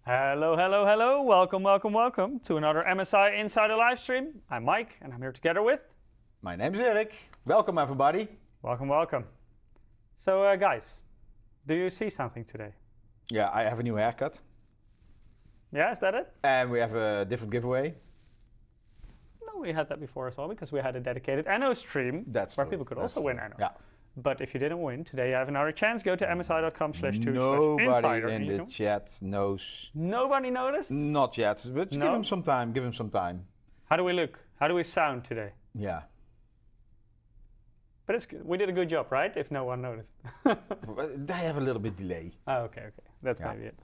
Hello, hello, hello. Welcome, welcome, welcome to another MSI Insider live stream. I'm Mike and I'm here together with... My name is Erik. Welcome everybody. Welcome, welcome. So guys, do you see something today? Yeah, I have a new haircut. Yeah, is that it? And we have a different giveaway. No, we had that before as well because we had a dedicated NO stream where people could also win NO. Yeah. But if you didn't win, today you have another chance. Go to msi.com/2/insider. Nobody in the chat knows. Nobody noticed? Not yet, but give him some time, give him some time. How do we look? How do we sound today? Yeah. But it's good. We did a good job, right? If no one noticed. They have a little bit delay. Oh, okay. That's maybe it.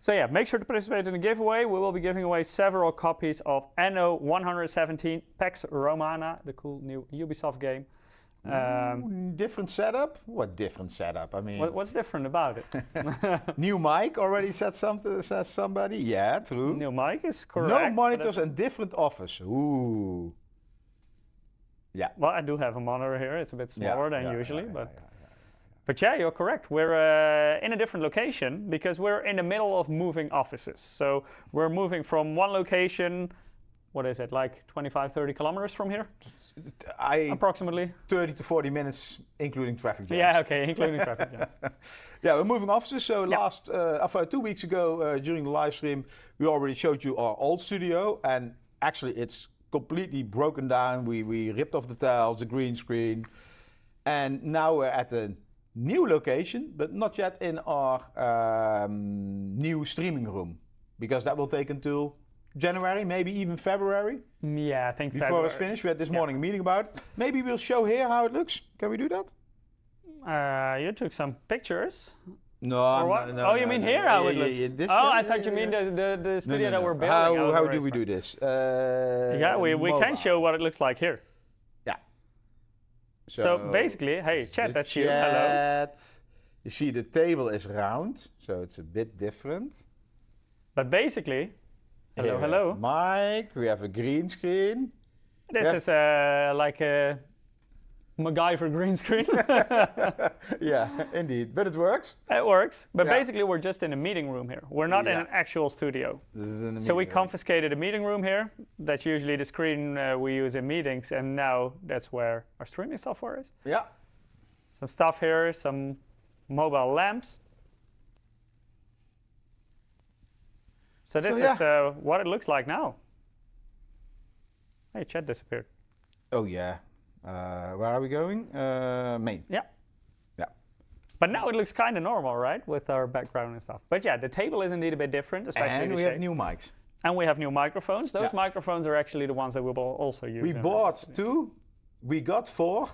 So yeah, make sure to participate in the giveaway. We will be giving away several copies of NO 117 Pax Romana, the cool new Ubisoft game. Different setup? What different setup? I mean, what's different about it? New mic already said something. Says somebody? Yeah, true. New mic is correct. No monitors and different office. Ooh. Yeah. Well, I do have a monitor here. It's a bit smaller than usually, but yeah, you're correct. We're in a different location because we're in the middle of moving offices. So we're moving from one location. What is it, like 25, 30 kilometers from here? Approximately. 30 to 40 minutes, including traffic jams. Yeah, okay, including traffic jams. Yeah, we're moving offices. So 2 weeks ago, during the live stream, we already showed you our old studio. And actually, it's completely broken down. We ripped off the tiles, the green screen. And now we're at a new location, but not yet in our new streaming room. Because that will take until January, maybe even February. Yeah, I think before February. it's finished. We had this morning a meeting about it. Maybe we'll show here how it looks. Can we do that? You took some pictures. No, you mean here how it looks? I thought you mean the studio that we're building. How do we do this? We can show what it looks like here. Yeah. So basically, hey, chat, that's you. Hello. You see the table is round, so it's a bit different. But basically, hello, hello. Mike, we have a green screen. This is like a MacGyver green screen. Yeah, indeed. But it works. It works. But basically, we're just in a meeting room here. We're not in an actual studio. This is in a so we confiscated a meeting room here. That's usually the screen we use in meetings. And now that's where our streaming software is. Yeah. Some stuff here, some mobile lamps. So this is what it looks like now. Hey, chat disappeared. Oh yeah. Where are we going? Main. Yeah. Yeah. But now it looks kind of normal, right? With our background and stuff. But yeah, the table is indeed a bit different, especially and we have new mics. And we have new microphones. Those microphones are actually the ones that we will also use. We bought 2, we got 4,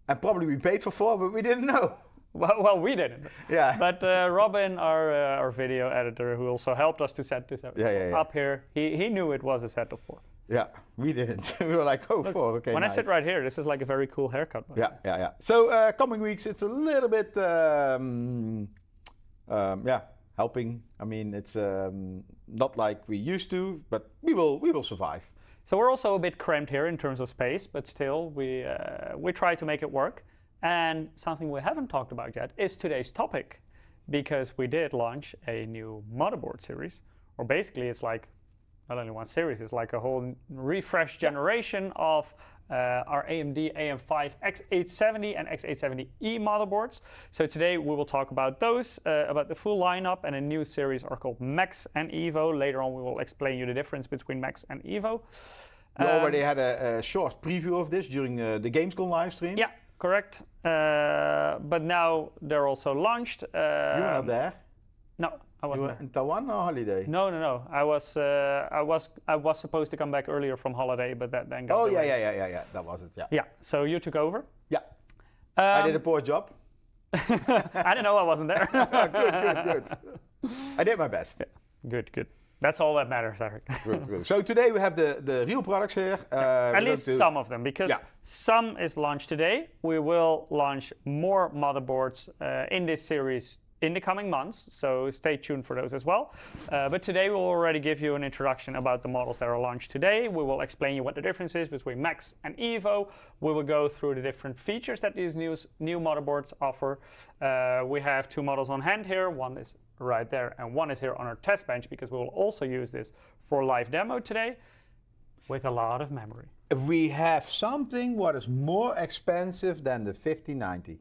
and probably we paid for 4, but we didn't know. Well, we didn't. Yeah. But Robin, our video editor, who also helped us to set this up here, he knew it was a set of 4. Yeah, we didn't. We were like, oh, 4, okay, When nice. I sit right here, this is like a very cool haircut. Yeah. So coming weeks, it's a little bit, helping. I mean, it's not like we used to, but we will survive. So we're also a bit cramped here in terms of space, but still, we try to make it work. And something we haven't talked about yet is today's topic, because we did launch a new motherboard series, or basically it's like not only one series, it's like a whole refresh generation of our AMD AM5 X870 and X870E motherboards. So today we will talk about those, about the full lineup, and a new series are called Max and EVO. Later on we will explain you the difference between Max and EVO. We already had a short preview of this during the Gamescom live stream. Yeah. Correct, but now they're also launched. You were not there? No, I wasn't. You were in Taiwan or holiday? No. I was supposed to come back earlier from holiday, but that then got delayed. Yeah. That was it. Yeah. Yeah. So you took over. Yeah. I did a poor job. I didn't know I wasn't there. Good. I did my best. Yeah. Good. That's all that matters, Eric. Good. So today we have the real products here. At least some of them, because some is launched today. We will launch more motherboards in this series in the coming months, so stay tuned for those as well. But today we'll already give you an introduction about the models that are launched today. We will explain you what the difference is between Max and EVO. We will go through the different features that these new motherboards offer. We have 2 models on hand here. One is right there and one is here on our test bench, because we will also use this for live demo today with a lot of memory. We have something what is more expensive than the 5090.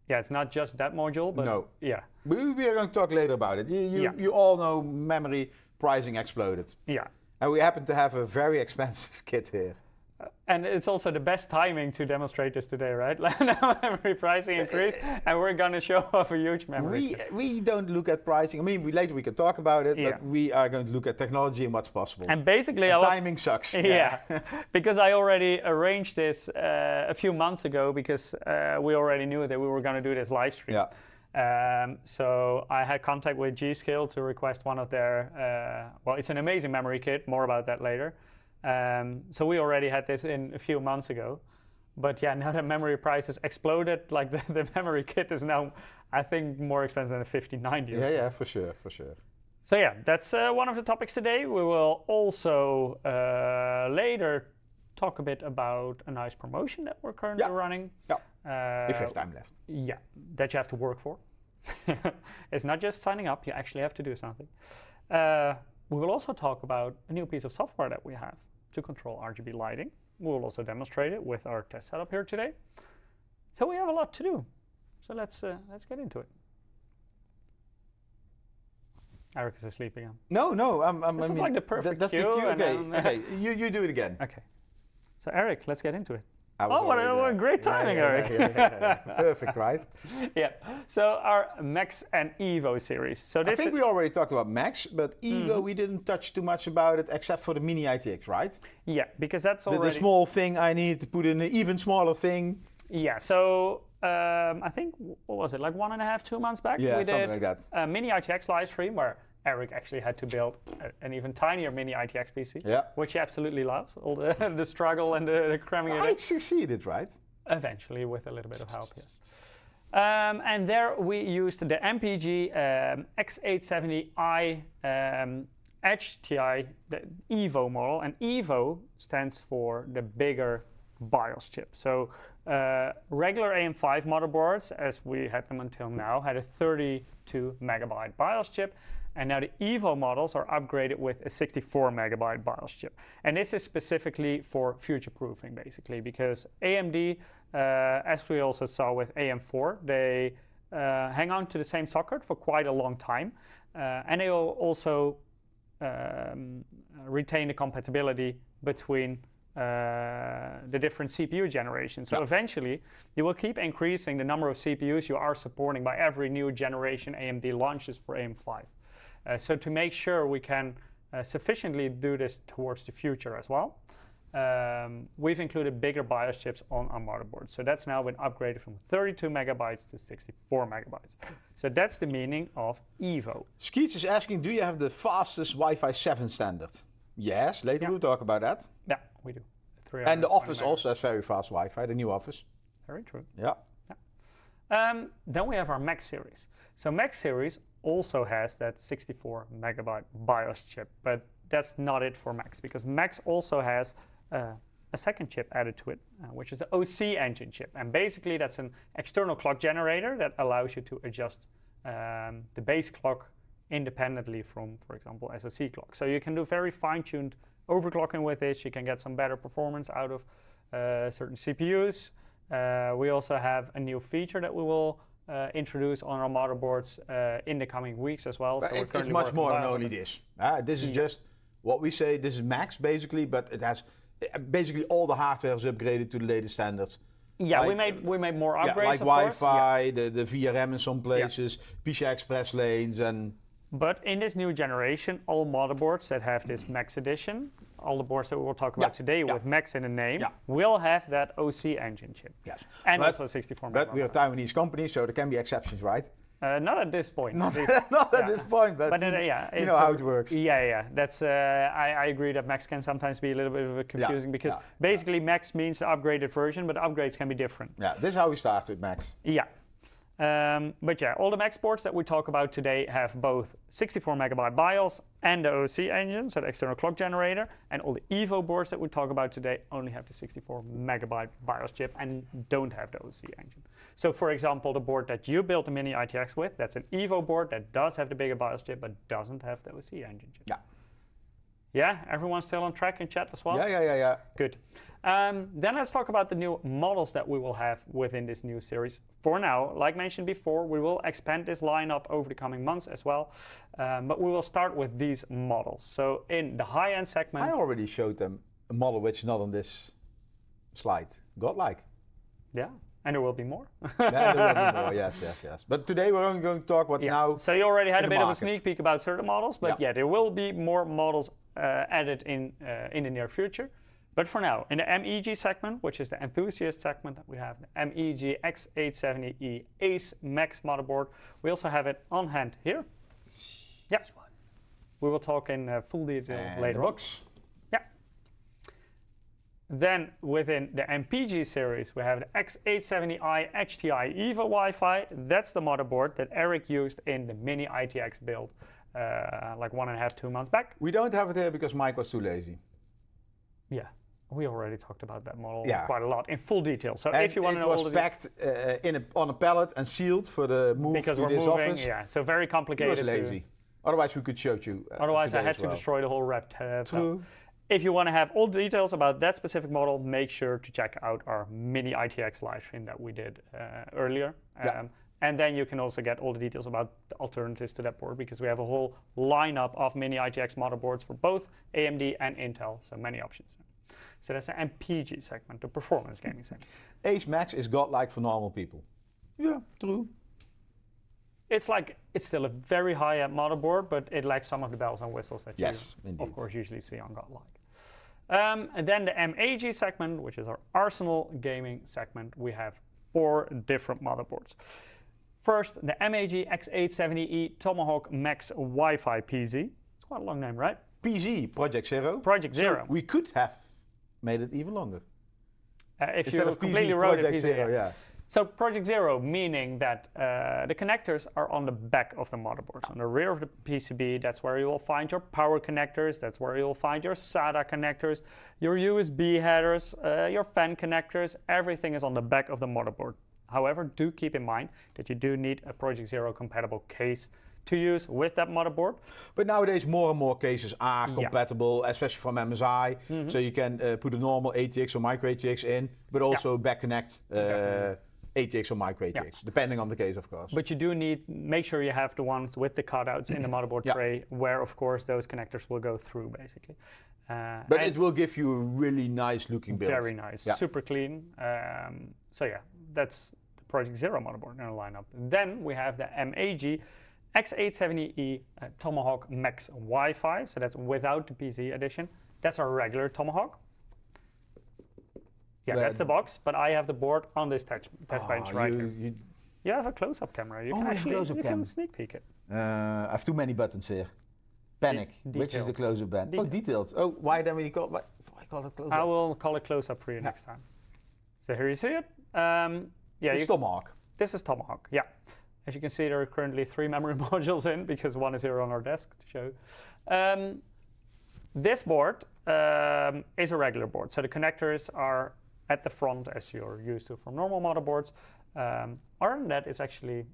Yeah, it's not just that module, but no. Yeah. We are going to talk later about it. You all know memory pricing exploded. Yeah. And we happen to have a very expensive kit here. And it's also the best timing to demonstrate this today, right? Memory pricing increase, and we're going to show off a huge memory. We don't look at pricing. I mean, later we can talk about it, but we are going to look at technology and what's possible. And basically, timing sucks. Yeah, because I already arranged this a few months ago, because we already knew that we were going to do this live stream. Yeah. So I had contact with G.Skill to request one of their, well, it's an amazing memory kit, more about that later. So we already had this in a few months ago, but yeah, now that memory prices exploded, like the memory kit is now, I think, more expensive than a 5090. Yeah, for sure. So yeah, that's one of the topics today. We will also later talk a bit about a nice promotion that we're currently running. Yeah, if you have time left. Yeah, that you have to work for. It's not just signing up, you actually have to do something. We will also talk about a new piece of software that we have to control RGB lighting. We will also demonstrate it with our test setup here today. So we have a lot to do. So let's get into it. Eric is asleep again. No, This is like the perfect that's cue. Okay, you do it again. Okay. So Eric, let's get into it. Oh, what a great timing, Eric. Yeah. Perfect, right? Yeah. So our Max and EVO series. So this I think we already talked about Max, but EVO we didn't touch too much about it, except for the Mini ITX, right? Yeah, because that's already the small thing I need to put in an even smaller thing. Yeah. So I think, what was it, like 1.5, 2 months back? Yeah, we something did like that. A Mini ITX live stream where Eric actually had to build an even tinier Mini ITX PC, which he absolutely loves. All the struggle and the cramming it in. I succeeded, right? Eventually, with a little bit of help, yes. And there we used the MPG X870i Edge TI, the EVO model, and EVO stands for the bigger BIOS chip. So regular AM5 motherboards, as we had them until now, had a 32 megabyte BIOS chip. And now the EVO models are upgraded with a 64 megabyte BIOS chip. And this is specifically for future-proofing, basically, because AMD, as we also saw with AM4, they hang on to the same socket for quite a long time. And they will also retain the compatibility between the different CPU generations. So eventually, you will keep increasing the number of CPUs you are supporting by every new generation AMD launches for AM5. So to make sure we can sufficiently do this towards the future as well, we've included bigger BIOS chips on our motherboard. So that's now been upgraded from 32 megabytes to 64 megabytes. So that's the meaning of EVO. Skeets is asking, do you have the fastest Wi-Fi 7 standard? Yes, later we'll talk about that. Yeah, we do. And the Office also has very fast Wi-Fi, the new Office. Very true. Yeah. Then we have our Max series. So Max series also has that 64 megabyte BIOS chip, but that's not it for Max, because Max also has a second chip added to it, which is the OC engine chip. And basically that's an external clock generator that allows you to adjust the base clock independently from, for example, SoC clock. So you can do very fine-tuned overclocking with this. You can get some better performance out of certain CPUs. We also have a new feature that we will introduce on our motherboards in the coming weeks as well. So it's much more than only this. This is just what we say, this is Max basically, but it has basically all the hardware is upgraded to the latest standards. Yeah, like, we made more upgrades, like Wi-Fi, the VRM in some places, PCI Express lanes, and... But in this new generation, all motherboards that have this Max edition, all the boards that we will talk about today with Max in the name, will have that OC engine chip. Yes. And also 64 megabytes. But we're a Taiwanese company, so there can be exceptions, right? Not at this point. Not at this point, but you know how it works. Yeah. That's I agree that Max can sometimes be a little bit of a confusing because basically Max means the upgraded version, but upgrades can be different. Yeah, this is how we start with Max. Yeah. But yeah, all the Max boards that we talk about today have both 64 megabyte BIOS and the OC engine, so the external clock generator, and all the EVO boards that we talk about today only have the 64 megabyte BIOS chip and don't have the OC engine. So for example, the board that you built the Mini ITX with, that's an EVO board that does have the bigger BIOS chip but doesn't have the OC engine chip. Yeah. Yeah, everyone's still on track in chat as well? Yeah. Good. Then let's talk about the new models that we will have within this new series. For now, like mentioned before, we will expand this lineup over the coming months as well. But we will start with these models. So in the high-end segment... I already showed them a model which is not on this slide. Godlike. Yeah, and there will be more. Yeah, there will be more, yes. But today we're only going to talk what's now. So you already had a bit market. of a sneak peek about certain models, but yeah, there will be more models added in the near future. But for now, in the MEG segment, which is the enthusiast segment, we have the MEG X870E Ace Max motherboard. We also have it on hand here. Yeah, we will talk in full detail later on. Yeah. Then within the MPG series, we have the X870i HTI EVO Wi-Fi. That's the motherboard that Eric used in the Mini ITX build like 1.5 to 2 months back. We don't have it here because Mike was too lazy. Yeah, we already talked about that model quite a lot in full detail. So and if you want to know all the packed on a pallet and sealed for the move because to we're this moving, office. Yeah, so very complicated. He was lazy. Otherwise, we could show you. Otherwise, I had to destroy the whole wrap. True. If you want to have all the details about that specific model, make sure to check out our Mini ITX live stream that we did earlier. And then you can also get all the details about the alternatives to that board because we have a whole lineup of Mini ITX motherboards for both AMD and Intel, so many options. So that's the MPG segment, the performance gaming segment. Ace Max is godlike for normal people. Yeah, true. It's still a very high-end motherboard, but it lacks some of the bells and whistles that you, of course, usually see on godlike. And then the MAG segment, which is our Arsenal gaming segment, we have 4 different motherboards. First, the MAG X870E Tomahawk Max Wi-Fi PZ. It's quite a long name, right? PZ, Project Zero. Project Zero. So we could have made it even longer. If instead you of completely PZ, wrote Project it, Zero, yeah. So Project Zero, meaning that the connectors are on the back of the motherboards. On the rear of the PCB, that's where you will find your power connectors, that's where you'll find your SATA connectors, your USB headers, your fan connectors, everything is on the back of the motherboard. However, do keep in mind that you do need a Project Zero compatible case to use with that motherboard. But nowadays more and more cases are compatible, especially from MSI. So you can put a normal ATX or micro ATX in, but also back connect ATX or micro ATX, depending on the case, of course. But you do make sure you have the ones with the cutouts in the motherboard tray, where of course those connectors will go through basically. But it will give you a really nice looking build. Very nice, super clean. So yeah, that's the Project Zero motherboard in our lineup. Then we have the MAG X870E Tomahawk Max Wi-Fi, so that's without the PC edition. That's our regular Tomahawk. Yeah, that's the box, but I have the board on this test bench right here. You have a close-up camera. You can actually can sneak peek it. I have too many buttons here. Panic. Which is the close-up button? Oh, detailed. Oh, why then we call it close-up? I will call it close-up for you next time. So here you see it. It's Tomahawk. This is Tomahawk, yeah. As you can see, there are currently 3 memory modules in because one is here on our desk to show. This board is a regular board, so the connectors are at the front as you're used to from normal motherboards. Other than that, it's actually,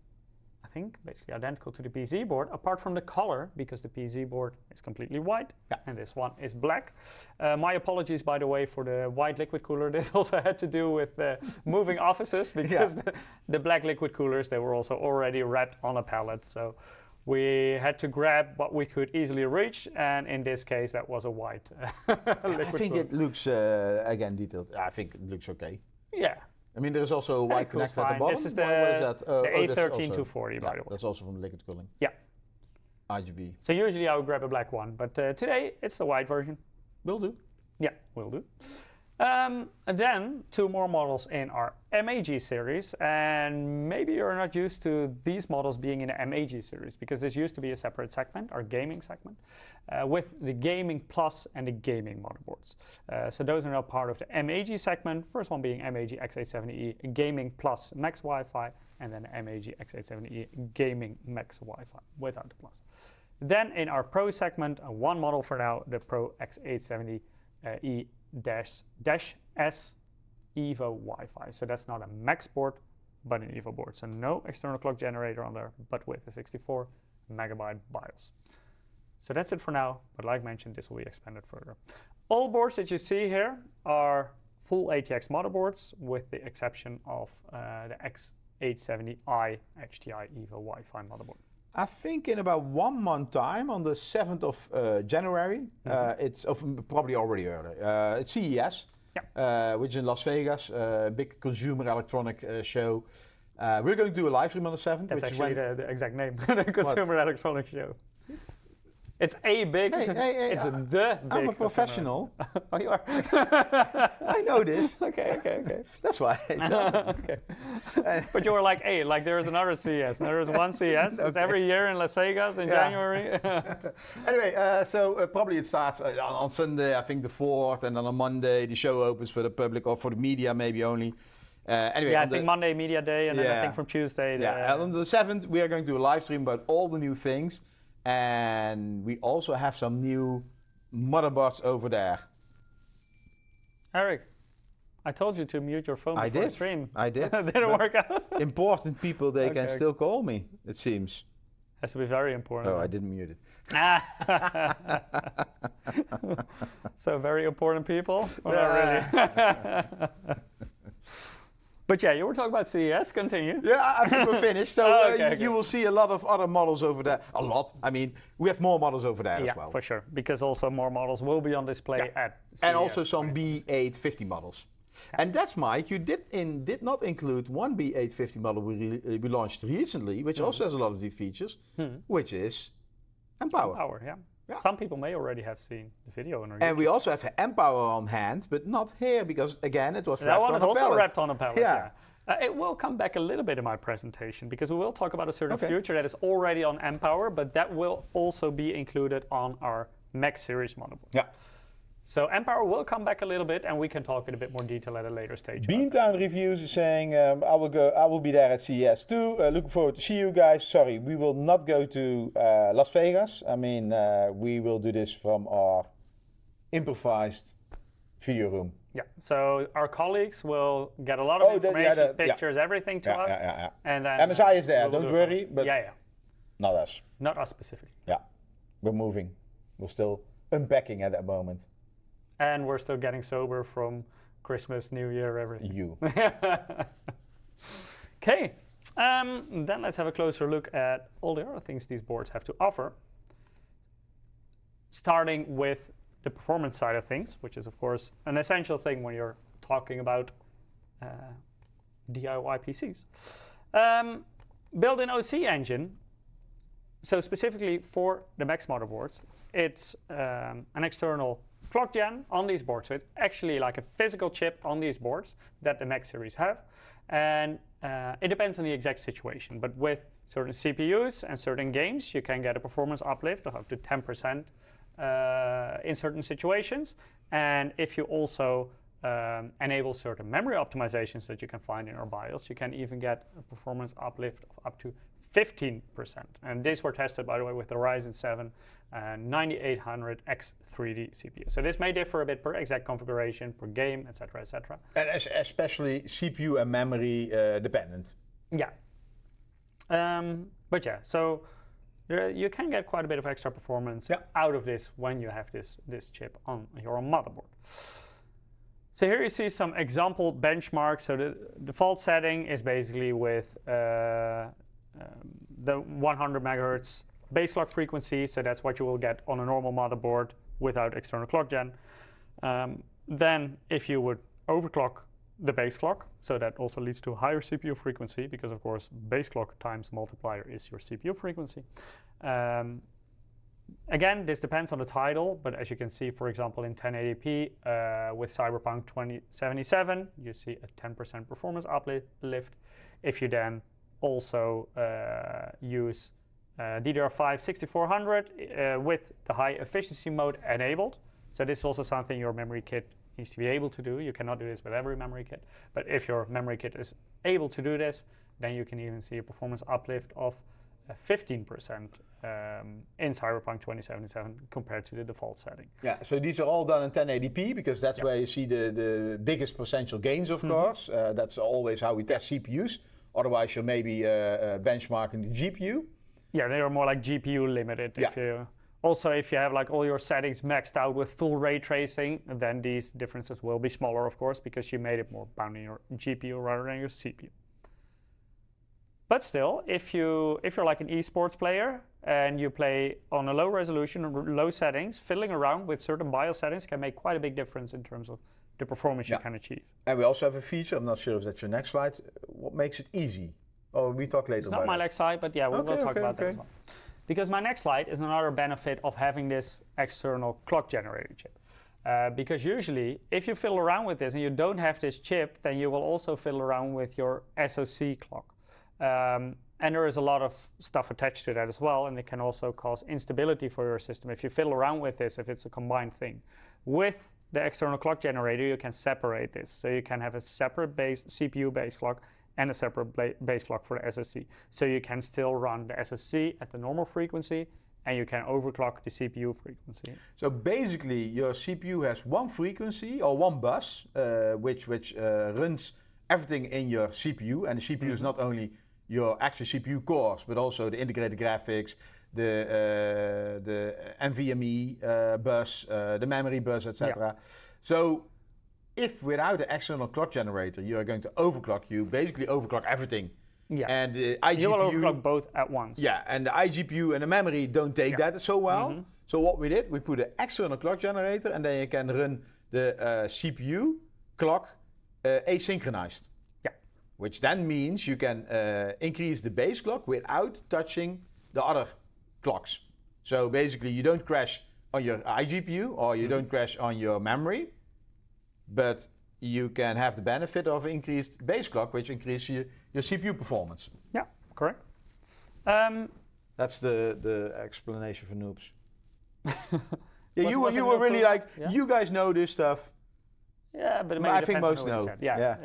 I think, basically identical to the PC board, apart from the color, because the PC board is completely white, and this one is black. My apologies, by the way, for the white liquid cooler. This also had to do with moving offices, because the black liquid coolers, they were also already wrapped on a pallet. So we had to grab what we could easily reach, and in this case, that was a white liquid I think cooler. it looks, again, detailed. I think it looks okay. Yeah. I mean, there's also a white connector at the bottom. This is the A13240, by the way. That's also from liquid cooling. Yeah. RGB. So usually I would grab a black one, but today it's the white version. Will do. Yeah, will do. And then 2 more models in our MAG series, and maybe you're not used to these models being in the MAG series because this used to be a separate segment, our gaming segment, with the Gaming Plus and the gaming motherboards. So those are now part of the MAG segment. First one being MAG X870E Gaming Plus Max Wi-Fi. and then MSI X870 gaming max Wi-Fi without the plus. Then in our Pro segment, one model for now, the Pro X870 E-S EVO Wi-Fi. So that's not a max board, but an EVO board. So no external clock generator on there, but with a 64 megabyte BIOS. So that's it for now, but like mentioned, this will be expanded further. All boards that you see here are full ATX motherboards, with the exception of the X870i HDI EVO Wi-Fi motherboard. I think in about 1 month time, on the 7th of January, it's probably already earlier. It's CES, which is in Las Vegas, big consumer electronic show. We're going to do a live stream on the 7th. That's actually the exact name, the Consumer Electronics Show. It's a big, it's the big. I'm a professional. Oh, you are? I know this. Okay. That's why I tell you. Okay. But you were like, hey, like there is another CES. There is one CES. It's every year in Las Vegas in January. Anyway, so probably it starts on Sunday, I think the 4th, and then on Monday the show opens for the public or for the media maybe only. Anyway, yeah, I think Monday Media Day, and then I think from Tuesday. And on the 7th we are going to do a live stream about all the new things. And we also have some new motherboards over there. Eric, I told you to mute your phone before the stream. I did. It didn't work out. Important people, they can still call me, it seems. Has to be very important. Oh, I didn't mute it. So very important people? Well, not really. But yeah, you were talking about CES, continue. Yeah, I think we're finished. So you will see a lot of other models over there. A lot. I mean, we have more models over there as well. Yeah, for sure. Because also more models will be on display at CES. And also some B850 models. Yeah. And that's, Mike, you did not include one B850 model we launched recently, which also has a lot of these features, which is M-Power. M-Power, yeah. Some people may already have seen the video on our And we also have M-Power on hand, but not here because, again, it was wrapped on a pallet. That one is also wrapped on a pallet, yeah. It will come back a little bit in my presentation because we will talk about a certain future that is already on M-Power, but that will also be included on our Max series motherboard. Yeah. So M-Power will come back a little bit, and we can talk in a bit more detail at a later stage. Beantown Reviews is saying, I will be there at CES too. Looking forward to see you guys. Sorry, we will not go to Las Vegas. I mean, we will do this from our improvised video room. Yeah, so our colleagues will get a lot of information, pictures, everything to us. And then MSI is there, don't worry. But not us. Not us specifically. Yeah, we're moving. We're still unpacking at that moment. And we're still getting sober from Christmas, New Year, everything. You. Okay, then let's have a closer look at all the other things these boards have to offer. Starting with the performance side of things, which is of course an essential thing when you're talking about DIY PCs. Built-in OC engine. So specifically for the Max motherboards, it's an external clock gen on these boards. So it's actually like a physical chip on these boards that the Max series have. And it depends on the exact situation. But with certain CPUs and certain games, you can get a performance uplift of up to 10% in certain situations. And if you also enable certain memory optimizations that you can find in our BIOS, you can even get a performance uplift of up to 15%. And these were tested, by the way, with the Ryzen 7 9800 X3D CPU. So this may differ a bit per exact configuration, per game, etc., etc. And especially CPU and memory dependent. Yeah. But yeah, so you can get quite a bit of extra performance out of this when you have this chip on your motherboard. So here you see some example benchmarks. So the default setting is basically with the 100 megahertz base clock frequency, so that's what you will get on a normal motherboard without external clock gen. Then if you would overclock the base clock, so that also leads to a higher CPU frequency, because of course base clock times multiplier is your CPU frequency. Again, this depends on the title, but as you can see, for example, in 1080p with Cyberpunk 2077, you see a 10% performance uplift. If you then also use DDR5 6400 with the high efficiency mode enabled. So this is also something your memory kit needs to be able to do. You cannot do this with every memory kit, but if your memory kit is able to do this, then you can even see a performance uplift of 15% in Cyberpunk 2077 compared to the default setting. Yeah, so these are all done in 1080p because that's where you see the biggest potential gains, of course. That's always how we test CPUs. Otherwise, you're maybe benchmarking the GPU. Yeah, they are more like GPU limited. Also, if you have like all your settings maxed out with full ray tracing, then these differences will be smaller, of course, because you made it more bound in your GPU rather than your CPU. But still, if you're like an esports player and you play on a low resolution, low settings, fiddling around with certain BIOS settings can make quite a big difference in terms of the performance you can achieve. And we also have a feature, I'm not sure if that's your next slide, what makes it easy? Oh, we talk later about it. It's not my next slide, but yeah, we'll talk about that as well. Because my next slide is another benefit of having this external clock generator chip. Because usually, if you fiddle around with this and you don't have this chip, then you will also fiddle around with your SoC clock. And there is a lot of stuff attached to that as well, and it can also cause instability for your system. If you fiddle around with this, if it's a combined thing. With the external clock generator, you can separate this. So you can have a separate CPU base clock and a separate base clock for the SoC. So you can still run the SoC at the normal frequency, and you can overclock the CPU frequency. So basically, your CPU has one frequency or one bus, which runs everything in your CPU, and the CPU is not only your actual CPU cores, but also the integrated graphics, the NVMe bus, the memory bus, etc. So if without the external clock generator, you are going to overclock, you basically overclock everything. Yeah. And the iGPU, you will overclock both at once. Yeah, and the iGPU and the memory don't take that so well. So what we did, we put an external clock generator, and then you can run the CPU clock asynchronized. Yeah. Which then means you can increase the base clock without touching the other clocks. So basically, you don't crash on your iGPU or you don't crash on your memory, but you can have the benefit of increased base clock, which increases your CPU performance. Yeah, correct. That's the explanation for noobs. Yeah, you were really like, you guys know this stuff. Yeah, but I think most know. Yeah.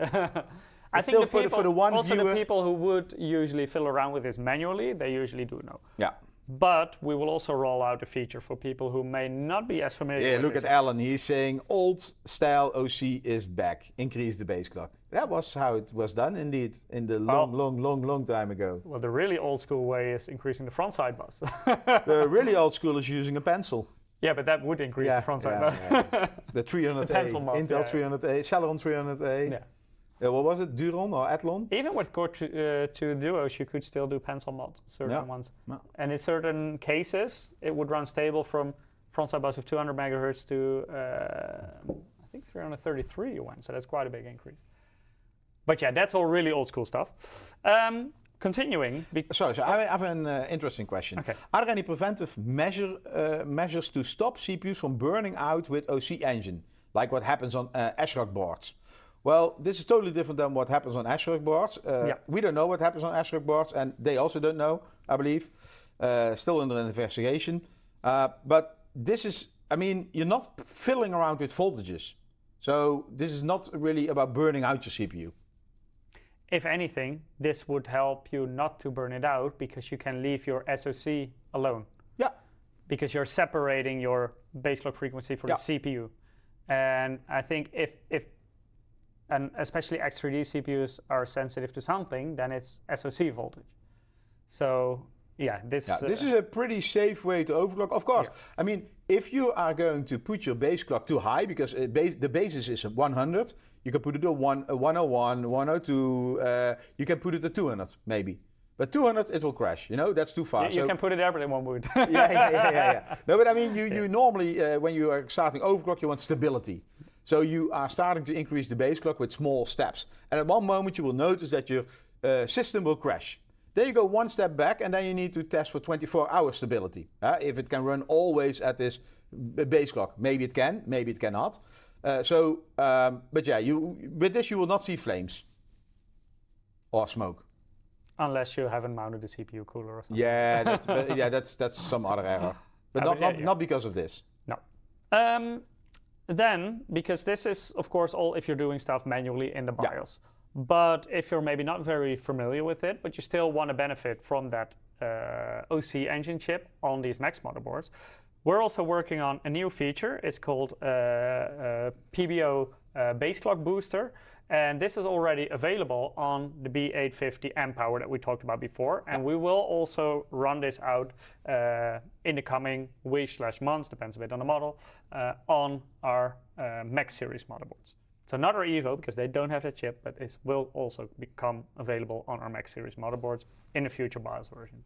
I think the people, for the one also viewer, the people who would usually fiddle around with this manually, they usually do know. Yeah. But we will also roll out a feature for people who may not be as familiar with this. Yeah, look at Alan. He's saying old style OC is back. Increase the base clock. That was how it was done indeed in the long time ago. Well, the really old school way is increasing the front side bus. The really old school is using a pencil. Yeah, but that would increase the front side bus. The 300A, Intel 300A, Celeron 300A. Yeah. What was it, Duron or Athlon? Even with Core 2 Duos, you could still do pencil mod, certain ones. Yeah. And in certain cases, it would run stable from frontside bus of 200 megahertz to, I think 333 you went, so that's quite a big increase. But yeah, that's all really old school stuff. Continuing. Sorry, so I have an interesting question. Okay. Are there any preventive measures to stop CPUs from burning out with OC engine, like what happens on ASRock boards? Well, this is totally different than what happens on ASRock boards. We don't know what happens on ASRock boards, and they also don't know, I believe. Still under investigation. But this is, I mean, you're not fiddling around with voltages. So this is not really about burning out your CPU. If anything, this would help you not to burn it out because you can leave your SoC alone. Yeah. Because you're separating your base clock frequency for the CPU. And I think if and especially X3D CPUs are sensitive to something, then it's SoC voltage. So yeah, this is a pretty safe way to overclock. Of course, I mean, if you are going to put your base clock too high, because the basis is 100, you can put it at 101, 102, you can put it at 200 maybe. But 200, it will crash, you know, that's too far. You can put it everywhere in one mood. Yeah. No, but I mean, you normally, when you are starting overclock, you want stability. So you are starting to increase the base clock with small steps. And at one moment, you will notice that your system will crash. Then you go one step back, and then you need to test for 24-hour stability. If it can run always at this base clock. Maybe it can, maybe it cannot. But yeah, with this you will not see flames or smoke. Unless you haven't mounted the CPU cooler or something. Yeah, that's some other error. But not because of this. No. Then, because this is, of course, all if you're doing stuff manually in the BIOS. But if you're maybe not very familiar with it, but you still want to benefit from that OC engine chip on these Max motherboards, we're also working on a new feature. It's called PBO base clock booster. And this is already available on the B850 M-Power that we talked about before. And we will also run this out in the coming weeks/months, depends a bit on the model, on our Max series motherboards. So not our EVO, because they don't have that chip, but this will also become available on our Max series motherboards in the future BIOS version.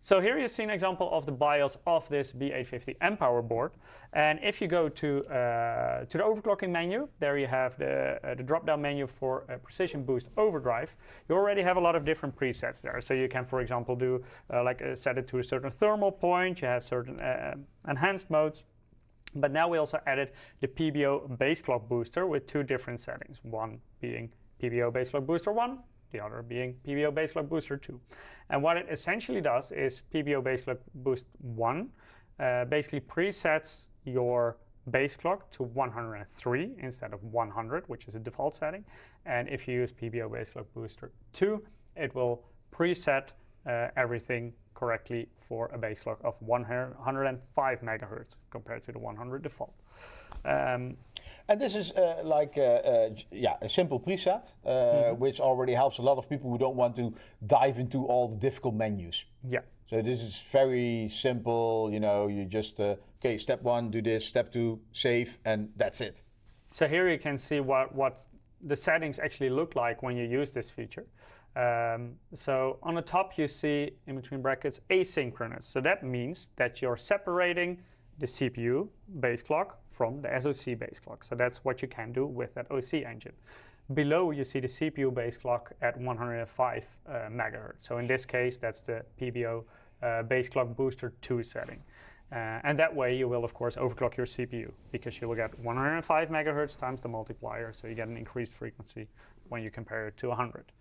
So here you see an example of the BIOS of this B850 M-Power board. And if you go to the overclocking menu, there you have the drop-down menu for Precision Boost Overdrive. You already have a lot of different presets there. So you can, for example, do set it to a certain thermal point. You have certain enhanced modes. But now we also added the PBO base clock booster with two different settings. One being PBO base clock booster 1, the other being PBO base clock booster 2. And what it essentially does is PBO base clock boost 1 basically presets your base clock to 103 instead of 100, which is a default setting. And if you use PBO base clock booster 2, it will preset everything correctly for a base clock of 105 megahertz compared to the 100 default. And this is a simple preset, which already helps a lot of people who don't want to dive into all the difficult menus. Yeah. So this is very simple, you just, okay, step 1, do this, step 2, save, and that's it. So here you can see what the settings actually look like when you use this feature. So on the top you see, in between brackets, asynchronous. So that means that you're separating the CPU base clock from the SoC base clock. So that's what you can do with that OC engine. Below you see the CPU base clock at 105 megahertz. So in this case, that's the PBO base clock booster 2 setting. And that way you will, of course, overclock your CPU because you will get 105 megahertz times the multiplier. So you get an increased frequency when you compare it to 100.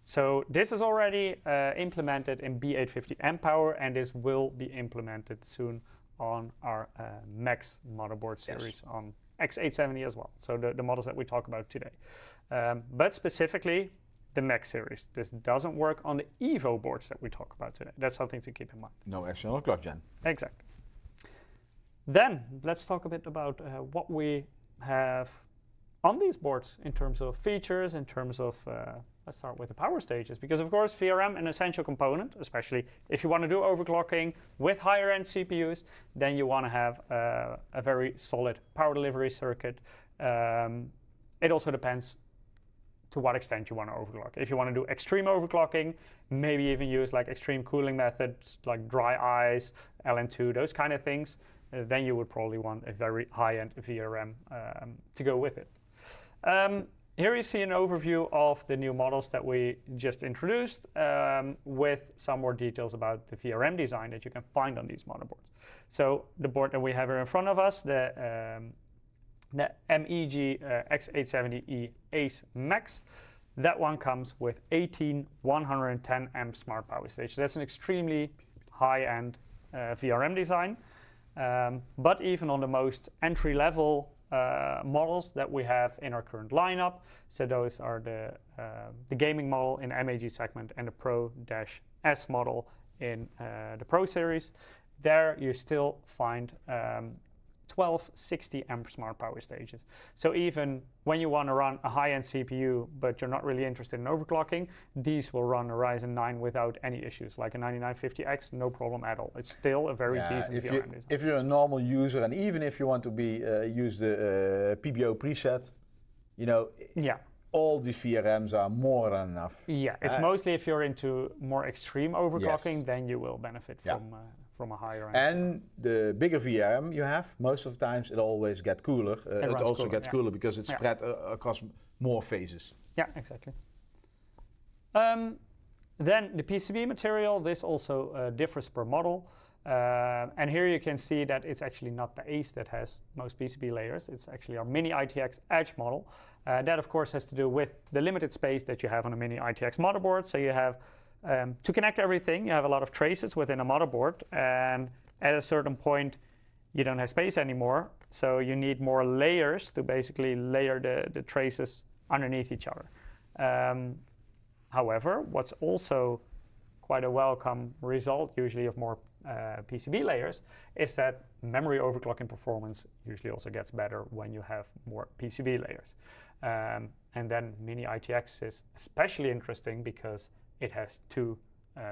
So this is already implemented in B850 M-Power, and this will be implemented soon on our Max motherboard series on X870 as well. So the models that we talk about today. But specifically the Max series. This doesn't work on the EVO boards that we talk about today. That's something to keep in mind. No external clock gen. Exactly. Then let's talk a bit about what we have on these boards in terms of features, in terms of, let's start with the power stages, because of course VRM an essential component, especially if you want to do overclocking with higher end CPUs, then you want to have a very solid power delivery circuit. It also depends to what extent you want to overclock. If you want to do extreme overclocking, maybe even use like extreme cooling methods like dry ice, LN2, those kind of things, then you would probably want a very high-end VRM to go with it. Here you see an overview of the new models that we just introduced with some more details about the VRM design that you can find on these motherboards. So the board that we have here in front of us, the MEG X870E Ace Max, that one comes with 18 110 amp smart power stage. That's an extremely high-end VRM design. But even on the most entry-level models that we have in our current lineup, so those are the gaming model in MAG segment and the Pro-S model in the Pro series, there you still find 1260 amp smart power stages. So even when you want to run a high-end CPU, but you're not really interested in overclocking, these will run a Ryzen 9 without any issues, like a 9950X, no problem at all. It's still a very decent VRM design. If you're a normal user, and even if you want to use the PBO preset, all these VRMs are more than enough. Yeah, it's mostly if you're into more extreme overclocking, then you will benefit from a higher end. And the bigger VRM you have, most of the times it always gets cooler. It also gets cooler because it's spread across more phases. Yeah, exactly. Then the PCB material, this also differs per model. And here you can see that it's actually not the Ace that has most PCB layers. It's actually our Mini ITX Edge model. That of course has to do with the limited space that you have on a Mini ITX motherboard. So you have, to connect everything, you have a lot of traces within a motherboard, and at a certain point you don't have space anymore, so you need more layers to basically layer the traces underneath each other. However, what's also quite a welcome result, usually of more PCB layers, is that memory overclocking performance usually also gets better when you have more PCB layers. And then Mini ITX is especially interesting because it has 2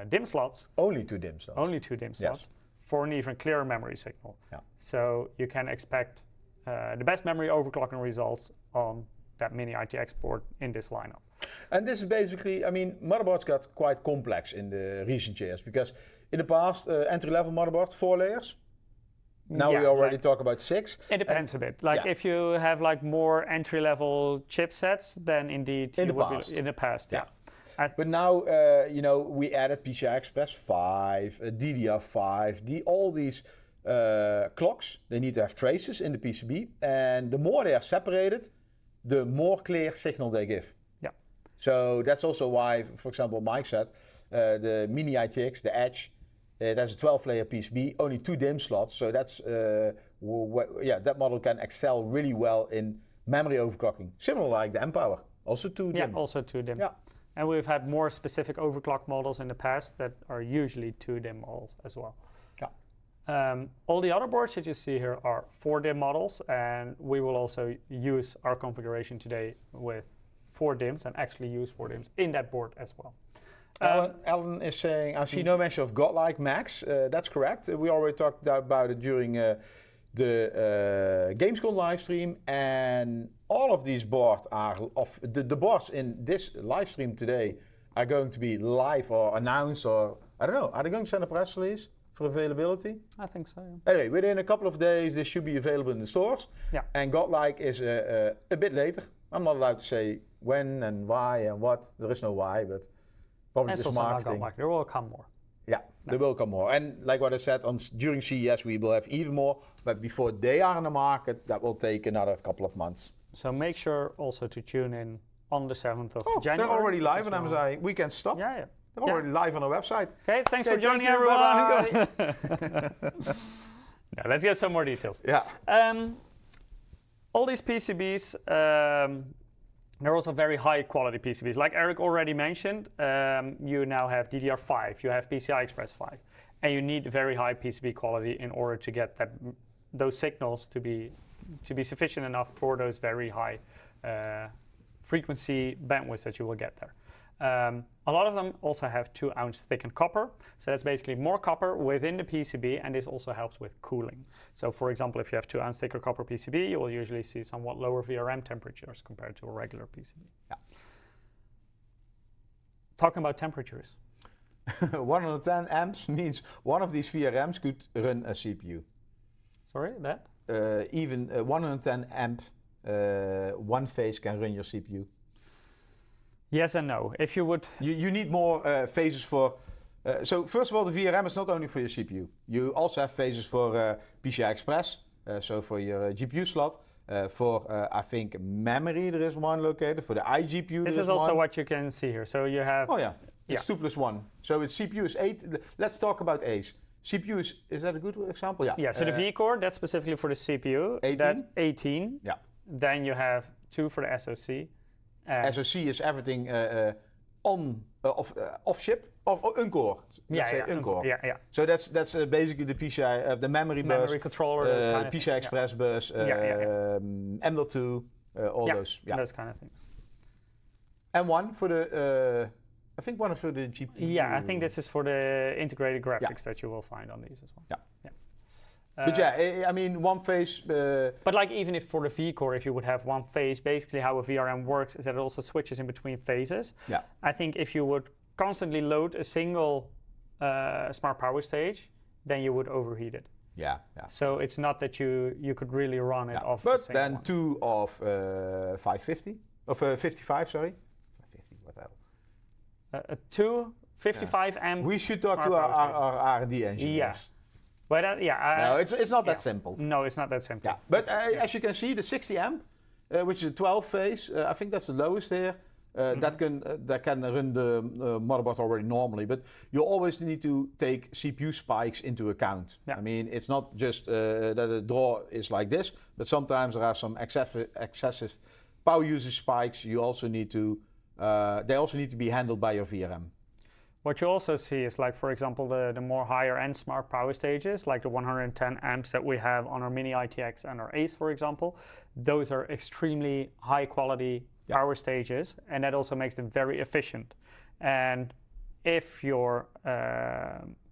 DIMM slots. Only 2 DIMM slots. Only 2 DIMM slots. Yes. For an even clearer memory signal. Yeah. So you can expect the best memory overclocking results on that Mini ITX board in this lineup. And this is basically, I mean, motherboards got quite complex in the recent years because in the past, entry-level motherboard, 4 layers. Now we already talk about 6. It depends a bit. Like if you have like more entry-level chipsets, then indeed in you the would past. Be in the past, yeah. But now, you know, we added PCI Express 5, DDR5, all these clocks. They need to have traces in the PCB, and the more they are separated, the more clear signal they give. Yeah. So that's also why, for example, Mike said the Mini ITX, the Edge, that's a 12-layer PCB, only 2 DIMM slots. So that's that model can excel really well in memory overclocking, similar like the M-Power, also 2 DIMM. Yeah, also 2 DIMM. Yeah. And we've had more specific overclock models in the past that are usually 2 DIMM models as well. Yeah. All the other boards that you see here are 4 DIMM models, and we will also use our configuration today with 4 DIMMs and actually use 4 DIMMs in that board as well. Alan is saying, I see no mention of Godlike Max. That's correct. We already talked about it during the Gamescom live stream, and all of these boards are the boards in this live stream today are going to be live or announced, or I don't know. Are they going to send a press release for availability? I think so. Yeah. Anyway, within a couple of days, this should be available in the stores. Yeah. And Godlike is a bit later. I'm not allowed to say when and why and what. There is no why, but probably It's just also marketing. not there will come more. Yeah, there will come more. And like what I said, during CES we will have even more, but before they are in the market, that will take another couple of months. So make sure also to tune in on the 7th of January. They're already live on MSI. We can stop. Yeah, yeah. They're already live on our website. Okay, thanks for joining thank you, everyone. bye-bye. Now let's get some more details. Yeah. All these PCBs, they're also very high quality PCBs. Like Eric already mentioned, you now have DDR5, you have PCI Express 5, and you need very high PCB quality in order to get those signals to be sufficient enough for those very high frequency bandwidths that you will get there. A lot of them also have 2-ounce thickened copper, so that's basically more copper within the PCB, and this also helps with cooling. So for example, if you have 2-ounce thicker copper PCB, you will usually see somewhat lower VRM temperatures compared to a regular PCB. Yeah. Talking about temperatures. 110 amps means one of these VRMs could run a CPU. Sorry, that? Even 110 amp, one phase can run your CPU. Yes and no. If you would... You need more phases for... so first of all, the VRM is not only for your CPU. You also have phases for PCI Express, so for your GPU slot. For, I think, memory, there is one located. For the iGPU, this is also what you can see here. So you have... Oh yeah, it's 2 plus 1. So its CPU is 8. Let's talk about A's. CPU is that a good example? Yeah. Yeah, so the V-core, that's specifically for the CPU. 18? That's 18. Yeah. Then you have 2 for the SoC. SoC is everything off chip or uncore. Let's say uncore. Yeah. So that's basically the PCI, the memory bus, controller, those kind of PCI things. Express bus, M.2, all those. Yeah, those kind of things. And one for the, I think one for the GPU. Yeah, I think this is for the integrated graphics that you will find on these as well. Yeah. But yeah, I mean, one phase. But like even if for the V-core, if you would have one phase, basically how a VRM works is that it also switches in between phases. Yeah. I think if you would constantly load a single smart power stage, then you would overheat it. Yeah. So it's not that you could really run it off. But the then one. 2 of 550, of 55, sorry. 550, what the hell? 2 55 amp. We should talk to our R&D engineers. Yeah. But no, it's not that simple. No, it's not that simple. Yeah. But as you can see, the 60 amp, which is a 12 phase, I think that's the lowest here. That can run the motherboard already normally, but you always need to take CPU spikes into account. Yeah. I mean, it's not just that the draw is like this, but sometimes there are some excessive power usage spikes, you also need to, they also need to be handled by your VRM. What you also see is, like, for example, the more higher end smart power stages, like the 110 amps that we have on our Mini ITX and our Ace, for example. Those are extremely high quality power stages, and that also makes them very efficient. And if your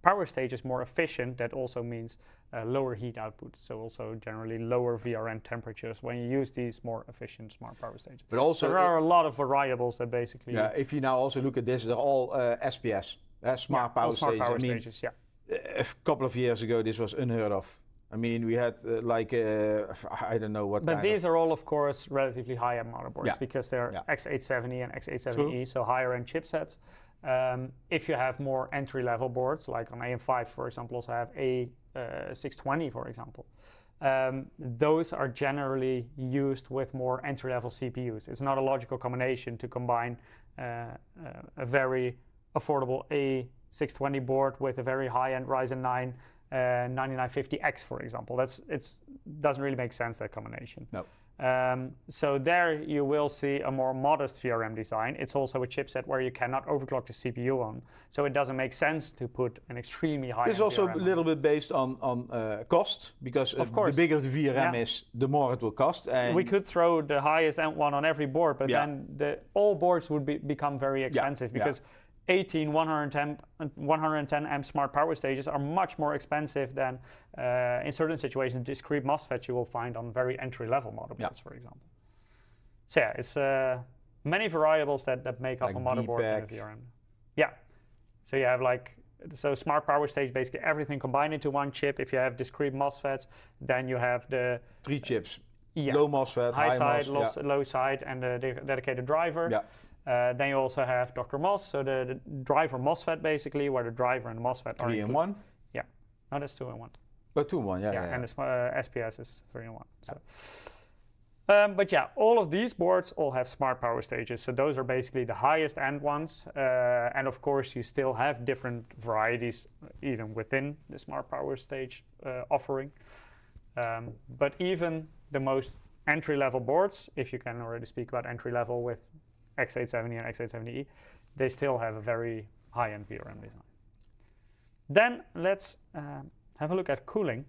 power stage is more efficient, that also means lower heat output, so also generally lower VRM temperatures when you use these more efficient smart power stages. But also there are a lot of variables that basically... Yeah, if you now also look at this, they're all SPS, smart power stages. Power stages, yeah. A couple of years ago, this was unheard of. I mean, we had I don't know what. But these are all, of course, relatively high-end motherboards because they're X870 and X870E, so higher-end chipsets. If you have more entry-level boards, like on AM5, for example, also have A620, for example. Those are generally used with more entry-level CPUs. It's not a logical combination to combine a very affordable A620 board with a very high-end Ryzen 9 9950X, for example. It doesn't really make sense, that combination. No. So there you will see a more modest VRM design. It's also a chipset where you cannot overclock the CPU on, so it doesn't make sense to put an extremely high. It's also a little bit based on cost, because the bigger the VRM is, the more it will cost. And we could throw the highest end one on every board, but then all boards would become very expensive because 18 110 amp smart power stages are much more expensive than in certain situations discrete MOSFETs you will find on very entry-level motherboards, for example. So yeah, it's many variables that make up a motherboard and a VRM. Yeah, so you have smart power stage, basically everything combined into one chip. If you have discrete MOSFETs, then you have the 3 chips, low MOSFET, high side, MOSFET, low side, and the dedicated driver. Yeah. Then you also have Dr. MOS, so the driver MOSFET basically, where the driver and the MOSFET are 3 in 1? Yeah, no, that's 2 in 1. Oh, 2 in 1, yeah. And the SPS is 3 in 1. So. But yeah, all of these boards all have smart power stages, so those are basically the highest end ones. And of course, you still have different varieties even within the smart power stage offering. But even the most entry-level boards, if you can already speak about entry-level with X870 and X870E, they still have a very high-end VRM design. Then let's have a look at cooling.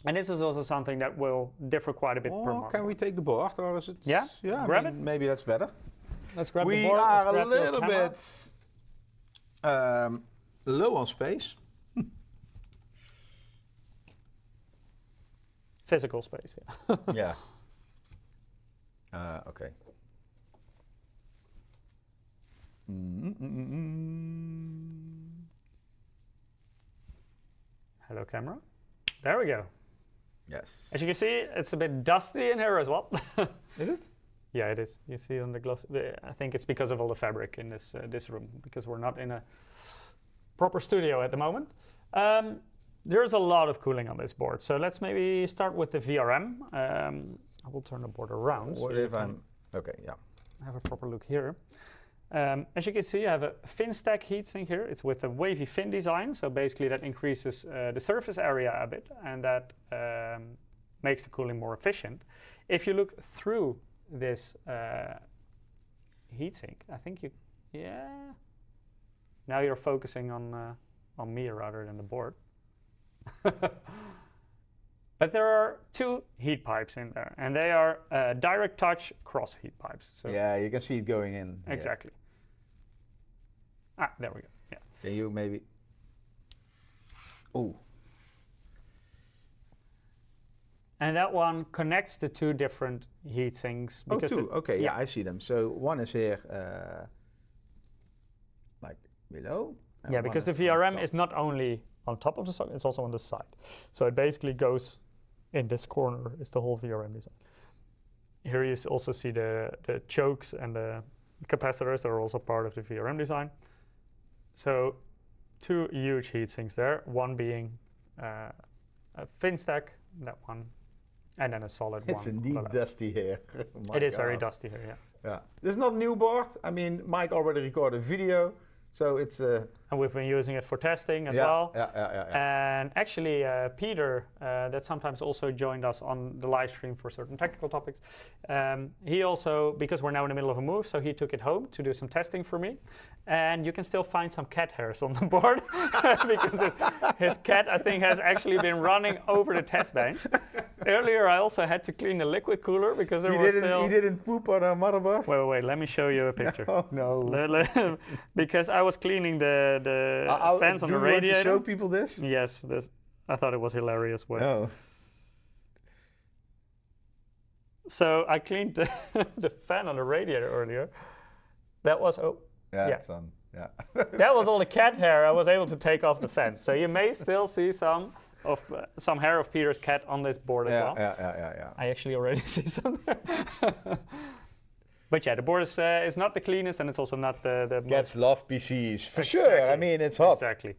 And this is also something that will differ quite a bit per market. Can we take the board, or is it? Yeah, grab it. Maybe that's better. Let's grab the board. We are a little bit low on space. Physical space, yeah. Yeah. Okay. Hello, camera. There we go. Yes. As you can see, it's a bit dusty in here as well. Is it? Yeah, it is. You see on the gloss. I think it's because of all the fabric in this room, because we're not in a proper studio at the moment. There's a lot of cooling on this board, so let's maybe start with the VRM. I will turn the board around. What if I'm... Okay, yeah. Have a proper look here. As you can see, I have a fin stack heatsink here. It's with a wavy fin design, so basically that increases the surface area a bit, and that makes the cooling more efficient. If you look through this heatsink, I think you, now you're focusing on me rather than the board. But there are 2 heat pipes in there, and they are direct touch cross heat pipes. So yeah, you can see it going in. Exactly. Ah, there we go. Yeah. Can you maybe? Oh. And that one connects the 2 different heat sinks. Because 2. Okay, yeah, I see them. So one is here, like below. Yeah, because the VRM is not only on top of the socket, it's also on the side. So it basically goes in this corner is the whole VRM design. Here you also see the chokes and the capacitors that are also part of the VRM design. So 2 huge heat sinks there, one being a fin stack, that one, and then a solid one. It's indeed dusty here. It is very dusty here, yeah. Yeah. This is not a new board. I mean, Mike already recorded a video, So it's and we've been using it for testing as well. And actually, Peter, that sometimes also joined us on the live stream for certain technical topics, he also, because we're now in the middle of a move, so he took it home to do some testing for me. And you can still find some cat hairs on the board because his cat, I think, has actually been running over the test bench. Earlier, I also had to clean the liquid cooler because there was still... He didn't poop on a motherboard? Wait, let me show you a picture. Oh, no. Because I was cleaning the fans on the radiator. Do you want to show people this? Yes, I thought it was hilarious. Oh. So I cleaned the fan on the radiator earlier. That was... Yeah, it's on. Yeah. That was all the cat hair I was able to take off the fence. So you may still see some hair of Peter's cat on this board as well. Yeah. I actually already see some there. But yeah, the board is not the cleanest, and it's also not the Cats love PCs for Exactly. sure. I mean, it's hot. Exactly.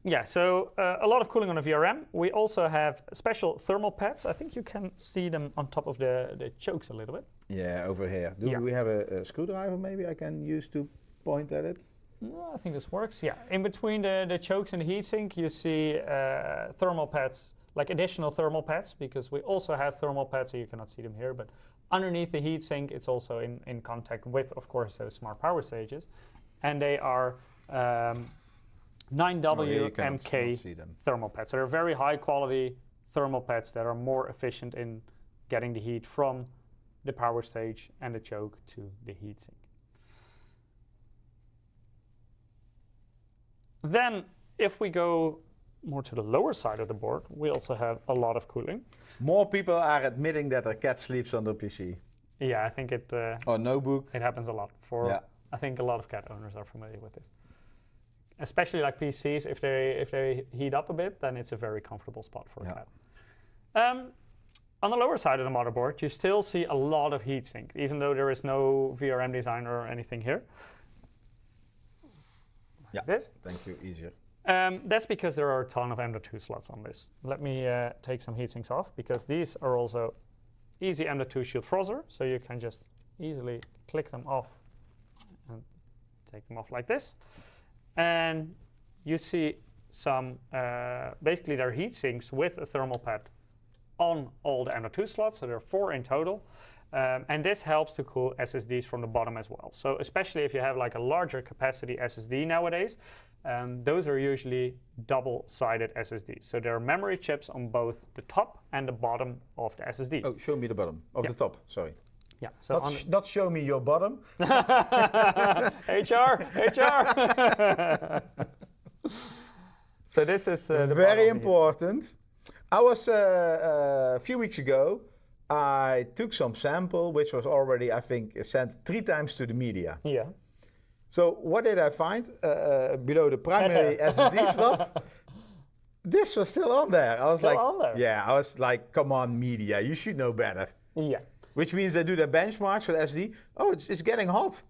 Yeah, so a lot of cooling on the VRM. We also have special thermal pads. I think you can see them on top of the chokes a little bit. Yeah, over here. Do we have a screwdriver maybe I can use to point at it? No, I think this works. Yeah, in between the chokes and the heatsink, you see thermal pads, like additional thermal pads, because we also have thermal pads, so you cannot see them here, but underneath the heatsink, it's also in contact with, of course, those smart power stages. And they are 9WMK thermal pads. So they're very high quality thermal pads that are more efficient in getting the heat from the power stage and the choke to the heatsink. Then if we go more to the lower side of the board, we also have a lot of cooling. More people are admitting that their cat sleeps on their PC. Yeah, I think it... or notebook. It happens a lot. I think a lot of cat owners are familiar with this. Especially like PCs, if they heat up a bit, then it's a very comfortable spot for a cat. On the lower side of the motherboard, you still see a lot of heatsink, even though there is no VRM designer or anything here. Yeah, this. thank you, easier. That's because there are a ton of M.2 slots on this. Let me take some heatsinks off, because these are also easy M.2 shield frozer, so you can just easily click them off and take them off like this. And you see some, basically they're heatsinks with a thermal pad on all the M.2 slots, so there are 4 in total. And this helps to cool SSDs from the bottom as well. So especially if you have like a larger capacity SSD nowadays, those are usually double-sided SSDs. So there are memory chips on both the top and the bottom of the SSD. Oh, show me the bottom of the top, sorry. Yeah, so not show me your bottom. HR. So this is very important. I was a few weeks ago. I took some sample, which was already, I think, sent 3 times to the media. Yeah. So what did I find below the primary SSD slot? This was still on there. I was I was like, come on, media, you should know better. Yeah. Which means they do their benchmarks for the SSD. Oh, it's getting hot.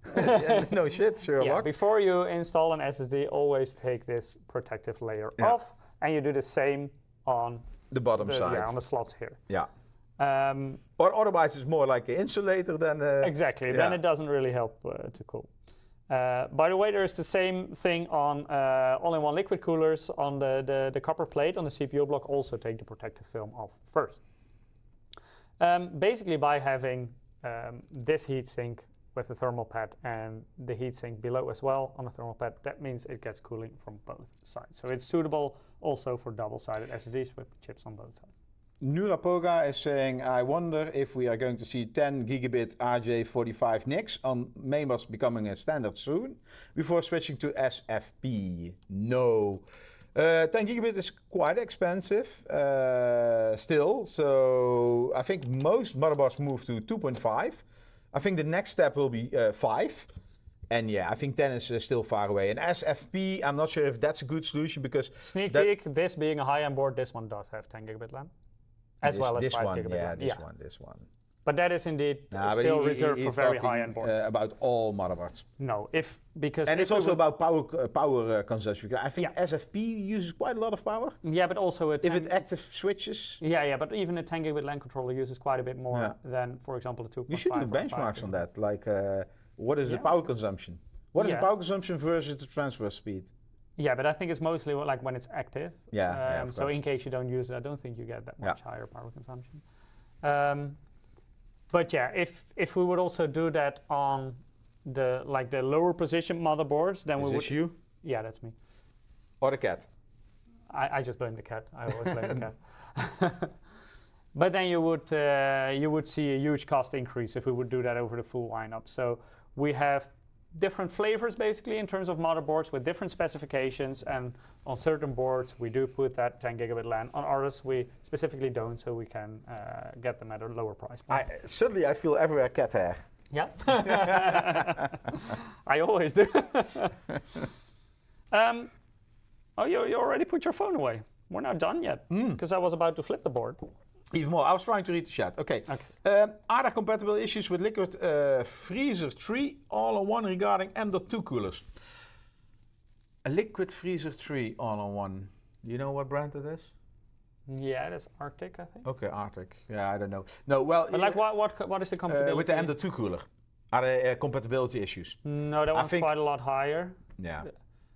No shit, Sherlock. Yeah, before you install an SSD, always take this protective layer off, and you do the same on the bottom side. Yeah, on the slots here. Yeah. Or otherwise, it's more like an insulator than. Exactly. Then it doesn't really help to cool. By the way, there is the same thing on all-in-one liquid coolers on the copper plate on the CPU block. Also take the protective film off first. Basically, by having this heatsink with the thermal pad and the heatsink below as well on the thermal pad, that means it gets cooling from both sides. So it's suitable also for double-sided SSDs with chips on both sides. Nurapoga is saying, I wonder if we are going to see 10 gigabit RJ45 NICs on mainboards becoming a standard soon before switching to SFP. No. 10 gigabit is quite expensive still, so I think most motherboards move to 2.5. I think the next step will be 5. And yeah, I think 10 is still far away. And SFP, I'm not sure if that's a good solution because... Sneak peek, this being a high-end board, this one does have 10 gigabit LAN. As well as 5 gigabit LAN. This one. But that is indeed still reserved for very high-end boards. About all motherboards. No, because... And it's also about power consumption. I think SFP uses quite a lot of power. Yeah, but also... If it active switches. Yeah, but even a 10 gigabit LAN controller uses quite a bit more than, for example, the 2.5. You should do benchmarks on that. Like, what is the power consumption? What is the power consumption versus the transfer speed? Yeah, but I think it's mostly like when it's active. Yeah, so in case you don't use it, I don't think you get that much higher power consumption. But yeah, if we would also do that on the lower position motherboards, then we would. Is this you? Yeah, that's me. Or the cat? I just blame the cat. I always blame the cat. But then you would see a huge cost increase if we would do that over the full lineup. So we have different flavors basically in terms of motherboards with different specifications, and on certain boards we do put that 10 gigabit LAN. On others we specifically don't, so we can get them at a lower price point. Suddenly I feel everywhere cat hair. Yeah. I always do. Oh, you already put your phone away. We're not done yet, because I was about to flip the board. Even more, I was trying to read the chat. Okay. Are there compatible issues with Liquid Freezer 3 all-in-one regarding M.2 coolers? A Liquid Freezer 3 all-in-one. Do you know what brand it is? Yeah, that's Arctic, I think. Okay, Arctic. Yeah, I don't know. No, well... But like what is the compatibility? With the M.2 cooler. Are there compatibility issues? No, that one's quite a lot higher. Yeah.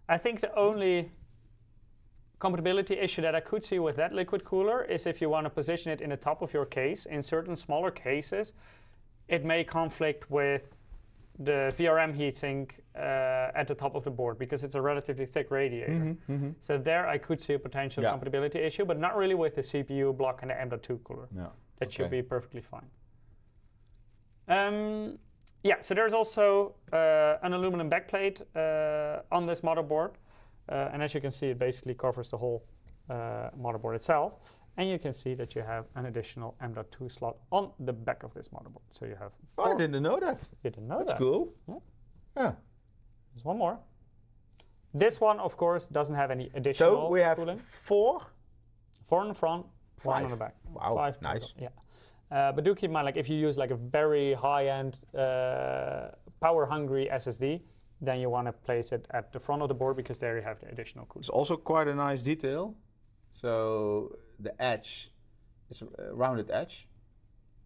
I think the only compatibility issue that I could see with that liquid cooler is if you want to position it in the top of your case. In certain smaller cases, it may conflict with the VRM heatsink at the top of the board because it's a relatively thick radiator. So there I could see a potential compatibility issue, but not really with the CPU block and the M.2 cooler. No. That should be perfectly fine. Yeah, so there's also an aluminum backplate on this motherboard. And as you can see, it basically covers the whole motherboard itself. And you can see that you have an additional M.2 slot on the back of this motherboard. So you have four. Oh, I didn't know that. You didn't know that. That's cool. Yeah. There's one more. This one, of course, doesn't have any additional cooling. So we have four? Four in the front, five. one on the back. Wow, five nice. total. Yeah. But do keep in mind, like if you use like a very high-end, power-hungry SSD, then you want to place it at the front of the board because there you have the additional cooling. It's also quite a nice detail. So the edge, it's a rounded edge.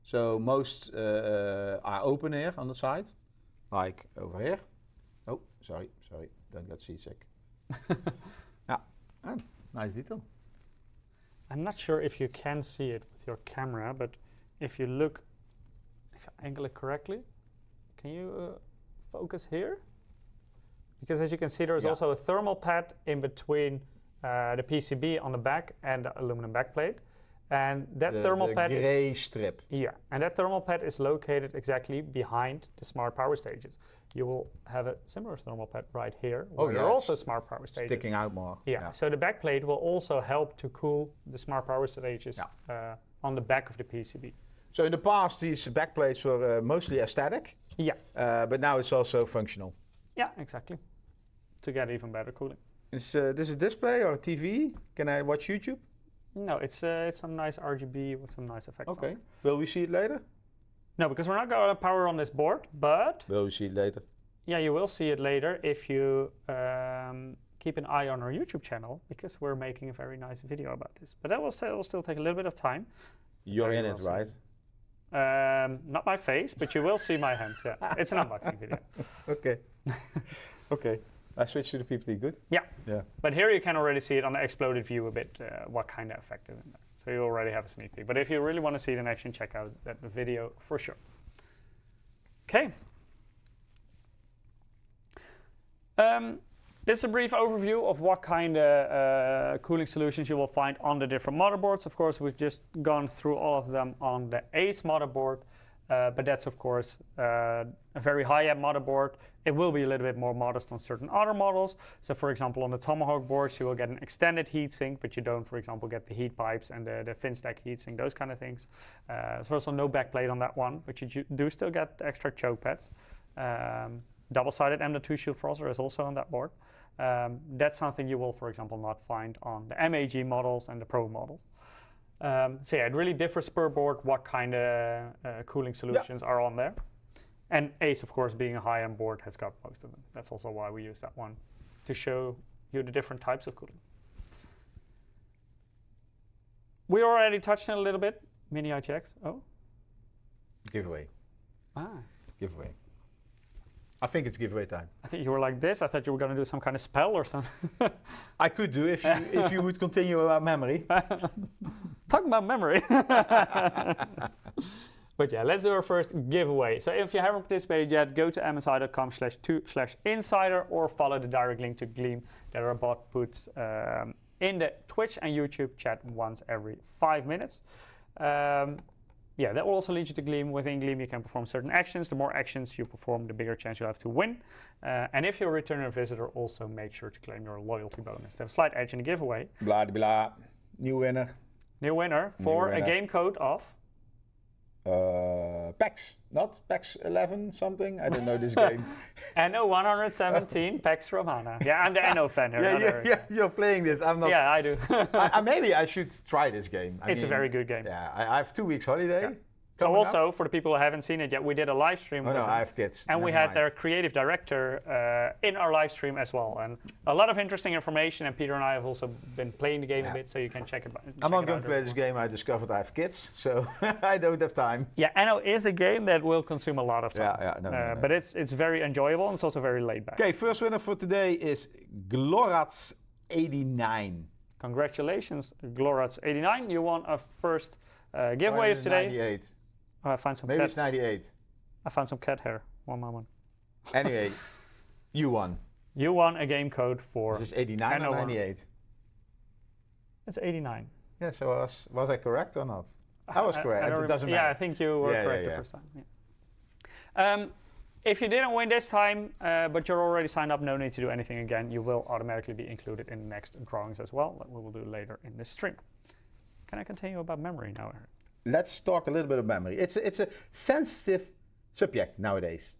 So most are open here on the side, like over here. Oh, sorry, don't get seasick. Yeah, nice detail. I'm not sure if you can see it with your camera, but if you look, if I angle it correctly, can you focus here? Because as you can see, there's also a thermal pad in between the PCB on the back and the aluminum backplate. And that thermal pad is... The gray strip. Yeah, and that thermal pad is located exactly behind the smart power stages. You will have a similar thermal pad right here, where there are also smart power stages. Sticking out more. Yeah, so the backplate will also help to cool the smart power stages on the back of the PCB. So in the past, these backplates were mostly aesthetic. Yeah. But now it's also functional. Yeah, exactly. To get even better cooling. Is this a display or a TV? Can I watch YouTube? No, it's some nice RGB with some nice effects. Okay. Will we see it later? No, because we're not going to power on this board, but... Will we see it later? Yeah, you will see it later if you keep an eye on our YouTube channel, because we're making a very nice video about this. But that will still take a little bit of time. You're in it, right? Not my face, but you will see my hands. Yeah, it's an unboxing video. Okay. Okay. I switched to the PPT. Good. Yeah. Yeah. But here you can already see it on the exploded view a bit. What kind of effect is in there. So you already have a sneak peek. But if you really want to see it in action, check out that video for sure. Okay. This is a brief overview of what kind of cooling solutions you will find on the different motherboards. Of course, we've just gone through all of them on the Ace motherboard, but that's of course a very high-end motherboard. It will be a little bit more modest on certain other models. So for example, on the Tomahawk boards, you will get an extended heatsink, but you don't, for example, get the heat pipes and the fin stack heatsink, those kind of things. There's also no backplate on that one, but you do still get extra choke pads. Double-sided M.2 shield frosser is also on that board. That's something you will, for example, not find on the MAG models and the Pro models. So yeah, it really differs per board what kind of cooling solutions are on there. And Ace, of course, being a high-end board, has got most of them. That's also why we use that one, to show you the different types of cooling. We already touched on it a little bit. Mini ITX. Oh. Giveaway. Ah. Giveaway. I think it's giveaway time. I think you were like this. I thought you were going to do some kind of spell or something. I could do if you would continue about memory. Talking about memory. But yeah, let's do our first giveaway. So if you haven't participated yet, go to msi.com/2/insider or follow the direct link to Gleam that our bot puts in the Twitch and YouTube chat once every 5 minutes. Yeah, that will also lead you to Gleam. Within Gleam, you can perform certain actions. The more actions you perform, the bigger chance you have to win. And if you're a returning visitor, also make sure to claim your loyalty bonus to have a slight edge in the giveaway. Blah, blah. New winner. New winner for a game code of? PAX, not PAX 11 something. I don't know this game. NO 117 PAX Romana. Yeah, I'm the NO fan here. Yeah, you're playing this. I'm not. Yeah, I do. Maybe I should try this game. It's a very good game. Yeah, I have 2 weeks holiday. Yeah. So also, for the people who haven't seen it yet, we did a live stream. Oh no, I have kids. And we had their creative director in our live stream as well. And a lot of interesting information. And Peter and I have also been playing the game a bit, so you can check it out. I'm not going to play this game. I discovered I have kids, so I don't have time. Yeah, NO is a game that will consume a lot of time. Yeah, no. But it's very enjoyable and it's also very laid back. Okay, first winner for today is Glorats89. Congratulations, Glorats89. You won our first giveaway of today. 98. Oh, I found some Maybe cat. it's 98. I found some cat hair. One moment. Anyway, you won. You won a game code for. Is this 89 or 98? It's 89. Yeah, so was I correct or not? I was correct. It doesn't matter. Yeah, I think you were correct the first time. Yeah. If you didn't win this time, but you're already signed up, no need to do anything again. You will automatically be included in the next drawings as well, that we will do later in the stream. Can I continue about memory now, Eric? Let's talk a little bit of memory. It's a sensitive subject nowadays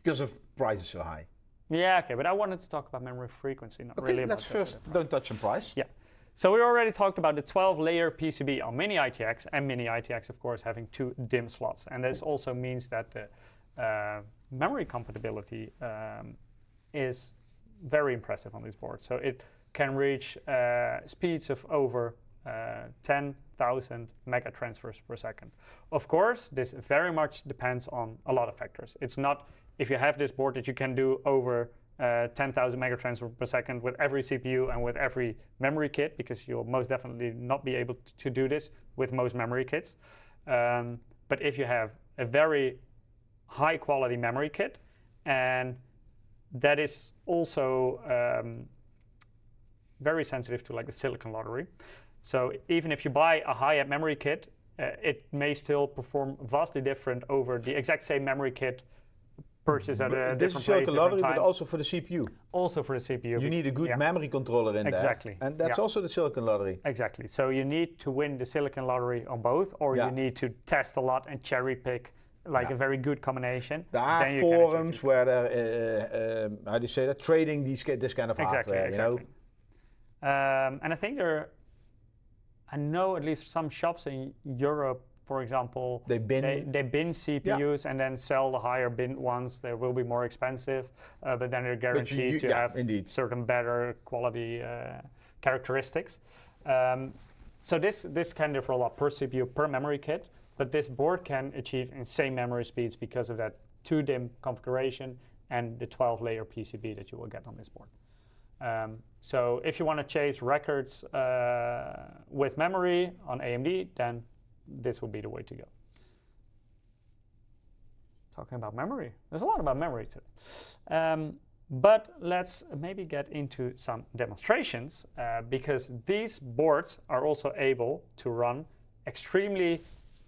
because of prices so high. Yeah, okay, but I wanted to talk about memory frequency, not really about let's first don't touch on price. Yeah. So we already talked about the 12-layer PCB on Mini ITX, and Mini ITX, of course, having 2 DIMM slots. And this also means that the memory compatibility is very impressive on these boards. So it can reach speeds of over 10,000 mega transfers per second. Of course, this very much depends on a lot of factors. It's not, if you have this board, that you can do over 10,000 mega transfers per second with every CPU and with every memory kit, because you'll most definitely not be able to do this with most memory kits. But if you have a very high quality memory kit, and that is also very sensitive to like the silicon lottery. So even if you buy a high-end memory kit, it may still perform vastly different over the exact same memory kit purchased at a different place, silicon lottery, but also for the CPU. Also for the CPU. You need a good memory controller in exactly. there. And that's also the silicon lottery. Exactly. So you need to win the silicon lottery on both, or you need to test a lot and cherry pick like a very good combination. There are forums where they're, how do you say that, trading this kind of hardware. Exactly. You know? And I think I know at least some shops in Europe, for example, they bin CPUs and then sell the higher bin ones. They will be more expensive, but then they're guaranteed to have certain better quality characteristics. So this can differ a lot per CPU, per memory kit, but this board can achieve insane memory speeds because of that 2 DIMM configuration and the 12-layer PCB that you will get on this board. So if you want to chase records with memory on AMD, then this will be the way to go. Talking about memory, there's a lot about memory too. But let's maybe get into some demonstrations because these boards are also able to run extremely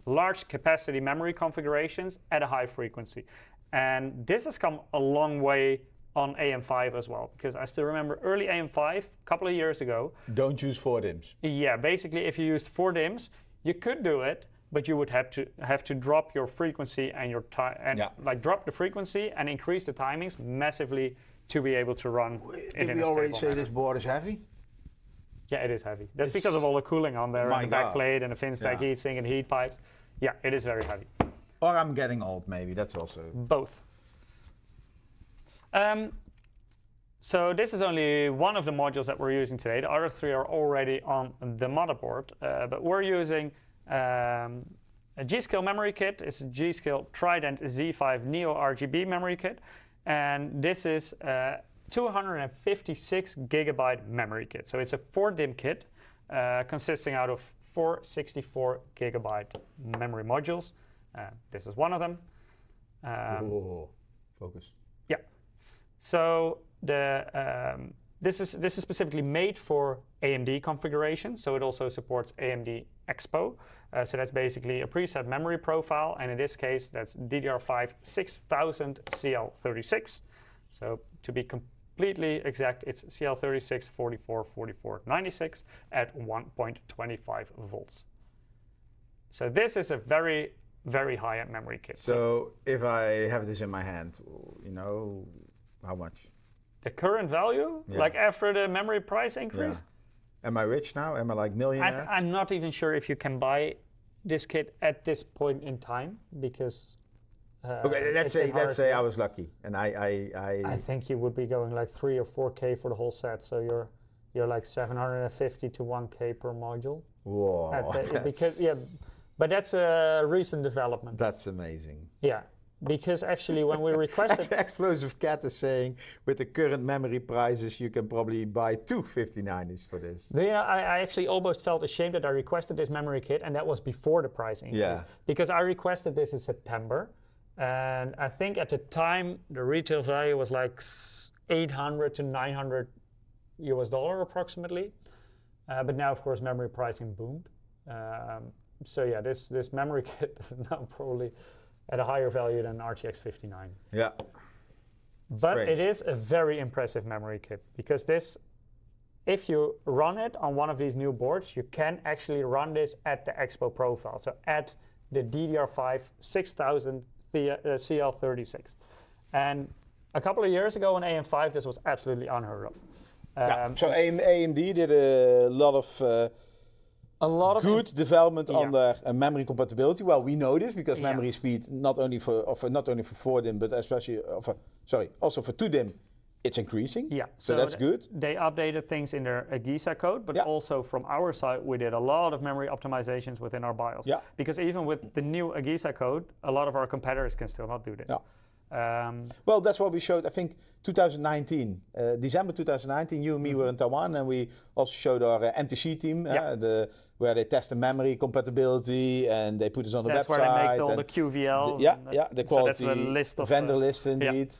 large capacity memory configurations at a high frequency. And this has come a long way on AM5 as well, because I still remember early AM5 a couple of years ago. Don't use 4 DIMMs. Yeah, basically if you used 4 DIMMs, you could do it, but you would have to drop your frequency and your time, and like drop the frequency and increase the timings massively to be able to run. Did we already say this board is heavy? Yeah, it is heavy. That's because of all the cooling on there, and the backplate and the FinStack heatsink and heat pipes. Yeah, it is very heavy. Or I'm getting old, maybe. That's also both. So this is only one of the modules that we're using today. The other 3 are already on the motherboard, but we're using a G.Skill memory kit. It's a G.Skill Trident Z5 Neo RGB memory kit. and this is a 256 gigabyte memory kit. So it's a 4-DIMM kit consisting out of 4 64 gigabyte memory modules. This is one of them. Focus. Yeah. So this is specifically made for AMD configuration. So it also supports AMD Expo. So that's basically a preset memory profile, and in this case, that's DDR5 6000 CL36. So to be completely exact, it's CL36 444496 at 1.25 volts. So this is a very, very high-end memory kit. So if I have this in my hand, you know, how much? The current value, like after the memory price increase? Am I rich now? Am I like millionaire? I'm not even sure if you can buy this kit at this point in time, because okay, let's say I was lucky, and I think you would be going like 3 or 4K for the whole set. So you're like 750 to 1K per module. Whoa! But that's a recent development. That's amazing. Yeah, because actually when we requested... Explosive Cat is saying, with the current memory prices, you can probably buy 2 59s for this. Yeah, I actually almost felt ashamed that I requested this memory kit, and that was before the price increase. Yeah. Because I requested this in September, and I think at the time the retail value was like 800 to 900 US dollar approximately. But now, of course, memory pricing boomed. So yeah, this memory kit is now probably at a higher value than RTX 59. Yeah. But Strange. it is a very impressive memory kit, because this, if you run it on one of these new boards, you can actually run this at the Expo profile. So at the DDR5 6000 CL36. And a couple of years ago on AM5, this was absolutely unheard of. So AMD did a lot of good development on their memory compatibility. Well, we know this because memory speed not only for 4-DIMM, but especially also for 2-DIMM, it's increasing. Yeah, so that's good. They updated things in their AGISA code, but also from our side, we did a lot of memory optimizations within our BIOS. Yeah. Because even with the new AGISA code, a lot of our competitors can still not do this. Yeah. Well, that's what we showed, I think, 2019. December 2019, you and me were in Taiwan, and we also showed our MTC team, where they test the memory compatibility, and they put us on the website. That's where they make all the QVL. The quality, so that's the list of vendor list indeed.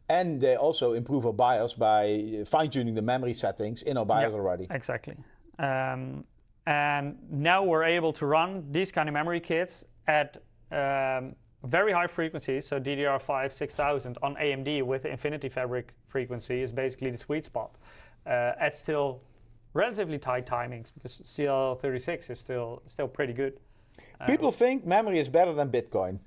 And they also improve our BIOS by fine-tuning the memory settings in our BIOS already. Exactly. And now we're able to run these kind of memory kits at very high frequencies. So DDR5 6000 on AMD with the Infinity Fabric frequency is basically the sweet spot. At still relatively tight timings, because CL36 is still pretty good. People think memory is better than Bitcoin.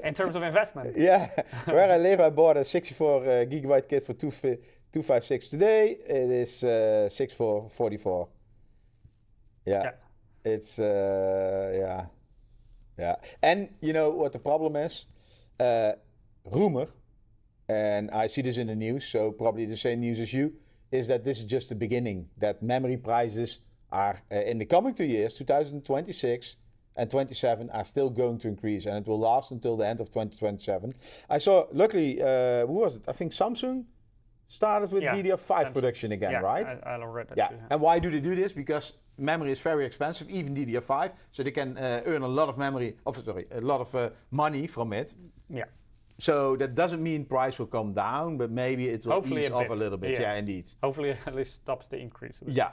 In terms of investment. Yeah, where I live, I bought a 64 gigabyte kit for 256 today. It is 6444. Yeah. It's And you know what the problem is? Rumor, and I see this in the news, so probably the same news as you, is that this is just the beginning. That memory prices are in the coming 2 years, 2026. And 27 are still going to increase, and it will last until the end of 2027. I saw, luckily, who was it? I think Samsung started with DDR5 production again, right? I read that. Yeah, and why do they do this? Because memory is very expensive, even DDR5, so they can earn a lot of money from it. Yeah. So that doesn't mean price will come down, but maybe it will ease off a little bit. Yeah, indeed. Hopefully, at least stops the increase. Yeah,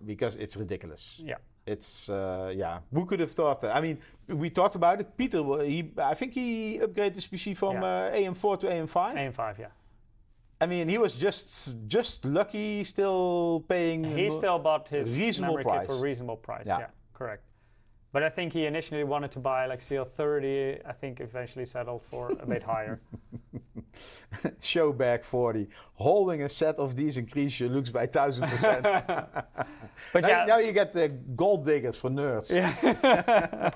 because it's ridiculous. Yeah. It's, who could have thought that? I mean, we talked about it. Peter, I think he upgraded his PC from AM4 to AM5. AM5, yeah. I mean, he was just lucky, still paying. He still bought his reasonable memory kit for a reasonable price. Yeah, correct. But I think he initially wanted to buy like CL30. I think eventually settled for a bit higher. Showback 40. Holding a set of these increase your looks by 1000%. But now you get the gold diggers for nerds. Yeah.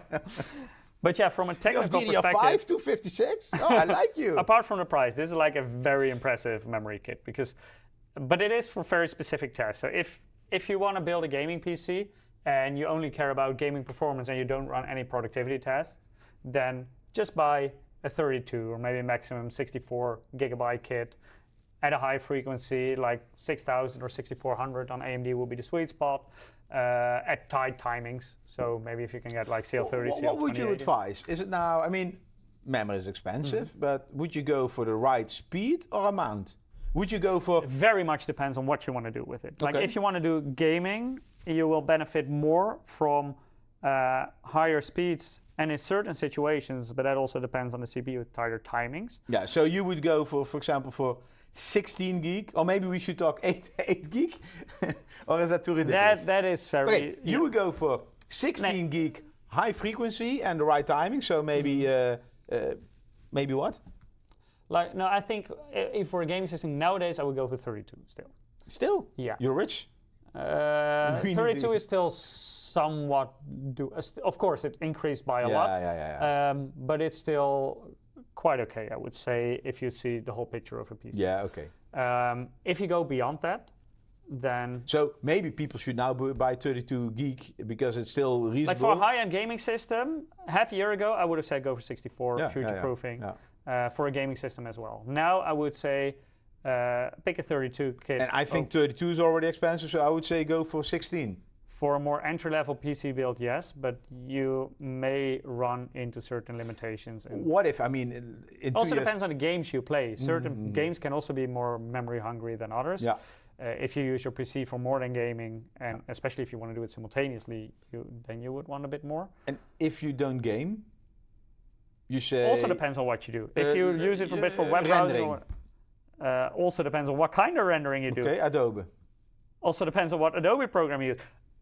But yeah, from a technical perspective, DDR5 256? Oh, I like you. Apart from the price, this is like a very impressive memory kit, but it is for very specific tasks. So if you want to build a gaming PC and you only care about gaming performance and you don't run any productivity tasks, then just buy a 32 or maybe maximum 64 gigabyte kit at a high frequency, like 6000 or 6400 on AMD will be the sweet spot at tight timings. So maybe if you can get like CL30, CL28. What would you advise? Is it now, I mean, memory is expensive, but would you go for the right speed or amount? Would you go for... It very much depends on what you want to do with it. Okay. Like if you want to do gaming, you will benefit more from higher speeds and in certain situations, but that also depends on the CPU, tighter timings. Yeah, so you would go for example, for 16 gig, or maybe we should talk 8 gig, or is that too ridiculous? That is very... Okay, you would go for 16 gig high frequency and the right timing, so maybe, maybe what? Like, no, I think if for a gaming system nowadays, I would go for 32 still. Still? Yeah. You're rich? 32 is still somewhat... of course, it increased by a lot, but it's still quite okay, I would say, if you see the whole picture of a PC. Yeah, okay. If you go beyond that, then... So maybe people should now buy 32 gig because it's still reasonable. Like for a high-end gaming system, half a year ago, I would have said go for 64, future-proofing, for a gaming system as well. Now, I would say pick a 32 kit. And I think 32 is already expensive, so I would say go for 16. For a more entry-level PC build, yes, but you may run into certain limitations. What if, I mean, in also depends on the games you play. Certain games can also be more memory hungry than others. Yeah. If you use your PC for more than gaming, and especially if you want to do it simultaneously, then you would want a bit more. And if you don't game, you say... Also depends on what you do. If you use it for a bit for web browsing, also depends on what kind of rendering you do. Okay, Adobe. Also depends on what Adobe program you use.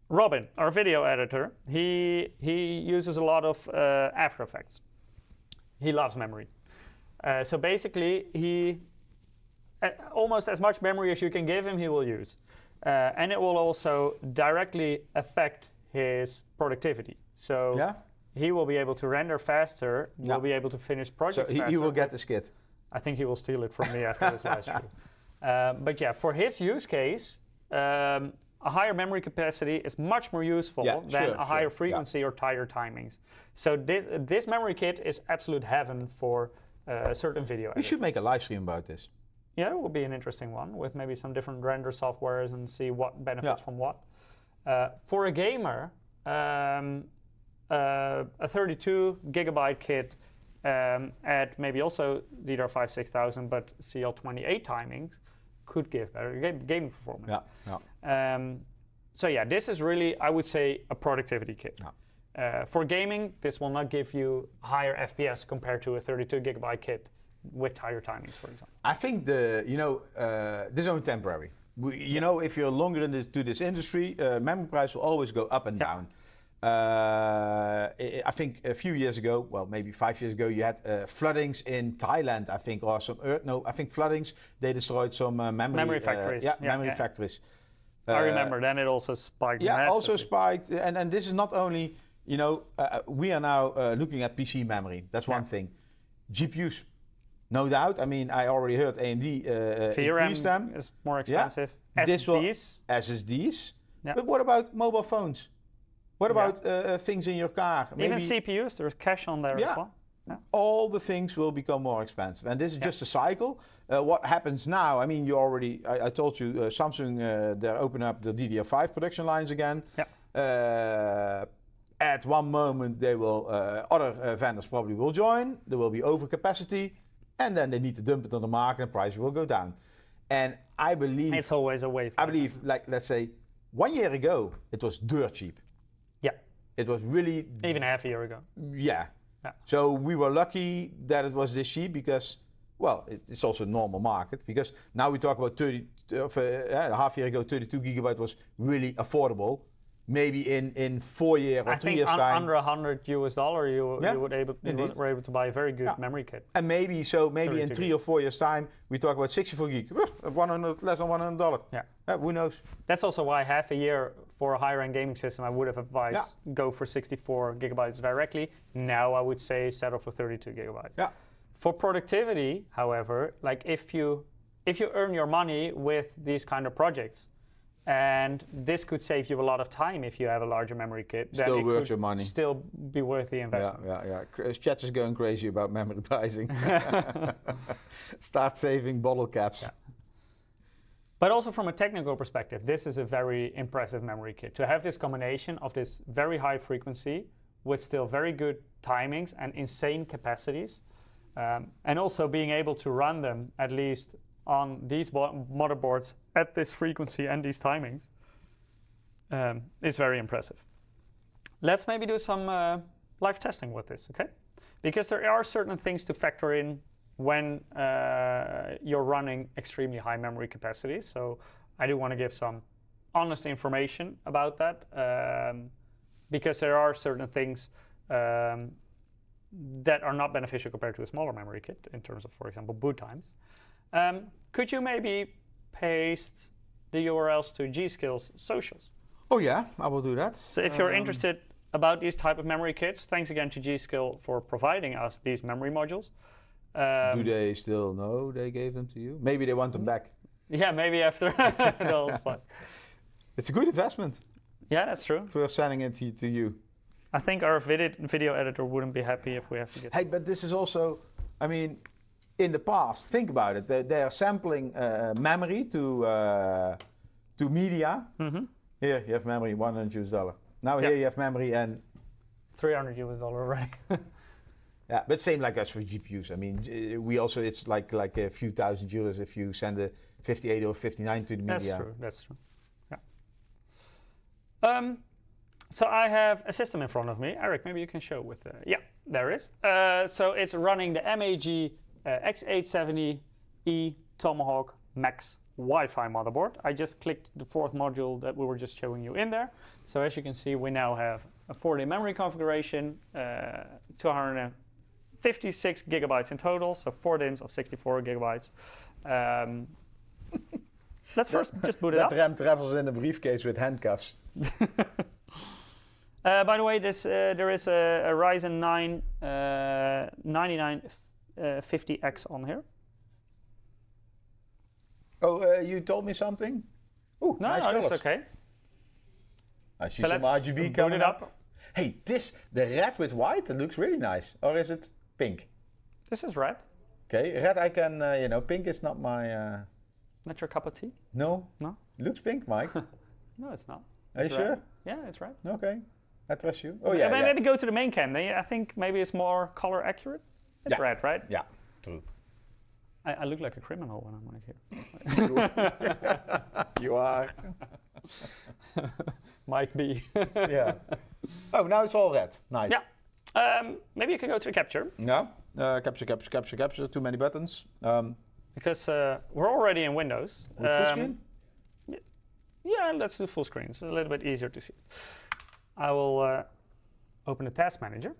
Robin, our video editor, he uses a lot of After Effects. He loves memory. So basically, he almost as much memory as you can give him, he will use. And it will also directly affect his productivity. So he will be able to render faster, will be able to finish projects faster. So he will get the skit. I think he will steal it from me after this live stream. But yeah, for his use case, a higher memory capacity is much more useful than a higher frequency or tighter timings. So this memory kit is absolute heaven for certain video editing. We should make a live stream about this. Yeah, it would be an interesting one with maybe some different render softwares and see what benefits from what. For a gamer, a 32 gigabyte kit at maybe also DDR5 6000 but CL28 timings could give better gaming performance. So yeah, this is really, I would say, a productivity kit. For gaming, this will not give you higher FPS compared to a 32 gigabyte kit with higher timings, for example. I think this is only temporary. If you're longer into this industry, memory price will always go up and down. I think a few years ago, well, maybe 5 years ago, you had floodings in Thailand, I think, or some I think floodings. They destroyed some memory factories. Memory factories. I remember. Then it also spiked. Yeah, also spiked. And this is not only, we are now looking at PC memory. That's one thing. GPUs, no doubt. I mean, I already heard AMD increase them. Is more expensive. SSDs. But what about mobile phones? What about things in your car? Even CPUs, there's cache on there as well. All the things will become more expensive. And this is just a cycle. What happens now, I mean, you already, I told you, Samsung, they're opening up the DDR5 production lines again. At one moment, they will, other vendors probably will join. There will be overcapacity. And then they need to dump it on the market and price will go down. And I believe... It's always a wave. I believe, like, let's say, 1 year ago, it was dirt cheap. It was really... Even half a year ago. Yeah. So we were lucky that it was this cheap because, well, it's also a normal market. Because now we talk about a half year ago, 32 gigabyte was really affordable. Maybe in 4 years or 3 years time. Under $100 you were able to buy a very good memory kit. And maybe in 3 or 4 years time, we talk about 64 gig, less than $100. Who knows? That's also why half a year for a higher end gaming system, I would have advised go for 64 gigabytes directly. Now I would say settle for 32 gigabytes. For productivity, however, like if you earn your money with these kind of projects, And this could save you a lot of time if you have a larger memory kit. Still then it worth could your money. Still be worth the investment. Yeah. Chat is going crazy about memory pricing. Start saving bottle caps. Yeah. But also from a technical perspective, this is a very impressive memory kit. To have this combination of this very high frequency with still very good timings and insane capacities, and also being able to run them at least on these motherboards at this frequency and these timings, is very impressive. Let's maybe do some live testing with this, okay? Because there are certain things to factor in when you're running extremely high memory capacities. So I do want to give some honest information about that, because there are certain things that are not beneficial compared to a smaller memory kit in terms of, for example, boot times. Could you maybe paste the URLs to G.Skill's socials? Oh yeah, I will do that. So if you're interested about these type of memory kits, thanks again to G.Skill for providing us these memory modules. Do they still know they gave them to you? Maybe they want them back. Yeah, maybe after the whole spot. It's a good investment. Yeah, that's true. For sending it to you. I think our video editor wouldn't be happy if we have to get... Hey, but this is also, I mean, in the past, think about it. They are sampling memory to media. Mm-hmm. Here, you have memory, $100. Now here you have memory and... $300 already. Yeah, but same like us for GPUs. I mean, we also, it's like a few €1,000 if you send a 58 or 59 to the media. That's true. Yeah. So I have a system in front of me. Eric, maybe you can show with the... Yeah, there it is. So it's running the MSI X870 Tomahawk Max Wi-Fi motherboard. I just clicked the fourth module that we were just showing you in there. So as you can see, we now have a 4D memory configuration, 256 gigabytes in total, so 4 DIMMs of 64 gigabytes. Let's first just boot it up. That RAM travels in a briefcase with handcuffs. By the way, there is a Ryzen 9 9950X on here. Oh, you told me something? Ooh, no, nice that's okay. I see So some let's RGB boot coming it up. Hey, the red with white, it looks really nice. Or is it pink? This is red. Okay, red I can, pink is not my... Not your cup of tea? No. No? It looks pink, Mike. No, it's not. Are you sure? Yeah, it's red. Okay, I trust you. Oh yeah, Maybe go to the main cam. I think maybe it's more color accurate. It's red, right? Yeah, true. I look like a criminal when I'm on it here. You are. Might be. Yeah. Oh, now it's all red. Nice. Yeah. Maybe you can go to the capture. Yeah. Capture. Too many buttons. Because we're already in Windows. Full screen? Yeah, let's do full screen. It's a little bit easier to see. I will open the task manager.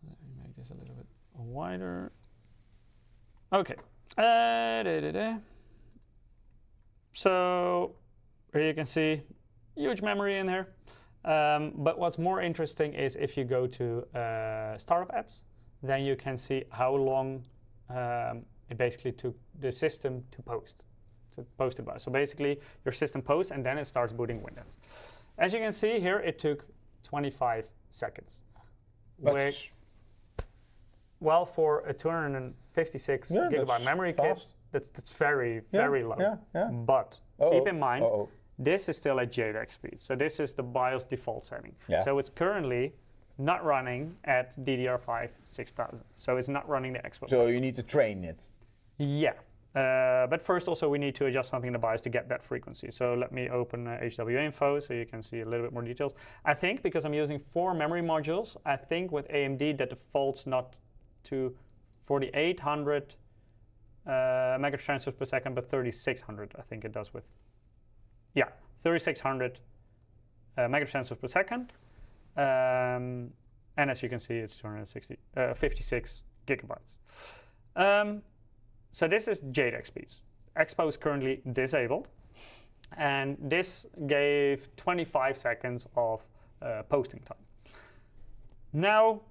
Let me make this a little bit wider. Okay. So here you can see huge memory in here. But what's more interesting is if you go to startup apps, then you can see how long it basically took the system to post it by. So basically your system posts and then it starts booting Windows. As you can see here, it took 25 seconds. Which, well, for a 256 gigabyte memory kit, that's very low. Yeah. But keep in mind, this is still at JEDEC speed. So this is the BIOS default setting. Yeah. So it's currently not running at DDR5 6000. So it's not running the Expo. So you need to train it. Yeah. But first also we need to adjust something in the BIOS to get that frequency. So let me open HW info so you can see a little bit more details. I think because I'm using 4 memory modules, I think with AMD that defaults not to 4800 megatransfers per second, but 3600 I think it does with. Yeah, 3600 megatransfers per second. And as you can see, it's 56 gigabytes. So this is JEDEC speeds. Expo is currently disabled. And this gave 25 seconds of posting time. Now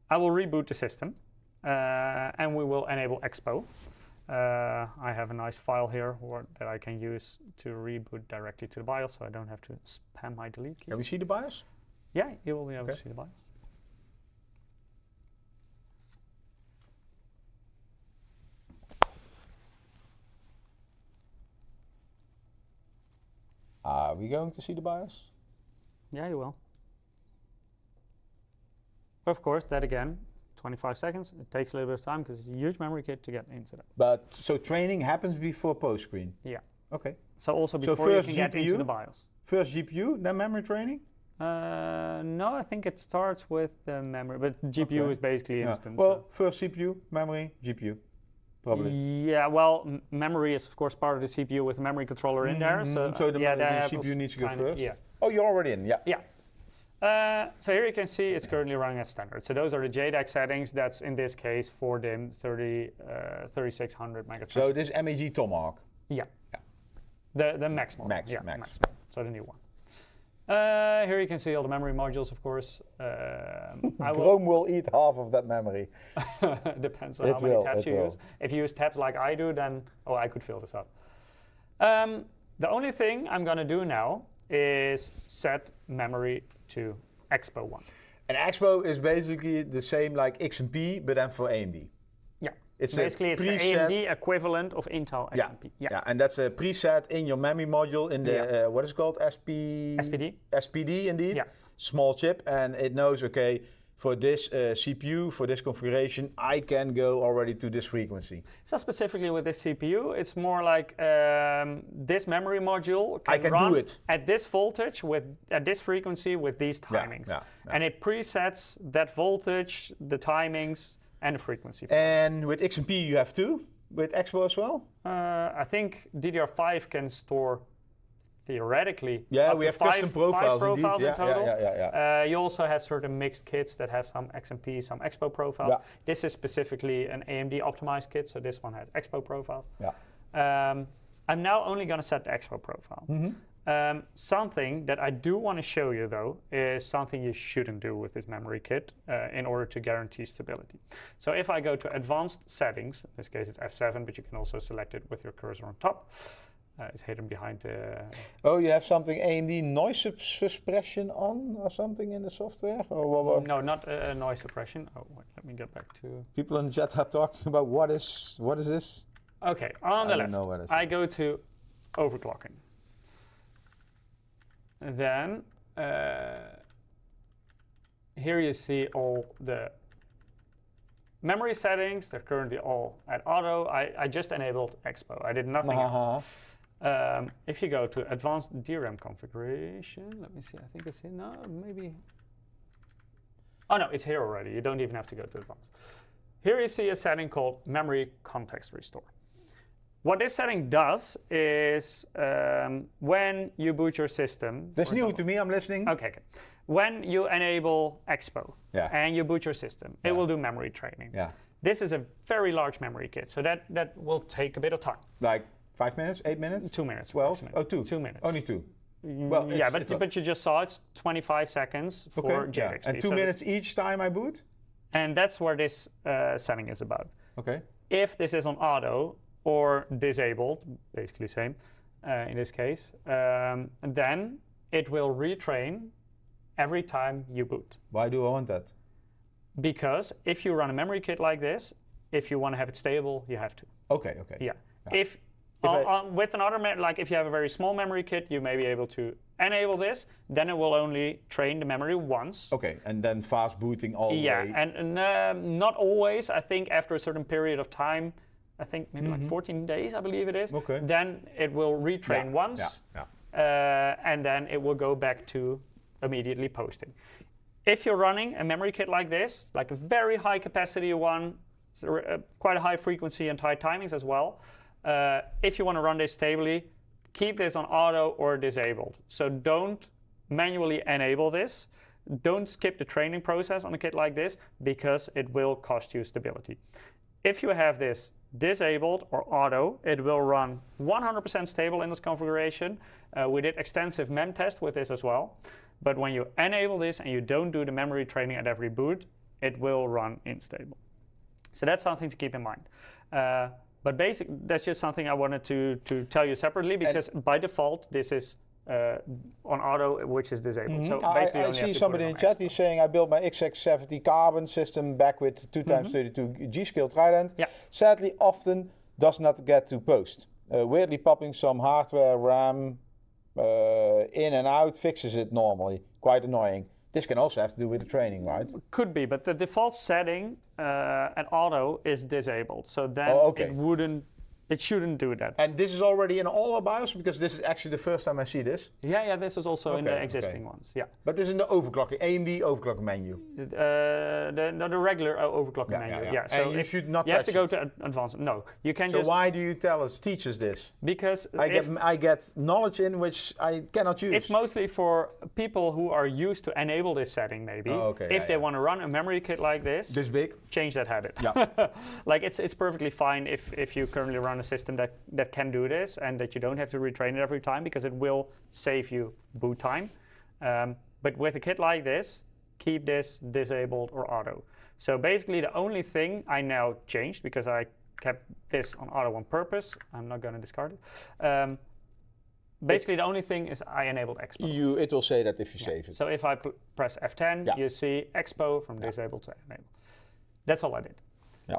I will reboot the system and we will enable Expo. I have a nice file here that I can use to reboot directly to the BIOS, so I don't have to spam my delete key. Can we see the BIOS? Yeah, you will be able to see the BIOS. Are we going to see the BIOS? Yeah, you will. Of course, that again, 25 seconds. It takes a little bit of time because it's a huge memory kit to get into that. But so training happens before post screen? Yeah. Okay. So also before you can get into the BIOS. First GPU, then memory training? No, I think it starts with the memory, but GPU is basically instant. Well, first CPU, memory, GPU, probably. Yeah, well, memory is of course part of the CPU with a memory controller in there. So the CPU needs to go first? Yeah. Oh, you're already in, yeah. Yeah. So here you can see it's currently running at standard. So those are the JDEC settings. That's in this case 4DIMM 3600 megatransfer. So this MEG Tomahawk? Yeah. The Max model. Max. So the new one. Here you can see all the memory modules, of course. Chrome will eat half of that memory. Depends on how many tabs you use. If you use tabs like I do, then I could fill this up. The only thing I'm going to do now is set memory to Expo 1. And Expo is basically the same like XMP, but then for AMD. Yeah. It's basically the AMD equivalent of Intel XMP. Yeah, and that's a preset in your memory module in the, what is it called? SPD? SPD, indeed. Yeah. Small chip, and it knows, okay, for this CPU, for this configuration, I can go already to this frequency. So specifically with this CPU, it's more like this memory module can run do it at this voltage, at this frequency, with these timings. And it presets that voltage, the timings, and the frequency. And with XMP you have two, with Expo as well? I think DDR5 can store theoretically we have custom profiles, in total. Yeah. You also have certain mixed kits that have some XMP, some Expo profiles. Yeah. This is specifically an AMD optimized kit, so this one has Expo profiles. Yeah. I'm now only going to set the Expo profile. Something that I do want to show you though is something you shouldn't do with this memory kit in order to guarantee stability. So if I go to advanced settings, in this case it's F7, but you can also select it with your cursor on top. It's hidden behind the... Oh, you have something AMD noise suppression on or something in the software? Or no, not noise suppression. Oh, wait, let me get back to... People in the chat are talking about what is this? Okay, on the left, I go to overclocking. Then here you see all the memory settings. They're currently all at auto. I just enabled Expo. I did nothing else. If you go to advanced DRAM configuration, let me see, I think it's here. No, maybe. Oh no, it's here already. You don't even have to go to advanced. Here you see a setting called memory context restore. What this setting does is when you boot your system. That's new to me, I'm listening. Okay. When you enable Expo and you boot your system, it will do memory training. Yeah. This is a very large memory kit, so that will take a bit of time. Like 5 minutes, 8 minutes? 2 minutes. 12? Oh, 2. 2 minutes. Only 2. Well, yeah, but you just saw it's 25 seconds for JDEC. And 2 minutes each time I boot? And that's where this setting is about. Okay. If this is on auto or disabled, basically same in this case, then it will retrain every time you boot. Why do I want that? Because if you run a memory kit like this, if you want to have it stable, you have to. Okay. Yeah. If with another, like if you have a very small memory kit, you may be able to enable this, then it will only train the memory once. Okay, and then fast booting all the way. Yeah, and not always. I think after a certain period of time, I think maybe like 14 days, I believe it is. Okay. Then it will retrain once, and then it will go back to immediately posting. If you're running a memory kit like this, like a very high capacity one, so quite a high frequency and high timings as well, if you want to run this stably, keep this on auto or disabled. So don't manually enable this. Don't skip the training process on a kit like this because it will cost you stability. If you have this disabled or auto, it will run 100% stable in this configuration. We did extensive mem test with this as well. But when you enable this and you don't do the memory training at every boot, it will run unstable. So that's something to keep in mind. But that's just something I wanted to tell you separately, because by default this is on auto, which is disabled. So basically I only have see to somebody put in it chat, on he's saying, I built my X670 carbon system back with 2x32 G-Skill Trident. Yeah. Sadly, often does not get to post. Weirdly popping some hardware RAM in and out fixes it normally. Quite annoying. This can also have to do with the training, right? Could be, but the default setting at auto is disabled. So then it shouldn't do that. And this is already in all our BIOS, because this is actually the first time I see this. Yeah, this is also in the existing ones. Yeah. But this is in the overclocking, AMD overclocking menu. The regular overclocking menu. Yeah. So and you should not. You have to go to advanced. No, you can so just. So why do you teach us this? Because I get knowledge in which I cannot use. It's mostly for people who are used to enable this setting, maybe. If they want to run a memory kit like this big, change that habit. Yeah. Like it's perfectly fine if you currently run a system that can do this, and that you don't have to retrain it every time, because it will save you boot time. But with a kit like this, keep this disabled or auto. So basically the only thing I now changed, because I kept this on auto on purpose, I'm not going to discard it. Basically the only thing is I enabled Expo. It will say that if you save it. So if I press F10, you see Expo from disabled to enabled. That's all I did. Yeah.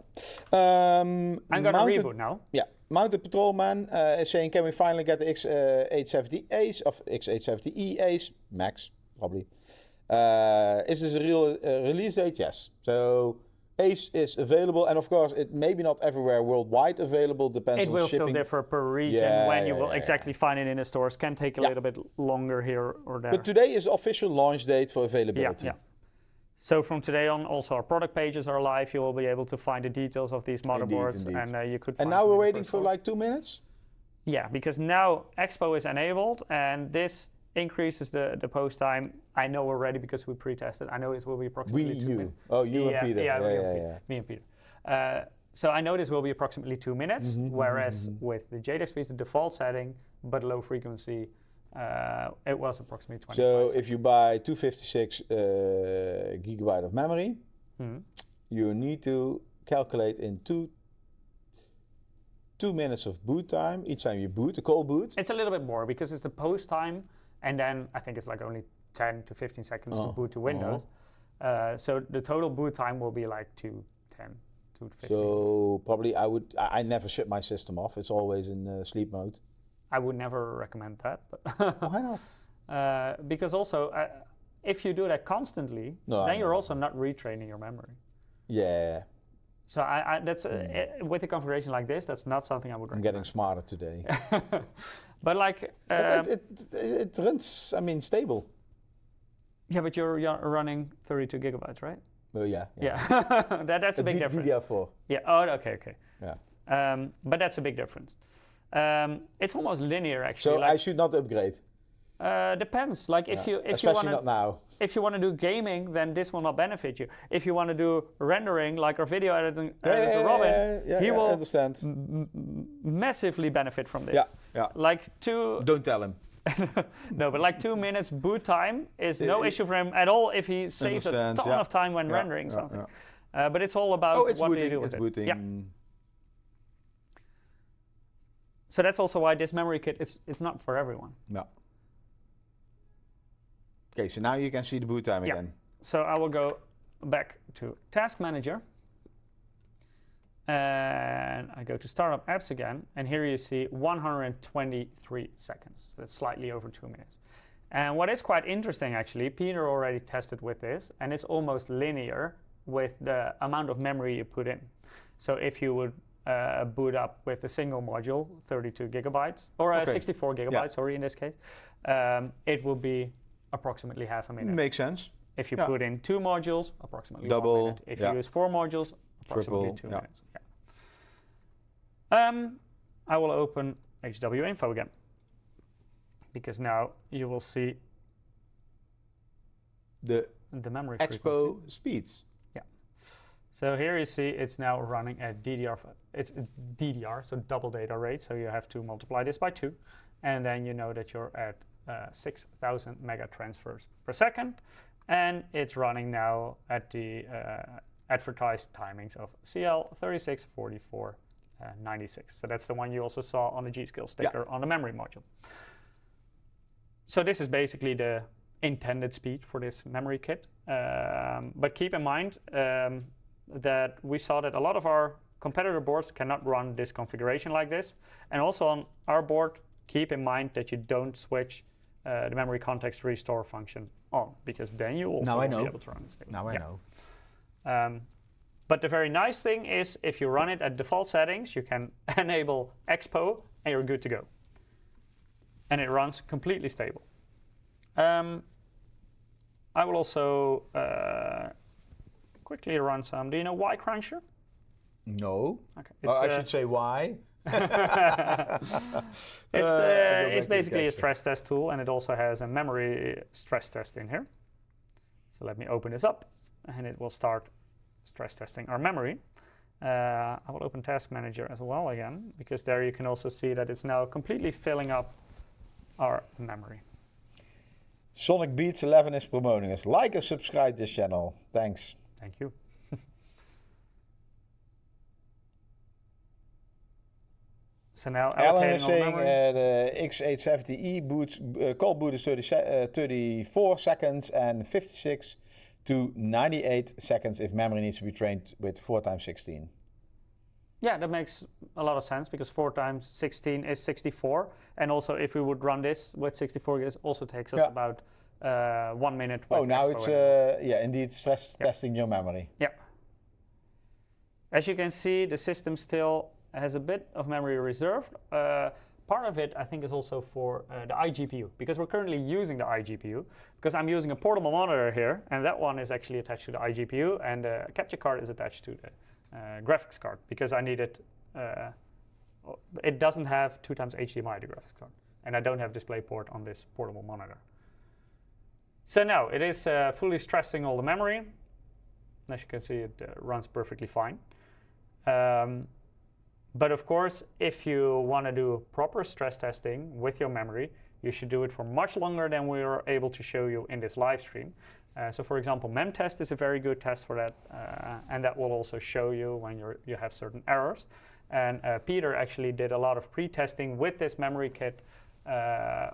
I'm going to reboot now. Yeah. Mounted Patrolman is saying, can we finally get the X870 Ace of X870E Ace Max? Probably. Is this a real release date? Yes. So Ace is available, and of course, it may be not everywhere worldwide available. Depends on shipping. It will still differ per region. When you will exactly find it in the stores can take a little bit longer here or there. But today is the official launch date for availability. Yeah. So from today on, also our product pages are live. You will be able to find the details of these motherboards, indeed. and you could. And now we're waiting for like 2 minutes. Yeah, because now Expo is enabled, and this increases the post time. I know already because we pre-tested. I know it will be approximately 2 minutes. Oh, you and Peter. Yeah, me and Peter. So I know this will be approximately 2 minutes, whereas with the JDEC speed, the default setting, but low frequency, it was approximately 25 So seconds. if you buy 256 gigabyte of memory, you need to calculate in 2 minutes of boot time each time you boot, a cold boot. It's a little bit more because it's the post time, and then I think it's like only 10 to 15 seconds to boot to Windows. So the total boot time will be like 210, 215. So probably I never shut my system off. It's always in sleep mode. I would never recommend that. But why not? Because also, if you do that constantly, then you're also not retraining your memory. Yeah. So that's with a configuration like this, that's not something I would recommend. I'm getting smarter today. But like, but it runs, I mean, stable. Yeah, but you're running 32 gigabytes, right? Well, yeah. That's a big difference. DDR4. Yeah. Oh, okay. Yeah. But that's a big difference. It's almost linear, actually. So I should not upgrade. Depends. Like if you especially not now. If you want to do gaming, then this will not benefit you. If you want to do rendering, like our video editor Robin, he will massively benefit from this. Yeah. Like Don't tell him. No, but like 2 minutes boot time is no issue for him at all if he saves a ton of time when rendering something. But it's all about what you do with it. Yeah. So that's also why this memory kit it's not for everyone. No. Okay, so now you can see the boot time again. So I will go back to Task Manager. And I go to Startup Apps again. And here you see 123 seconds. That's slightly over 2 minutes. And what is quite interesting, actually, Peter already tested with this. And it's almost linear with the amount of memory you put in. So if you would boot up with a single module, 32 gigabytes, or 64 gigabytes, sorry, in this case, it will be approximately half a minute. Makes sense. If you put in 2 modules, approximately double. 1 minute. If you use 4 modules, approximately triple, 2 minutes. Yeah. I will open HW Info again, because now you will see the memory Expo frequency. speeds. Yeah. So here you see it's now running at DDR. It's DDR, so double data rate. So you have to multiply this by 2, and then you know that you're at 6,000 mega transfers per second, and it's running now at the advertised timings of CL 3644 96. So that's the one you also saw on the G.Skill sticker on the memory module. So this is basically the intended speed for this memory kit. But keep in mind that we saw that a lot of our competitor boards cannot run this configuration like this. And also on our board, keep in mind that you don't switch the memory context restore function on, because then you also won't be able to run it stable. Now I know. But the very nice thing is if you run it at default settings, you can enable Expo and you're good to go. And it runs completely stable. I will also quickly run some. Do you know Y Cruncher? No. Okay. I should say why. It's basically a stress test tool, and it also has a memory stress test in here. So let me open this up, and it will start stress testing our memory. I will open Task Manager as well again, because there you can also see that it's now completely filling up our memory. Sonic Beats 11 is promoting us. Like and subscribe this channel. Thanks. Thank you. So now Alan is allocating all saying memory. the X870E boots, cold boot is 34 seconds and 56 to 98 seconds if memory needs to be trained with 4x16. Yeah, that makes a lot of sense, because 4x16 is 64, and also if we would run this with 64 gigs, also takes us about 1 minute. Oh, now it's indeed stress testing your memory. Yeah. As you can see, the system still has a bit of memory reserved. Part of it, I think, is also for the iGPU, because we're currently using the iGPU, because I'm using a portable monitor here, and that one is actually attached to the iGPU, and the capture card is attached to the graphics card, because I need it. It doesn't have 2x HDMI, the graphics card, and I don't have DisplayPort on this portable monitor. So now it is fully stressing all the memory. As you can see, it runs perfectly fine. But of course, if you want to do proper stress testing with your memory, you should do it for much longer than we were able to show you in this live stream. So for example, memtest is a very good test for that, and that will also show you when you have certain errors. And Peter actually did a lot of pre-testing with this memory kit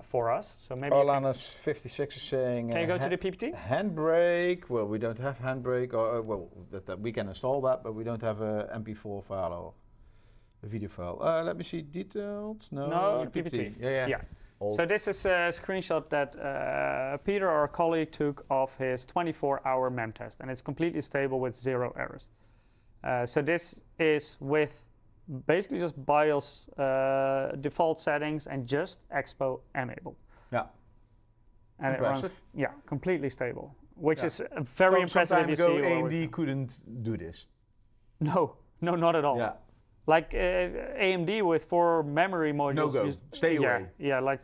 for us. So maybe Orlanos56 is saying, can you go to the PPT? Handbrake. Well, we don't have handbrake, or well, that we can install that, but we don't have a MP4 file or a video file. Let me see detailed. No, PPT. Yeah. So this is a screenshot that Peter, our colleague, took of his 24-hour mem test, and it's completely stable with 0 errors. So this is with basically just BIOS default settings and just Expo enabled. Yeah. And impressive. It runs, completely stable, which is very impressive. Some time ago, AMD couldn't do this. No, not at all. Yeah. Like AMD with 4 memory modules. No go. Stay away. Yeah,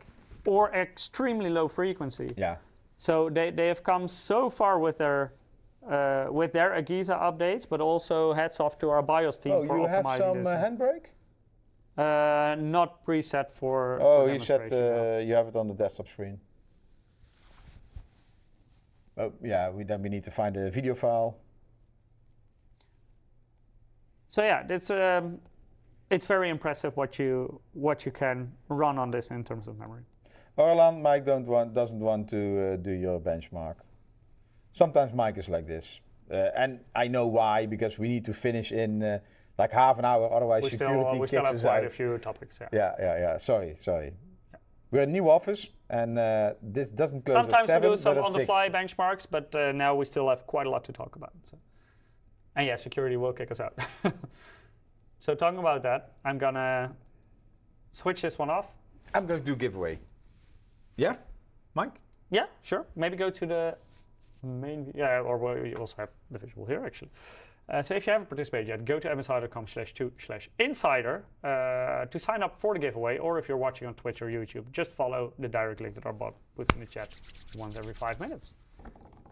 or extremely low frequency. Yeah. So they have come so far with their Agiza updates, but also hats off to our BIOS team for optimizing this. Oh, you have some handbrake? Not preset for. Oh, you said you have it on the desktop screen. Oh, yeah. Then we need to find a video file. So yeah, it's very impressive what you can run on this in terms of memory. Orlan, Mike doesn't want to do your benchmark. Sometimes Mike is like this, and I know why, because we need to finish in like half an hour, otherwise we security still have kicks us quite out. a few topics. Yeah. Sorry. Yeah. We're a new office, and this doesn't close Sometimes at 7, we do some but at on-the-fly 6. benchmarks, but now we still have quite a lot to talk about. So. And yeah, security will kick us out. So talking about that, I'm gonna switch this one off. I'm going to do giveaway. Yeah, Mike? Yeah, sure. Maybe go to the main, or we also have the visual here actually. So if you haven't participated yet, go to msi.com/2/insider to sign up for the giveaway, or if you're watching on Twitch or YouTube, just follow the direct link that our bot puts in the chat once every 5 minutes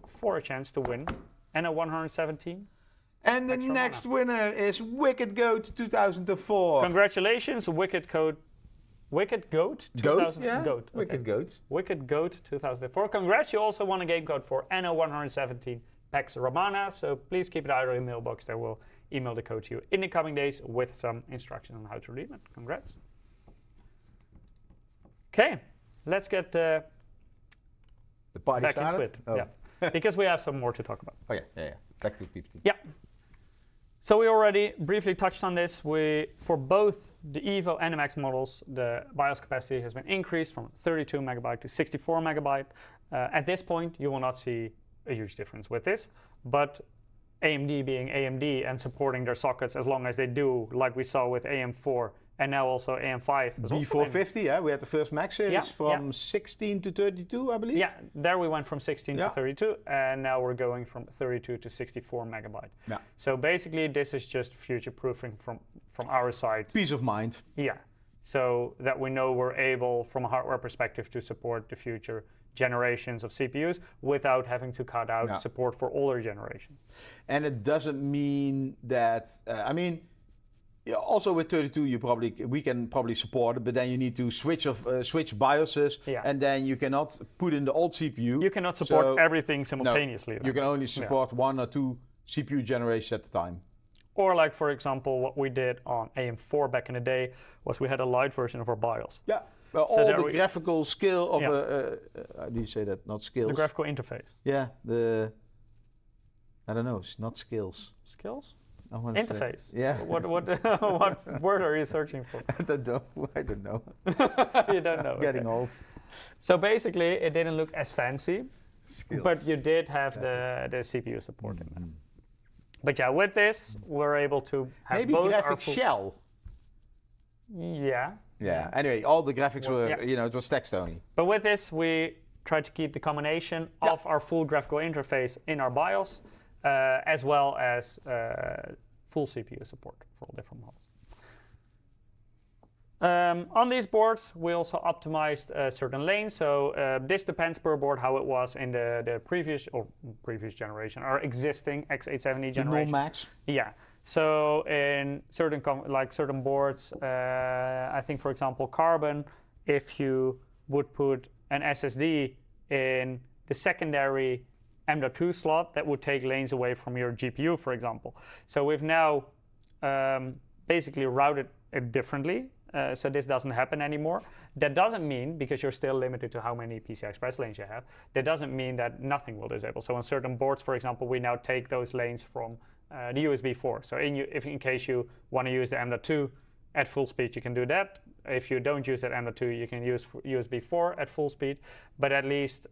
for a chance to win NO117. And the next winner is Wicked Goat 2004. Congratulations, Wicked Goat 2000. Yeah. Goat. Okay. Wicked Goat. Wicked Goat 2004. Congrats, you also won a game code for NO117 PAX Romana, so please keep it out of your mailbox. There will email the code to you in the coming days with some instructions on how to redeem it. Congrats. Okay, let's get the party back started? into it. Oh. Yeah, because we have some more to talk about. Oh yeah. Back to PPT. Yeah. So we already briefly touched on this. For both the EVO and the Max models, the BIOS capacity has been increased from 32 megabyte to 64 megabyte. At this point, you will not see a huge difference with this, but AMD being AMD and supporting their sockets as long as they do, like we saw with AM4 and now also AM5. B450, yeah, we had the first Max series from 16 to 32, I believe. Yeah, there we went from 16 to 32, and now we're going from 32 to 64 megabyte. Yeah. So basically, this is just future-proofing from our side. Peace of mind. Yeah, so that we know we're able, from a hardware perspective, to support the future generations of CPUs without having to cut out support for older generations. And it doesn't mean that, also with 32, we can probably support it, but then you need to switch BIOSes, and then you cannot put in the old CPU. You cannot support everything simultaneously. No, you can only support 1 or 2 CPU generations at a time. Or like, for example, what we did on AM4 back in the day was we had a light version of our BIOS. Yeah, well, so all the graphical skill of how do you say that? Not skills. The graphical interface. Yeah, I don't know, it's not skills. Skills? Say, Interface. yeah. What word are you searching for? I don't know. You don't know. Getting old. So basically, it didn't look as fancy, skills. But you did have the CPU support in there. But yeah, with this, we're able to have maybe both graphic shell. Yeah. Yeah. Anyway, all the graphics were, it was text only. But with this, we try to keep the combination of our full graphical interface in our BIOS, as well as full CPU support for all different models. On these boards, we also optimized certain lanes. So this depends per board how it was in the previous generation, our existing X870 generation. The Max. Yeah. So in certain certain boards, I think for example Carbon, if you would put an SSD in the secondary M.2 slot, that would take lanes away from your GPU, for example. So we've now basically routed it differently. So this doesn't happen anymore. That doesn't mean, because you're still limited to how many PCI Express lanes you have, that doesn't mean that nothing will disable. So on certain boards, for example, we now take those lanes from the USB 4. So if in case you want to use the M.2 at full speed, you can do that. If you don't use that M.2, you can use USB 4 at full speed. But at least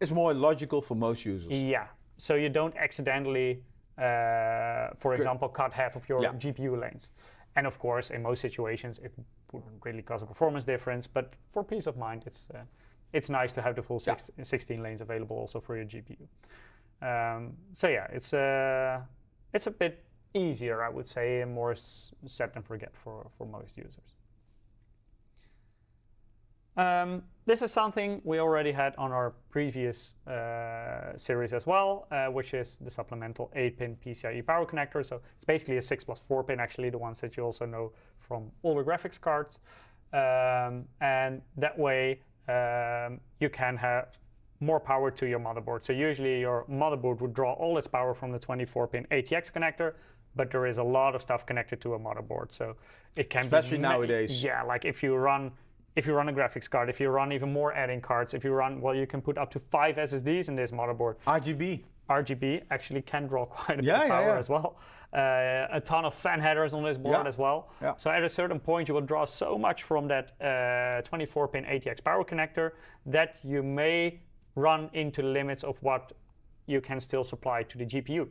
it's more logical for most users. Yeah. So you don't accidentally, for example, cut half of your GPU lanes. And of course, in most situations, it wouldn't really cause a performance difference. But for peace of mind, it's nice to have the full 16 lanes available also for your GPU. So yeah, it's a bit easier, I would say, and more set and forget for most users. This is something we already had on our previous series as well, which is the supplemental 8-pin PCIe power connector. So it's basically a 6+4 pin, actually, the ones that you also know from older graphics cards. And that way you can have more power to your motherboard. So usually your motherboard would draw all its power from the 24-pin ATX connector, but there is a lot of stuff connected to a motherboard. So it can especially nowadays. Yeah, like if you run a graphics card, if you run even more add-in cards, if you run, well, you can put up to 5 SSDs in this motherboard. RGB actually can draw quite a bit of power as well. A ton of fan headers on this board as well. Yeah. So at a certain point, you will draw so much from that 24-pin ATX power connector that you may run into the limits of what you can still supply to the GPU.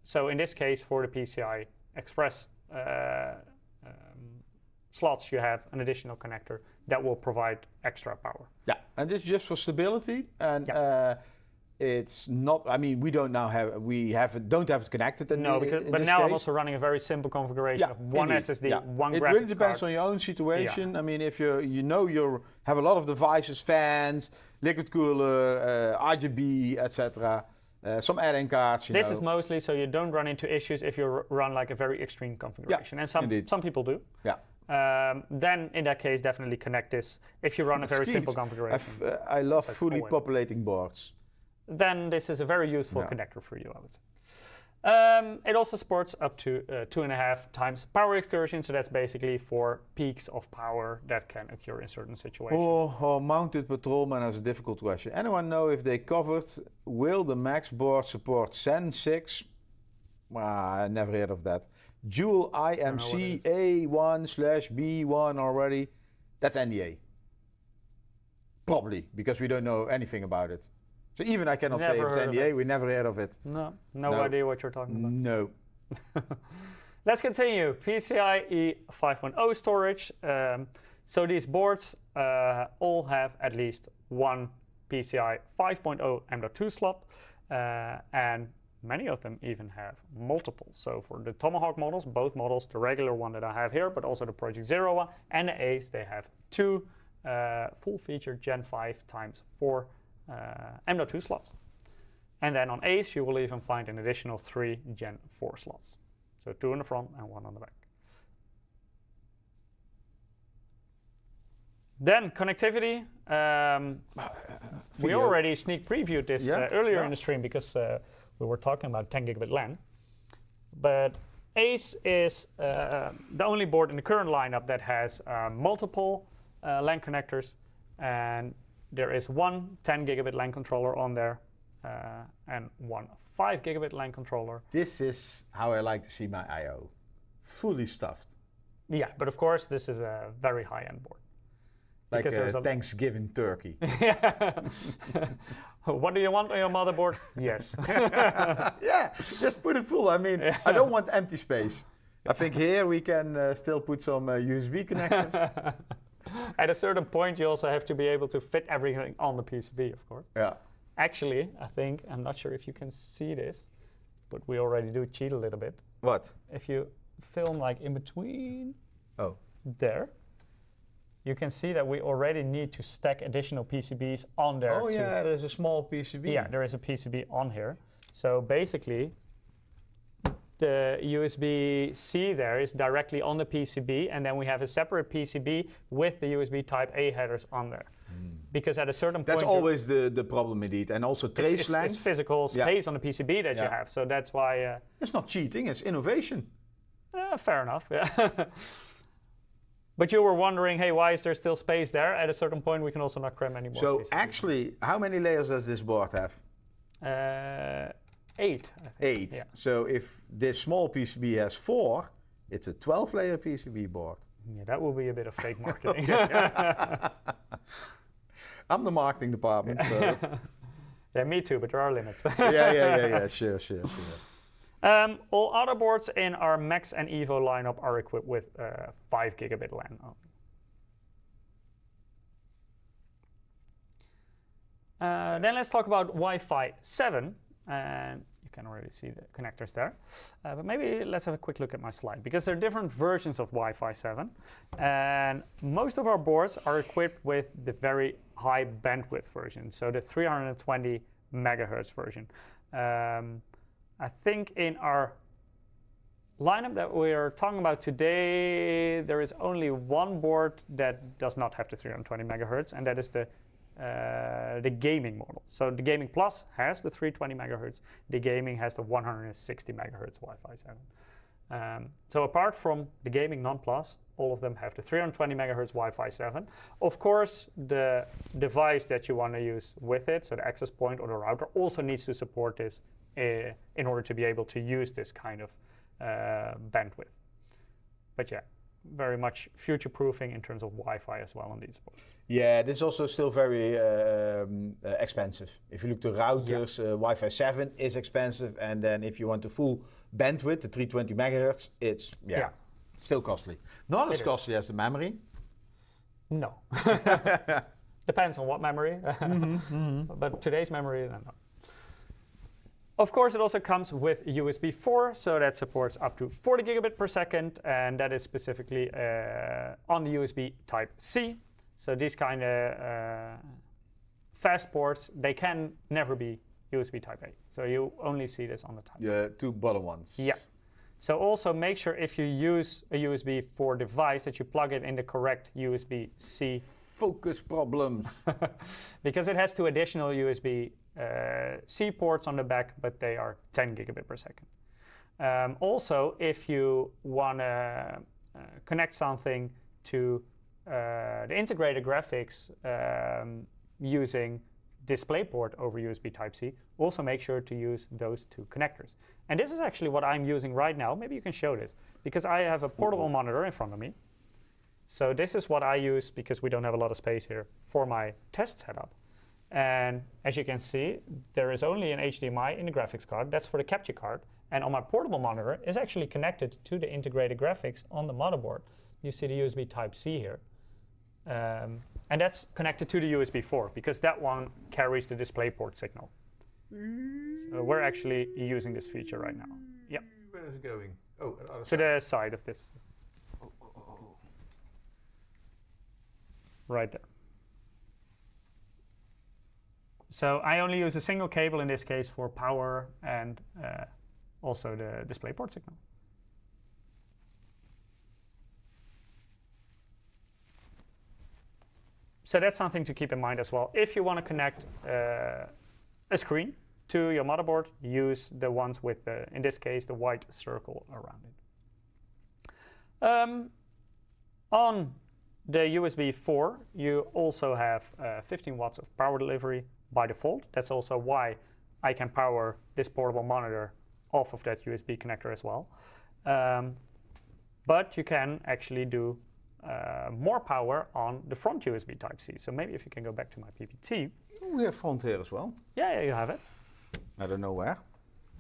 So in this case, for the PCI Express slots, you have an additional connector that will provide extra power. Yeah, and this is just for stability, and it's not. I mean, we don't have it connected. But now I'm also running a very simple configuration of one SSD, one graphics card. It really depends on your own situation. Yeah. I mean, if you have a lot of devices, fans, liquid cooler, RGB, etc. Some add-in cards. This is mostly so you don't run into issues if you run like a very extreme configuration, and some people do. Yeah. Then in that case, definitely connect this if you run a very simple configuration. I love fully populating boards. Then this is a very useful connector for you, I would say. It also supports up to 2.5 times power excursion, so that's basically for peaks of power that can occur in certain situations. Oh, mounted patrolman has a difficult question. Anyone know if they covered, will the Max board support Zen 6? I never heard of that. Dual IMC A1/B1 already. That's NDA. Probably, because we don't know anything about it. So even I cannot say if it's NDA, we never heard of it. No idea what you're talking about. No. Let's continue. PCIe 5.0 storage. So these boards all have at least one PCI 5.0 M.2 slot, and many of them even have multiple. So for the Tomahawk models, both models, the regular one that I have here, but also the Project Zero one, and the Ace, they have two full-featured Gen 5 times 4 M.2 slots. And then on Ace, you will even find an additional 3 Gen 4 slots. So 2 in the front and 1 on the back. Then connectivity. We already sneak previewed this earlier in the stream because we were talking about 10 gigabit LAN. But Ace is the only board in the current lineup that has multiple LAN connectors, and there is one 10 gigabit LAN controller on there and one 5 gigabit LAN controller. This is how I like to see my I/O, fully stuffed. Yeah, but of course this is a very high-end board. Like a Thanksgiving turkey. What do you want on your motherboard? Yes. Yeah, just put it full. I mean, I don't want empty space. I think here we can still put some USB connectors. At a certain point, you also have to be able to fit everything on the PCB, of course. Yeah. Actually, I think, I'm not sure if you can see this, but we already do cheat a little bit. What? If you film like in between there, you can see that we already need to stack additional PCBs on there. Oh yeah, there's a small PCB. Yeah, there is a PCB on here. So basically, the USB-C there is directly on the PCB, and then we have a separate PCB with the USB Type A headers on there. Because at a certain point... That's always the problem indeed, and also trace length. It's physical space on the PCB that you have, so that's why... it's not cheating, it's innovation. Fair enough, yeah. But you were wondering, hey, why is there still space there? At a certain point, we can also not cram any more. So PCBs. actually, how many layers does this board have? 8, I think. 8. Yeah. So if this small PCB has 4, it's a 12-layer PCB board. Yeah, that will be a bit of fake marketing. I'm the marketing department, so... Yeah, me too, but there are limits. yeah, sure. All other boards in our Max and EVO lineup are equipped with 5 gigabit LAN only. Then let's talk about Wi-Fi 7. And you can already see the connectors there. But maybe let's have a quick look at my slide, because there are different versions of Wi-Fi 7. And most of our boards are equipped with the very high bandwidth version, so the 320 megahertz version. I think in our lineup that we are talking about today, there is only one board that does not have the 320 megahertz, and that is the gaming model. So the Gaming Plus has the 320 megahertz. The Gaming has the 160 megahertz Wi-Fi 7. So apart from the Gaming Non-Plus, all of them have the 320 megahertz Wi-Fi 7. Of course, the device that you want to use with it, so the access point or the router, also needs to support this in order to be able to use this kind of bandwidth. But yeah, very much future-proofing in terms of Wi-Fi as well on these boards. Yeah, this is also still very expensive. If you look to routers, Wi-Fi 7 is expensive, and then if you want the full bandwidth, the 320 megahertz, it's still costly. Not as costly as the memory. No. Depends on what memory. But today's memory, no. Of course, it also comes with USB 4, so that supports up to 40 gigabit per second, and that is specifically on the USB Type C. So these kind of fast ports, they can never be USB Type A. So you only see this on the Type C. Yeah, 2 bottom ones. Yeah. So also make sure if you use a USB 4 device that you plug it in the correct USB-C. Focus problems. Because it has 2 additional USB C ports on the back, but they are 10 gigabit per second. Also, if you want to connect something to the integrated graphics using DisplayPort over USB Type-C, also make sure to use those two connectors. And this is actually what I'm using right now. Maybe you can show this, because I have a portable monitor in front of me. So this is what I use, because we don't have a lot of space here, for my test setup. And as you can see, there is only an HDMI in the graphics card. That's for the capture card. And on my portable monitor is actually connected to the integrated graphics on the motherboard. You see the USB Type-C here. And that's connected to the USB 4, because that one carries the DisplayPort signal. So we're actually using this feature right now. Yeah. Where is it going? Oh, to the side of this. Right there. So I only use a single cable in this case for power and also the DisplayPort signal. So that's something to keep in mind as well. If you want to connect a screen to your motherboard, use the ones with, in this case, the white circle around it. On the USB 4, you also have 15 watts of power delivery by default. That's also why I can power this portable monitor off of that USB connector as well. But you can actually do more power on the front USB Type-C. So maybe if you can go back to my PPT. We have front here as well. Yeah, you have it. I don't know where.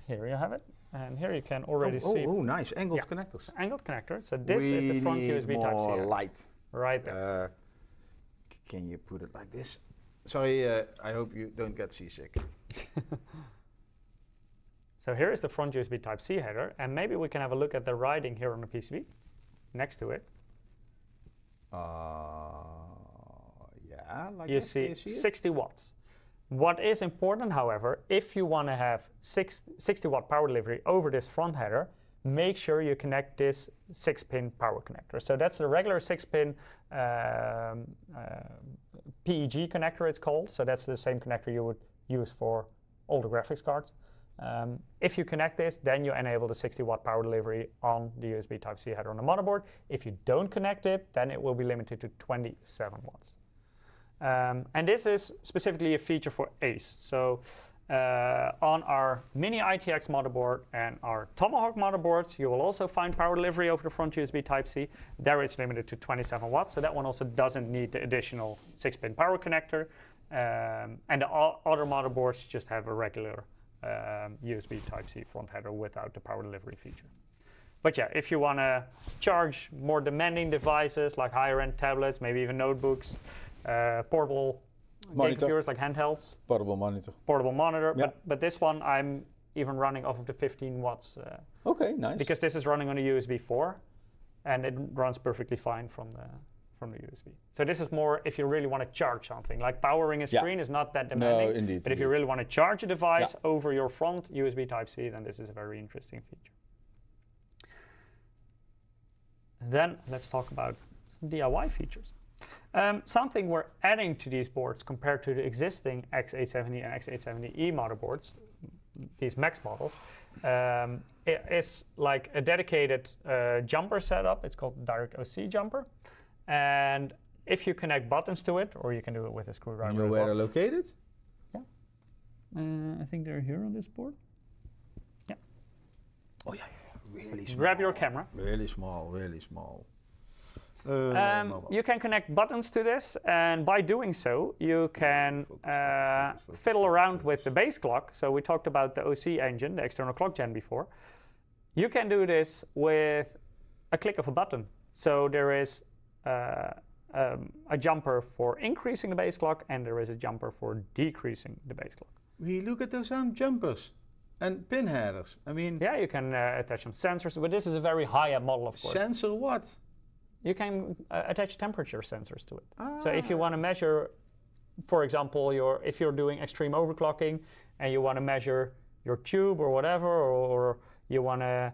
Here you have it. And here you can already see. Oh, nice. Angled connectors. Angled connector. So this is the front USB Type-C. More light. Right there. Can you put it like this? Sorry, I hope you don't get seasick. So here is the front USB Type-C header, and maybe we can have a look at the writing here on the PCB next to it. Yeah, like you see 60 watts. What is important, however, if you want to have 60 watt power delivery over this front header, make sure you connect this 6-pin power connector. So that's the regular 6-pin PEG connector, it's called. So that's the same connector you would use for all the graphics cards. If you connect this, then you enable the 60 watt power delivery on the USB Type-C header on the motherboard. If you don't connect it, then it will be limited to 27 watts. And this is specifically a feature for ACE. So on our Mini ITX motherboard and our Tomahawk motherboards, you will also find power delivery over the front USB Type-C. There it's limited to 27 watts, so that one also doesn't need the additional 6-pin power connector. And the other motherboards just have a regular USB Type-C front header without the power delivery feature. But yeah, if you want to charge more demanding devices like higher-end tablets, maybe even notebooks, portable game computers like handhelds. Portable monitor. Portable monitor, yeah. But this one I'm even running off of the 15 watts. Okay, nice. Because this is running on a USB 4, and it runs perfectly fine from the USB. So this is more if you really want to charge something. Like powering a screen is not that demanding. No, indeed. But if you really want to charge a device over your front USB Type-C, then this is a very interesting feature. Then let's talk about some DIY features. Something we're adding to these boards compared to the existing X870 and X870E motherboards, these Max models, it is like a dedicated jumper setup. It's called Direct OC jumper. And if you connect buttons to it, or you can do it with a screwdriver. You know where they're located? Yeah. I think they're here on this board. Yeah. Oh yeah, really small. Grab your camera. Really small, really small. You can connect buttons to this, and by doing so, you can fiddle around with the base clock. So we talked about the OC engine, the external clock gen before. You can do this with a click of a button. So there is a jumper for increasing the base clock, and there is a jumper for decreasing the base clock. We look at those jumpers and pin headers. I mean, yeah, you can attach some sensors, but this is a very high-end model, of course. Sensor what? You can attach temperature sensors to it. So if you want to measure, for example, if you're doing extreme overclocking and you want to measure your tube or whatever, or you want to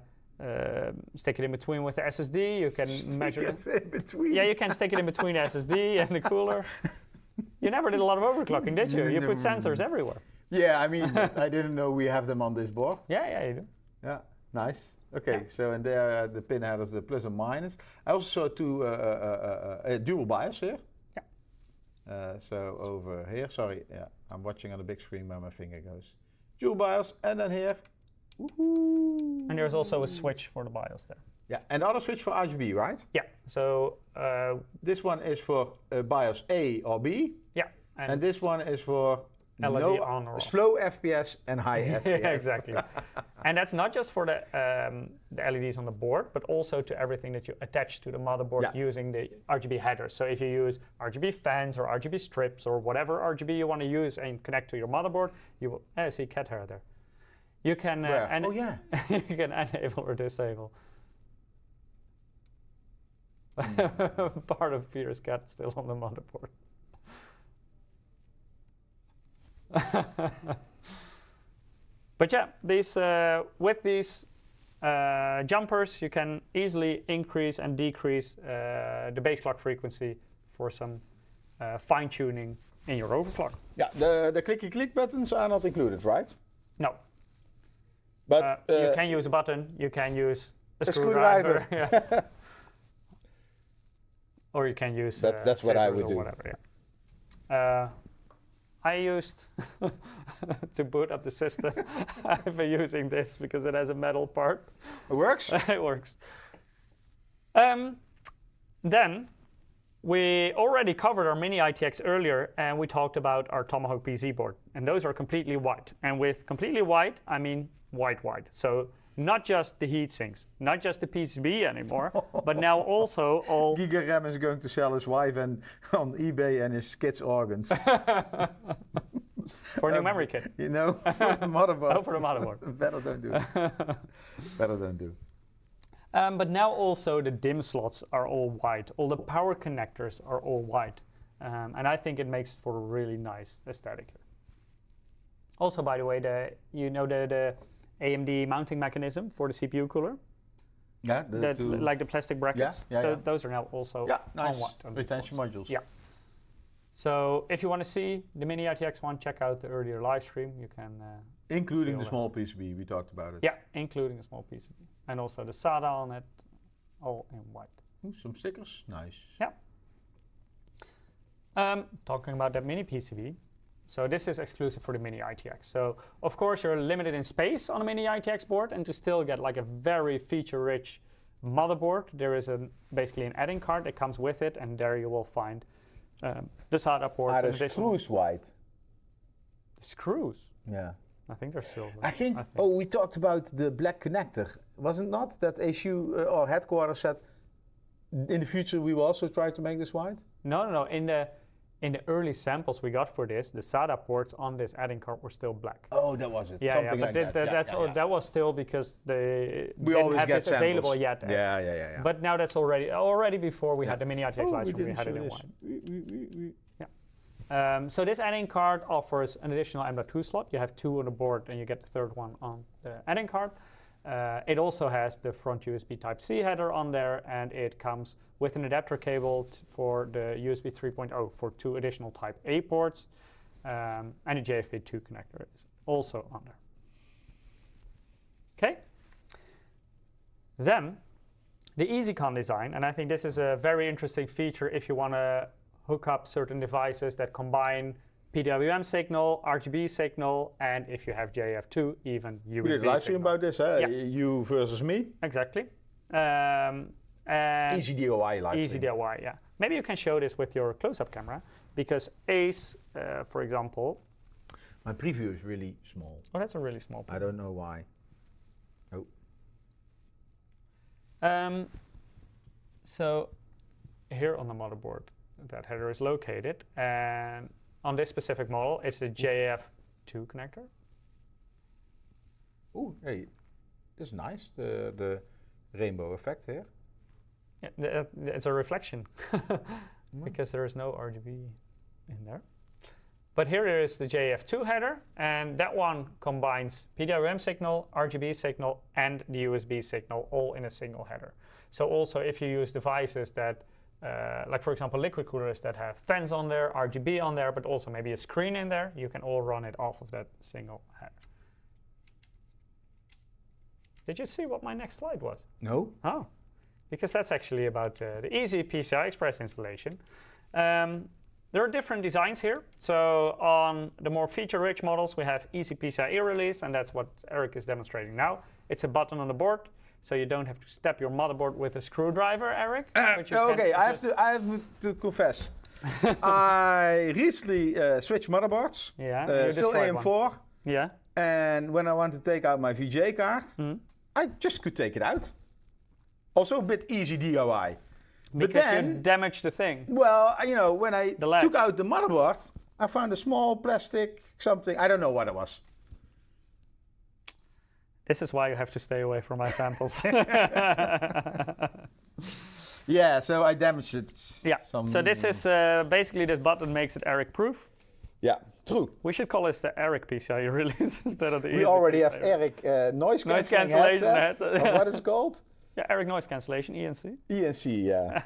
stick it in between with the SSD, you can measure it. In between. Yeah, you can stick it in between the SSD and the cooler. You never did a lot of overclocking, did you? You put sensors everywhere. Yeah, I mean, I didn't know we have them on this board. Yeah, you do. Yeah. Nice. Okay, Yeah. so and there the pin headers, the plus and minus. I also saw two dual BIOS here. Yeah. So over here, sorry, yeah, I'm watching on the big screen where my finger goes. Dual BIOS, and then here. Woohoo! And there's also a switch for the BIOS there. Yeah, and the other switch for RGB, right? Yeah. So this one is for BIOS A or B. yeah. And this one is for LED on or off. slow FPS and high FPS. Yeah, exactly. And that's not just for the LEDs on the board, but also to everything that you attach to the motherboard using the RGB headers. So if you use RGB fans or RGB strips or whatever RGB you want to use and connect to your motherboard, you will see cat hair there. You can you can enable or disable. Part of Peter's cat still on the motherboard. But yeah, these with these jumpers, you can easily increase and decrease the base clock frequency for some fine tuning in your overclock. Yeah, the clicky click buttons are not included, right? No. But you can use a button, you can use a screwdriver. Yeah. Or you can use that's what I would do. Whatever, yeah. I used to boot up the system. I've been using this because it has a metal part. It works? It works. Then we already covered our mini ITX earlier, and we talked about our Tomahawk PC board, and those are completely white. And with completely white, I mean white. So not just the heat sinks, not just the PCB anymore, but now also all... Giga Ram is going to sell his wife and on eBay and his kids' organs. For a new memory kit. You know, for the motherboard. Oh, for the motherboard. Better don't do. Better don't do. But now also the DIMM slots are all white. All the power connectors are all white. And I think it makes for a really nice aesthetic here. Also, by the way, the AMD mounting mechanism for the CPU cooler. Yeah, like the plastic brackets. Those are now also nice. on white. Retention modules. Yeah. So if you want to see the mini RTX one, check out the earlier live stream. You can including the small PCB, we talked about it. Yeah, including a small PCB. And also the SATA on it, all in white. Ooh, some stickers, nice. Yeah. Talking about that mini PCB. So this is exclusive for the mini ITX. So of course you're limited in space on a mini ITX board, and to still get like a very feature-rich motherboard, there is basically an add-in card that comes with it, and there you will find the SATA ports. Are the screws white? The screws? Yeah. I think they're silver. I think. Oh, we talked about the black connector. Was it not that HU or headquarters said in the future we will also try to make this white? No. In the early samples we got for this, the SATA ports on this add-in card were still black. Oh, that was it. Yeah, something but like that. That was still because we always didn't have get this available samples. yet. Yeah. But now that's already before we had the mini RTX live stream, we had it in this. white. So this add-in card offers an additional M.2 slot. You have two on the board, and you get the third one on the add-in card. It also has the front USB Type-C header on there, and it comes with an adapter cable for the USB 3.0 for two additional Type A ports, and a JFP2 connector is also on there. Okay. Then the EasyCon design, and I think this is a very interesting feature if you want to hook up certain devices that combine PWM signal, RGB signal, and if you have JF2, even USB. We did a live stream about this, you versus me. Exactly. Easy DIY live stream. Easy DIY, yeah. Maybe you can show this with your close-up camera, because Ace, for example. My preview is really small. Oh, that's a really small preview. I don't know why. Oh. So here on the motherboard, that header is located, and on this specific model, it's the JF2 connector. Oh, hey, this is nice, the rainbow effect here. Yeah, it's a reflection, because there is no RGB in there. But here is the JF2 header, and that one combines PWM signal, RGB signal, and the USB signal all in a single header. So also if you use devices that like for example liquid coolers that have fans on there, RGB on there, but also maybe a screen in there, you can all run it off of that single header. Did you see what my next slide was? No. Oh, because that's actually about the easy PCI Express installation. There are different designs here. So on the more feature-rich models, we have easy PCIe release, and that's what Eric is demonstrating now. It's a button on the board, so you don't have to step your motherboard with a screwdriver, Eric. Okay, I have to confess. I recently switched motherboards. Yeah, still AM4. Yeah. And when I want to take out my VGA card, I just could take it out. Also a bit easy DIY. Because but then, you damaged the thing. Well, you know, when I took out the motherboard, I found a small plastic something. I don't know what it was. This is why you have to stay away from my samples. Yeah, so I damaged it. Yeah, so this is basically this button makes it Eric proof. Yeah, true. We should call this the Eric PCIe release instead of the We already have Eric noise cancellation headset. What is it called? Yeah, Eric noise cancellation, ENC. ENC, yeah.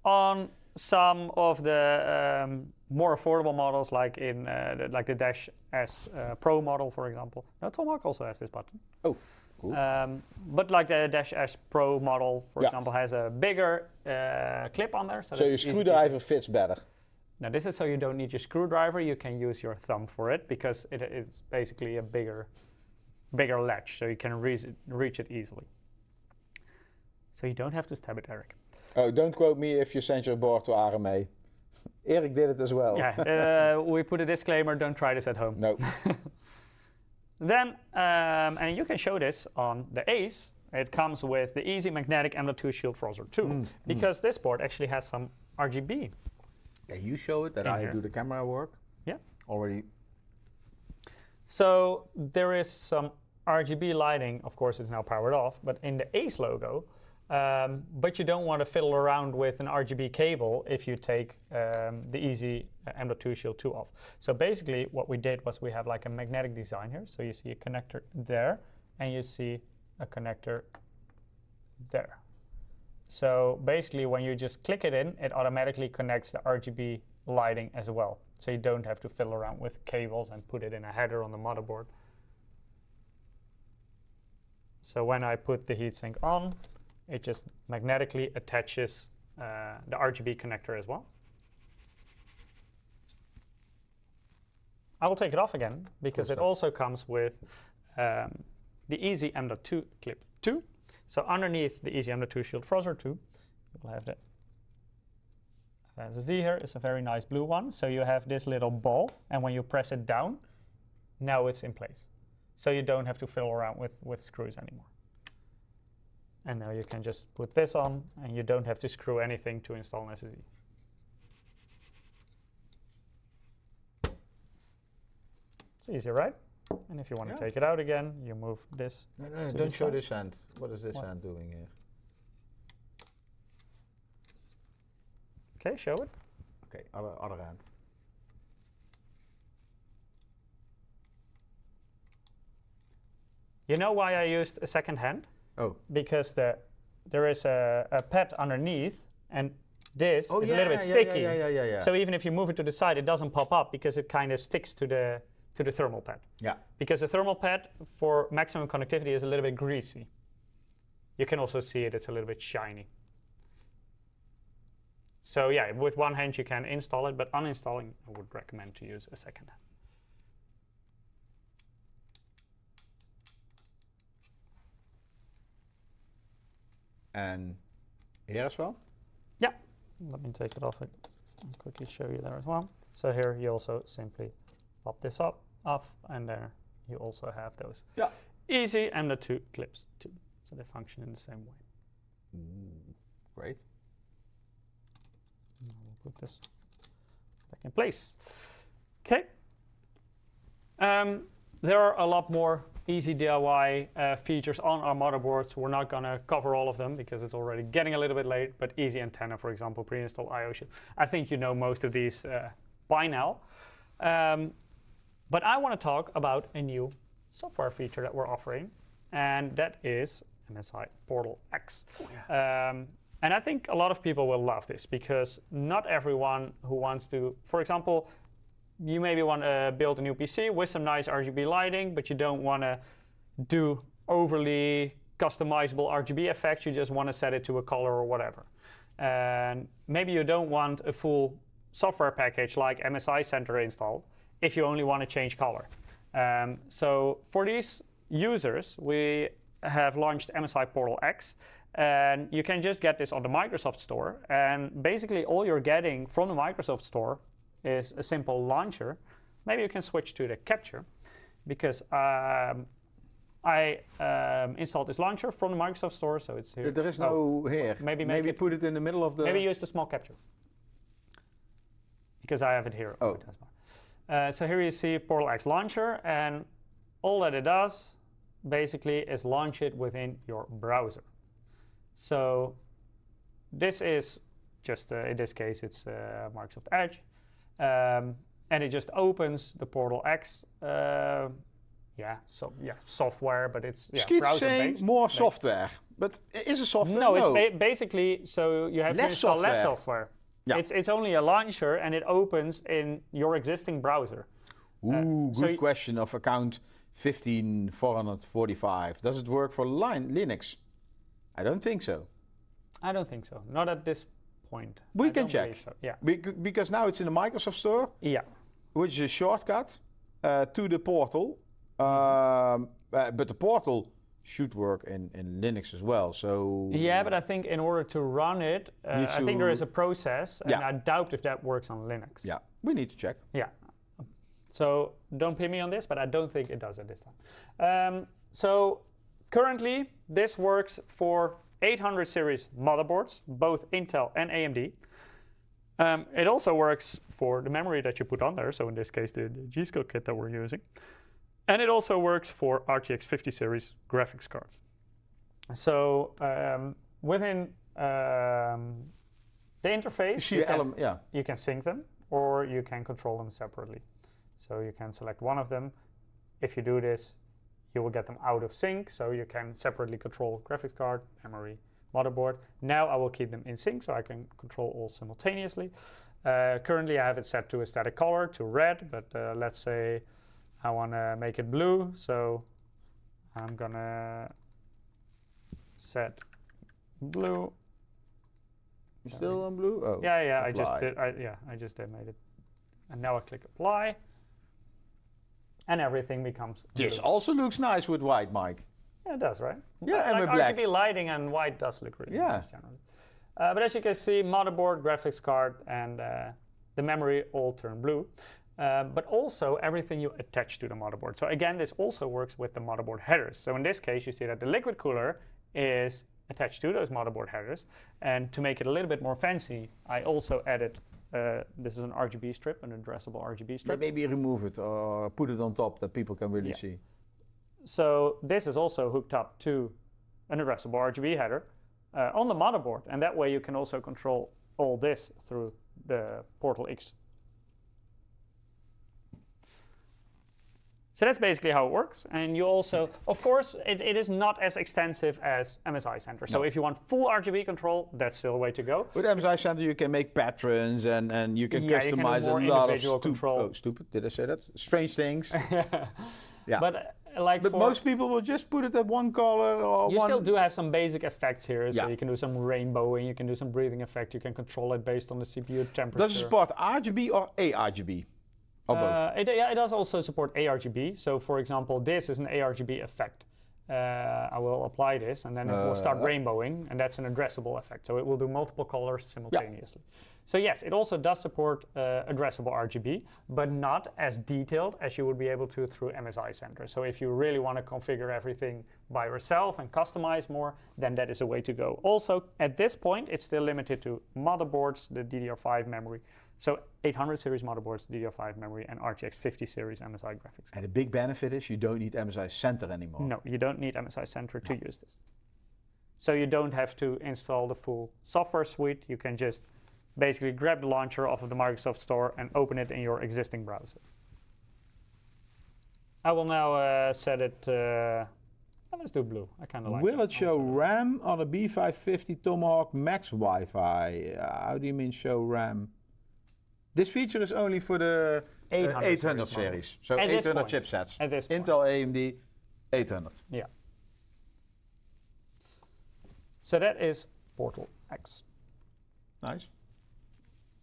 On some of the more affordable models, like in the Dash S Pro model, for example. Now, Tomahawk also has this button. Oh, cool. But like the Dash S Pro model, for example, has a bigger clip on there. So your screwdriver fits better. Now, this is so you don't need your screwdriver. You can use your thumb for it because it's basically a bigger latch, so you can reach it easily. So you don't have to stab it, Eric. Oh, don't quote me if you send your board to RMA. Eric did it as well. Yeah, we put a disclaimer, don't try this at home. No. Then, and you can show this on the Ace, it comes with the easy magnetic M.2 Shield Frozr 2, because this board actually has some RGB. Yeah, you show it, that I do the camera work. Yeah. Already. So there is some RGB lighting, of course it's now powered off, but in the Ace logo, but you don't want to fiddle around with an RGB cable if you take the easy M.2 Shield 2 off. So basically what we did was we have like a magnetic design here. So you see a connector there and you see a connector there. So basically when you just click it in, it automatically connects the RGB lighting as well. So you don't have to fiddle around with cables and put it in a header on the motherboard. So when I put the heatsink on, it just magnetically attaches the RGB connector as well. I will take it off again because it also comes with the Easy M.2 clip 2. So underneath the Easy M.2 Shield Frozr 2, you will have the SSD here. It's a very nice blue one. So you have this little ball, and when you press it down, now it's in place. So you don't have to fiddle around with screws anymore. And now you can just put this on, and you don't have to screw anything to install an SSD. It's easy, right? And if you want to take it out again, you move this. No, don't show this hand. What is this hand doing here? Okay, show it. Okay, other hand. You know why I used a second hand? Oh. Because there is a pad underneath, and this is a little bit sticky. Yeah. So even if you move it to the side, it doesn't pop up because it kind of sticks to the thermal pad. Yeah. Because the thermal pad for maximum connectivity is a little bit greasy. You can also see it, it's a little bit shiny. So yeah, with one hand you can install it, but uninstalling, I would recommend to use a second hand. And here as well? Yeah, let me take it off and quickly show you there as well. So here you also simply pop this off, and there you also have those easy M.2 clips too. So they function in the same way. Great. We'll put this back in place. Okay. There are a lot more easy DIY features on our motherboards. We're not going to cover all of them because it's already getting a little bit late, but easy antenna, for example, pre-install I/O shield. I think you know most of these by now. But I want to talk about a new software feature that we're offering, and that is MSI Portal X. Oh, yeah. And I think a lot of people will love this because not everyone who wants to, for example, you maybe want to build a new PC with some nice RGB lighting, but you don't want to do overly customizable RGB effects. You just want to set it to a color or whatever. And maybe you don't want a full software package like MSI Center installed if you only want to change color. So for these users, we have launched MSI Portal X, and you can just get this on the Microsoft Store. And basically all you're getting from the Microsoft Store is a simple launcher. Maybe you can switch to the capture, because I installed this launcher from the Microsoft Store, so it's here. There is no here. Maybe put it in the middle of the... Maybe use the small capture, because I have it here. Oh. So here you see Portal X launcher, and all that it does basically is launch it within your browser. So this is just, in this case, it's Microsoft Edge. And it just opens the Portal X, software, but it's browser saying more software, but is it software? No, it's basically, so you have to install less software. Yeah. It's only a launcher, and it opens in your existing browser. Ooh, good question of account 15445. Does it work for Linux? I don't think so. I don't think so. Not at this point. We can check. So. Yeah. Because now it's in the Microsoft Store. Yeah. Which is a shortcut to the portal. But the portal should work in Linux as well. So yeah, but I think in order to run it, I think there is a process, and I doubt if that works on Linux. Yeah, we need to check. Yeah. So don't pin me on this, but I don't think it does at this time. So currently, this works for 800 series motherboards, both Intel and AMD. It also works for the memory that you put on there, so in this case the G-Skill kit that we're using. And it also works for RTX 50 series graphics cards. So within the interface, you can sync them, or you can control them separately. So you can select one of them. If you do this, you will get them out of sync, so you can separately control graphics card, memory, motherboard. Now I will keep them in sync, so I can control all simultaneously. Currently I have it set to a static color, to red, but let's say I want to make it blue, so I'm gonna set blue. You're still on blue? Oh, yeah, apply. I just did made it. And now I click apply, and everything becomes blue. This also looks nice with white, Mike. Yeah, it does, right? Yeah, and like with black. RGB lighting and white does look really nice generally. But as you can see, motherboard, graphics card, and the memory all turn blue. But also everything you attach to the motherboard. So again, this also works with the motherboard headers. So in this case, you see that the liquid cooler is attached to those motherboard headers. And to make it a little bit more fancy, I also added, this is an RGB strip, an addressable RGB strip. Maybe remove it or put it on top that people can really see. So this is also hooked up to an addressable RGB header on the motherboard. And that way you can also control all this through the Portal X. So that's basically how it works. And you also, of course, it is not as extensive as MSI Center. So if you want full RGB control, that's still a way to go. With MSI Center, you can make patterns and you can customize a lot of stupid. Did I say that? Strange things. Yeah. But most people will just put it at one color or you still do have some basic effects here. So you can do some rainbowing, you can do some breathing effect, you can control it based on the CPU temperature. Does it support RGB or ARGB? It does also support ARGB. So for example, this is an ARGB effect. I will apply this, and then it will start rainbowing, and that's an addressable effect. So it will do multiple colors simultaneously. So yes, it also does support addressable RGB, but not as detailed as you would be able to through MSI Center. So if you really want to configure everything by yourself and customize more, then that is a way to go. Also, at this point, it's still limited to motherboards, the DDR5 memory. So 800 series motherboards, DDR5 memory, and RTX 50 series MSI graphics. And the big benefit is you don't need MSI Center anymore. No, you don't need MSI Center to use this. So you don't have to install the full software suite. You can just basically grab the launcher off of the Microsoft Store and open it in your existing browser. I will now set it, let's do blue. I kind of like it. Will it show RAM on a B550 Tomahawk Max Wi-Fi? How do you mean show RAM? This feature is only for the 800 series. So 800 chipsets. At this Intel, AMD. 800. Yeah. So that is Portal X. Nice.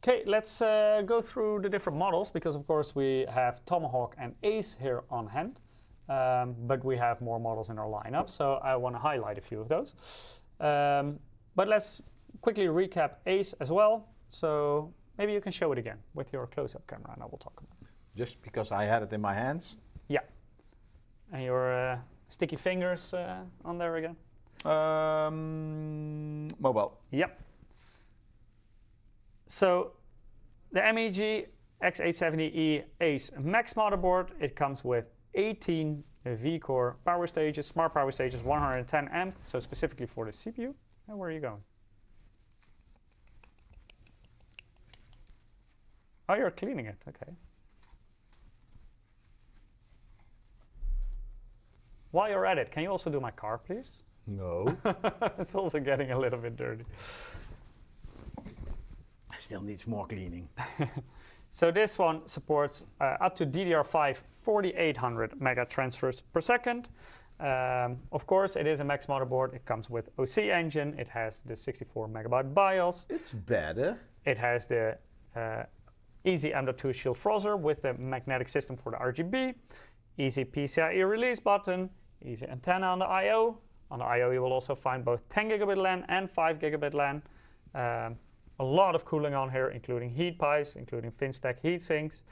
Okay, let's go through the different models because of course we have Tomahawk and Ace here on hand, but we have more models in our lineup, so I want to highlight a few of those. But let's quickly recap Ace as well. So maybe you can show it again with your close-up camera and I will talk about it. Just because I had it in my hands. Yeah. And your sticky fingers on there again. Mobile. Yep. So the MEG X870E Ace Max motherboard, it comes with 18 V-core power stages, smart power stages, 110 amp, so specifically for the CPU. And where are you going? Oh, you're cleaning it, okay. While you're at it, can you also do my car, please? No. It's also getting a little bit dirty. Still needs more cleaning. So this one supports up to DDR5 4800 mega transfers per second. Of course, it is a Max motherboard. It comes with OC engine. It has the 64 megabyte BIOS. It's better. It has the easy M.2 shield frozzer with the magnetic system for the RGB, easy PCIe release button, easy antenna on the I/O. On the I/O, you will also find both 10 gigabit LAN and 5 gigabit LAN. A lot of cooling on here, including heat pipes, including FinStack heat sinks,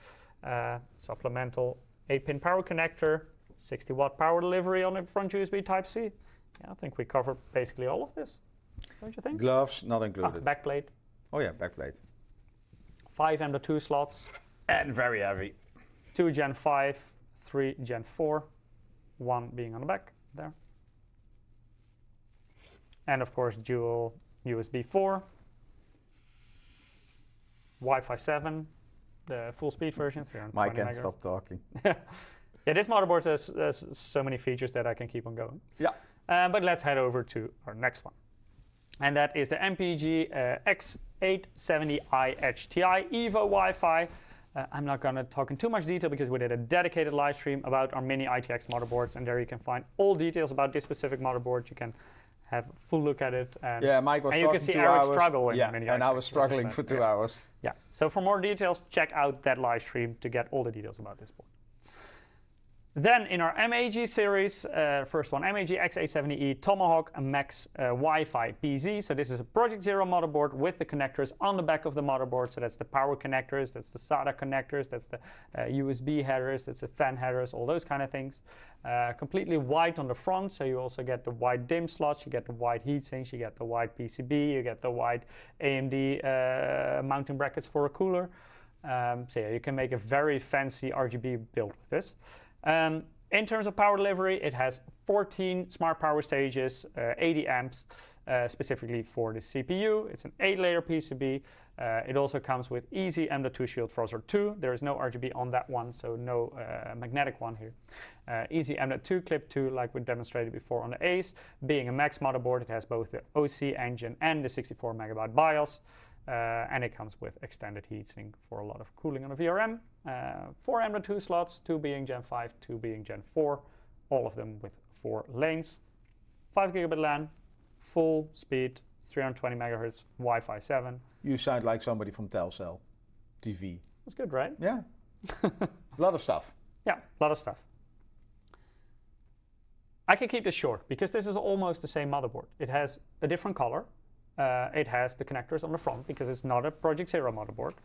supplemental 8-pin power connector, 60-watt power delivery on the front USB Type-C. Yeah, I think we covered basically all of this, don't you think? Gloves not included. Backplate. Oh yeah, backplate. 5 M.2 slots. And very heavy. 2 Gen 5, 3 Gen 4, 1 being on the back there. And of course, dual USB 4. Wi-Fi 7, the full speed version, 320 Mike can't megahertz. stop talking. Yeah, this motherboard has so many features that I can keep on going. Yeah. But let's head over to our next one. And that is the MPG X870 HTI EVO Wi-Fi. I'm not going to talk in too much detail because we did a dedicated live stream about our mini ITX motherboards, and there you can find all details about this specific motherboard. You can have a full look at it. And yeah, Mike was and you can see 2 Eric's hours. struggle in Yeah, mini and ITX, I was struggling for 2 hours. Yeah, so for more details, check out that live stream to get all the details about this board. Then in our MAG series, first one, MAG X870E Tomahawk Max Wi-Fi PZ. So this is a Project Zero motherboard with the connectors on the back of the motherboard. So that's the power connectors, that's the SATA connectors, that's the USB headers, that's the fan headers, all those kind of things. Completely white on the front, so you also get the white DIMM slots, you get the white heatsinks, you get the white PCB, you get the white AMD mounting brackets for a cooler. So yeah, you can make a very fancy RGB build with this. In terms of power delivery, it has 14 smart power stages, 80 amps, specifically for the CPU. It's an 8-layer PCB. It also comes with easy M.2 shield frozzer 2. There is no RGB on that one, so no magnetic one here. Easy M.2 clip 2, like we demonstrated before on the Ace. Being a Max motherboard, it has both the OC engine and the 64 megabyte BIOS. And it comes with extended heatsink for a lot of cooling on a VRM. 4 M.2 slots, 2 being Gen 5, 2 being Gen 4, all of them with 4 lanes. 5 gigabit LAN, full speed, 320 megahertz, Wi-Fi 7. You sound like somebody from Telcel TV. That's good, right? Yeah. A lot of stuff. Yeah, a lot of stuff. I can keep this short because this is almost the same motherboard. It has a different color. It has the connectors on the front because it's not a Project Zero motherboard.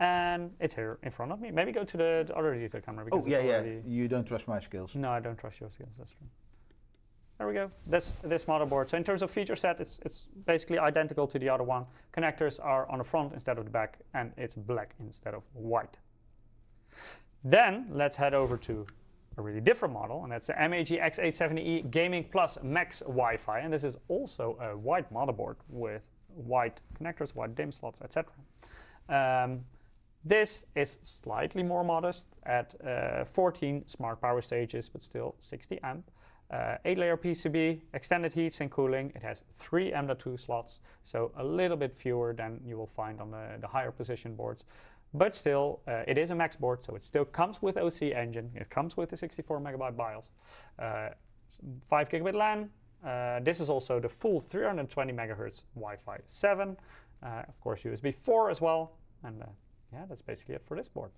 And it's here in front of me. Maybe go to the other detail camera. Because it's already... You don't trust my skills. No, I don't trust your skills, that's true. There we go. That's this motherboard. So in terms of feature set, it's basically identical to the other one. Connectors are on the front instead of the back, and it's black instead of white. Then let's head over to a really different model, and that's the MAG X870E Gaming Plus Max Wi-Fi. And this is also a white motherboard with white connectors, white DIMM slots, etc. This is slightly more modest at 14 smart power stages, but still 60 amp. 8-layer PCB, extended heatsink cooling. It has 3 M.2 slots, so a little bit fewer than you will find on the higher position boards. But still, it is a Max board, so it still comes with OC engine. It comes with the 64 megabyte BIOS. 5 gigabit LAN. This is also the full 320 megahertz Wi-Fi 7. Of course, USB 4 as well. And yeah, that's basically it for this board.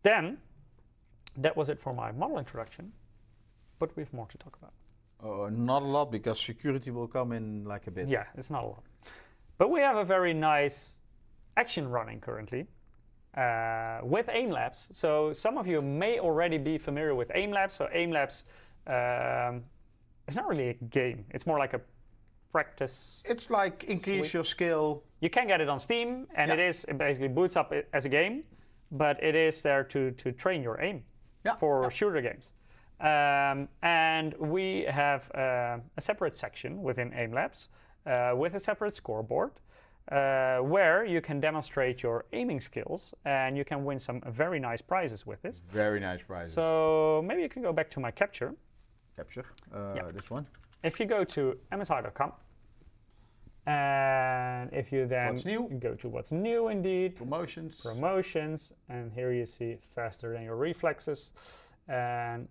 Then, that was it for my model introduction. But we have more to talk about. Not a lot, because security will come in like a bit. Yeah, it's not a lot. But we have a very nice action running currently with AIM Labs. So some of you may already be familiar with AIM Labs. So AIM Labs, it's not really a game. It's more like a practice. It's like increase your skill. You can get it on Steam, and it basically boots up as a game, but it is there to train your aim for shooter games. And we have a separate section within AIM Labs with a separate scoreboard where you can demonstrate your aiming skills, and you can win some very nice prizes with this. Very nice prizes. So maybe you can go back to my capture. This one. If you go to msi.com, and if you then go to what's new, indeed, promotions, and here you see faster than your reflexes, and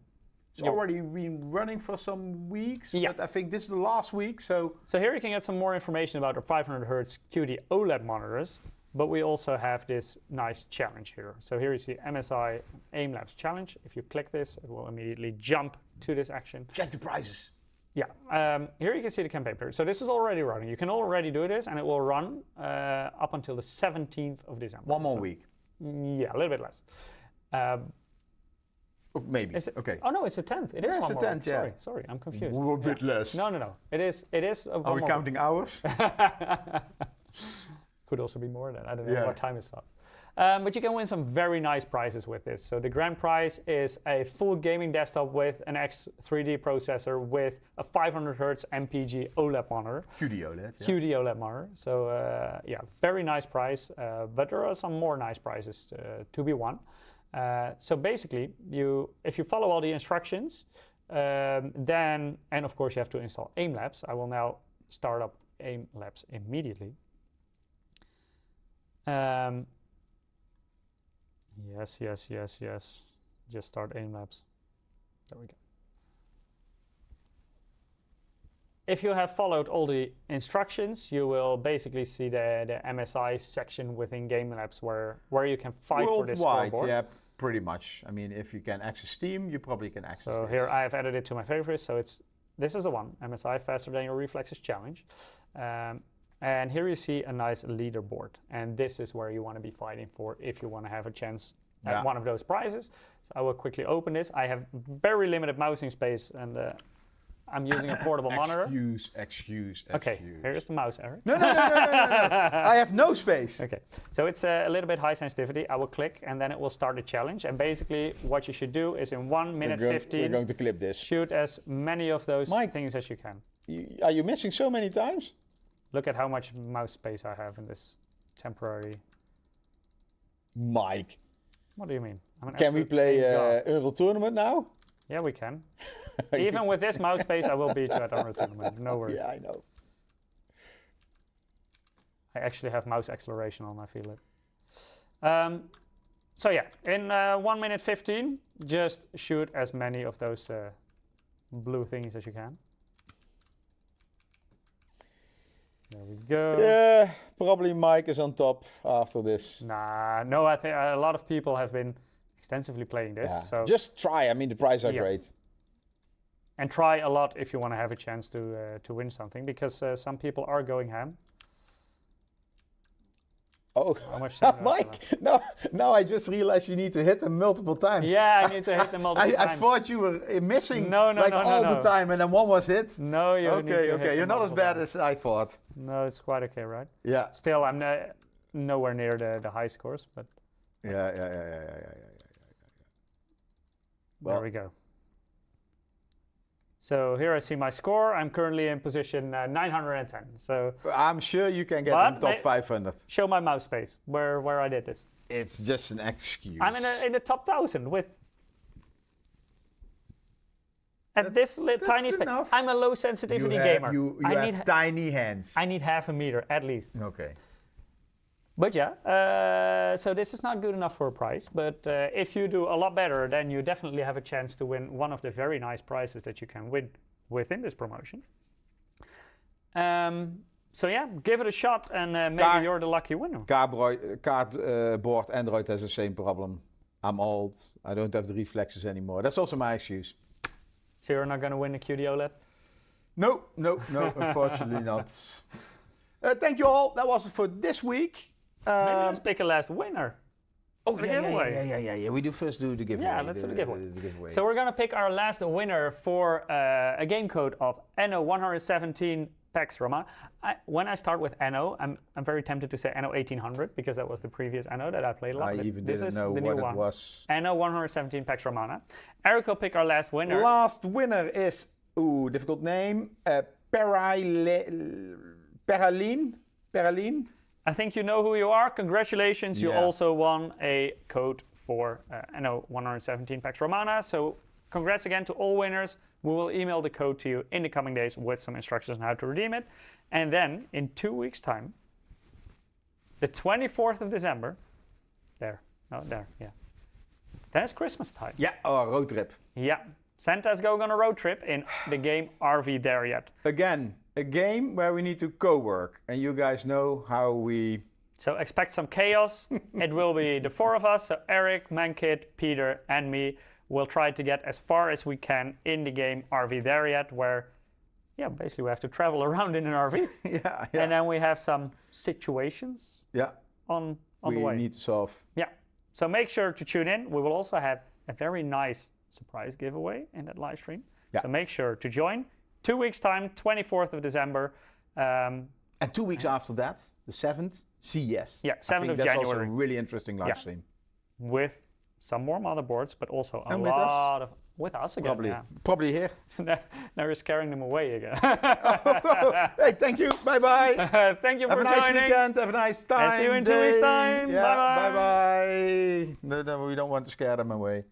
it's already been running for some weeks, but I think this is the last week. So here you can get some more information about our 500 Hz QD OLED monitors, but we also have this nice challenge here. So here you see MSI AIM Labs challenge. If you click this, it will immediately jump to this action. Check the prizes. Yeah, here you can see the campaign period. So this is already running. You can already do this, and it will run up until the 17th of December. One more week. Yeah, a little bit less. Maybe. Okay. Oh no, it's the 10th. It is one more. 10th, yeah. Sorry, I'm confused. A bit less. No. It is. Are we counting hours? Could also be more than I don't know what time it starts. But you can win some very nice prizes with this. So the grand prize is a full gaming desktop with an X3D processor with a 500 Hz MPG OLED monitor. QD OLED. QD OLED monitor. So yeah, very nice prize. But there are some more nice prizes to be won. So basically, if you follow all the instructions, then, and of course you have to install AIM Labs. I will now start up AIM Labs immediately. Yes. Just start AIM Labs. There we go. If you have followed all the instructions, you will basically see the MSI section within Game Labs where you can fight for this scoreboard. Yeah, pretty much. I mean, if you can access Steam, you probably can access So here I have added it to my favorites. So this is the one, MSI Faster Than Your Reflexes Challenge. And here you see a nice leaderboard. And this is where you want to be fighting for if you want to have a chance at one of those prizes. So I will quickly open this. I have very limited mousing space, and I'm using a portable monitor. Excuse. Okay, here's the mouse, Eric. No. I have no space. Okay, so it's a little bit high sensitivity. I will click, and then it will start the challenge. And basically, what you should do is in 1 minute 15, we're going to clip this. Shoot as many of those things as you can. Are you missing so many times? Look at how much mouse space I have in this temporary. Mike. What do you mean? Can we play Euro Tournament now? Yeah, we can. Even with this mouse space, I will beat you at Euro Tournament. No worries. Yeah, I know. I actually have mouse acceleration on, I feel it. So yeah, in 1 minute 15, just shoot as many of those blue things as you can. There we go. Yeah, probably Mike is on top after this. Nah, no, I think a lot of people have been extensively playing this. Yeah. So just try. I mean, the prizes are great. And try a lot if you want to have a chance to win something, because some people are going ham. Oh, Mike! No, I just realized you need to hit them multiple times. Yeah, I need to hit them multiple times. I thought you were missing all the time, and then one was hit. No, you need to hit Okay. You're not as bad as I thought. No, it's quite okay, right? Yeah. Still, I'm nowhere near the high scores, but. Yeah. There we go. So here I see my score. I'm currently in position 910. So I'm sure you can get in top 500. Show my mouse space where I did this. It's just an excuse. I'm in the top 1,000 with. At this tiny space. I'm a low sensitivity gamer. You have tiny hands. I need half a meter at least. Okay. But yeah, so this is not good enough for a prize. But if you do a lot better, then you definitely have a chance to win one of the very nice prizes that you can win within this promotion. So yeah, give it a shot and maybe you're the lucky winner. Cardboard Android has the same problem. I'm old. I don't have the reflexes anymore. That's also my excuse. So you're not going to win a QD OLED? No, unfortunately not. Thank you all. That was it for this week. Maybe let's pick a last winner. Oh, yeah. We do first do the giveaway. Yeah, let's do the giveaway. So we're going to pick our last winner for a game code of NO117 PAX Rama. When I start with NO, I'm very tempted to say NO1800 because that was the previous NO that I played a lot. I even didn't know what it was. NO117 PAX Romana. Eric will pick our last winner. Last winner is, difficult name, Paraline. I think you know who you are. Congratulations, you also won a code for NO117 PAX Romana. So congrats again to all winners. We will email the code to you in the coming days with some instructions on how to redeem it. And then in 2 weeks' time, the 24th of December, then it's Christmas time. Yeah, road trip. Yeah, Santa's going on a road trip in the game RV There Yet. Again, a game where we need to co-work, and you guys know how we... So expect some chaos. It will be the 4 of us, so Eric, Mankit, Peter, and me. We'll try to get as far as we can in the game RV There Yet, where, basically we have to travel around in an RV. yeah. And then we have some situations on the way. We need to solve. Yeah. So make sure to tune in. We will also have a very nice surprise giveaway in that live stream. Yeah. So make sure to join. 2 weeks' time, 24th of December. And 2 weeks after that, the 7th, CES. Yeah, 7th of January. That's also a really interesting live stream. With some more motherboards, but also a lot of... With us again. Probably here. Now you're scaring them away again. Hey, thank you. Bye-bye. Thank you for joining. Have a nice weekend. Have a nice time. And see you in 2 weeks' time. Yeah, bye-bye. bye-bye. No, we don't want to scare them away.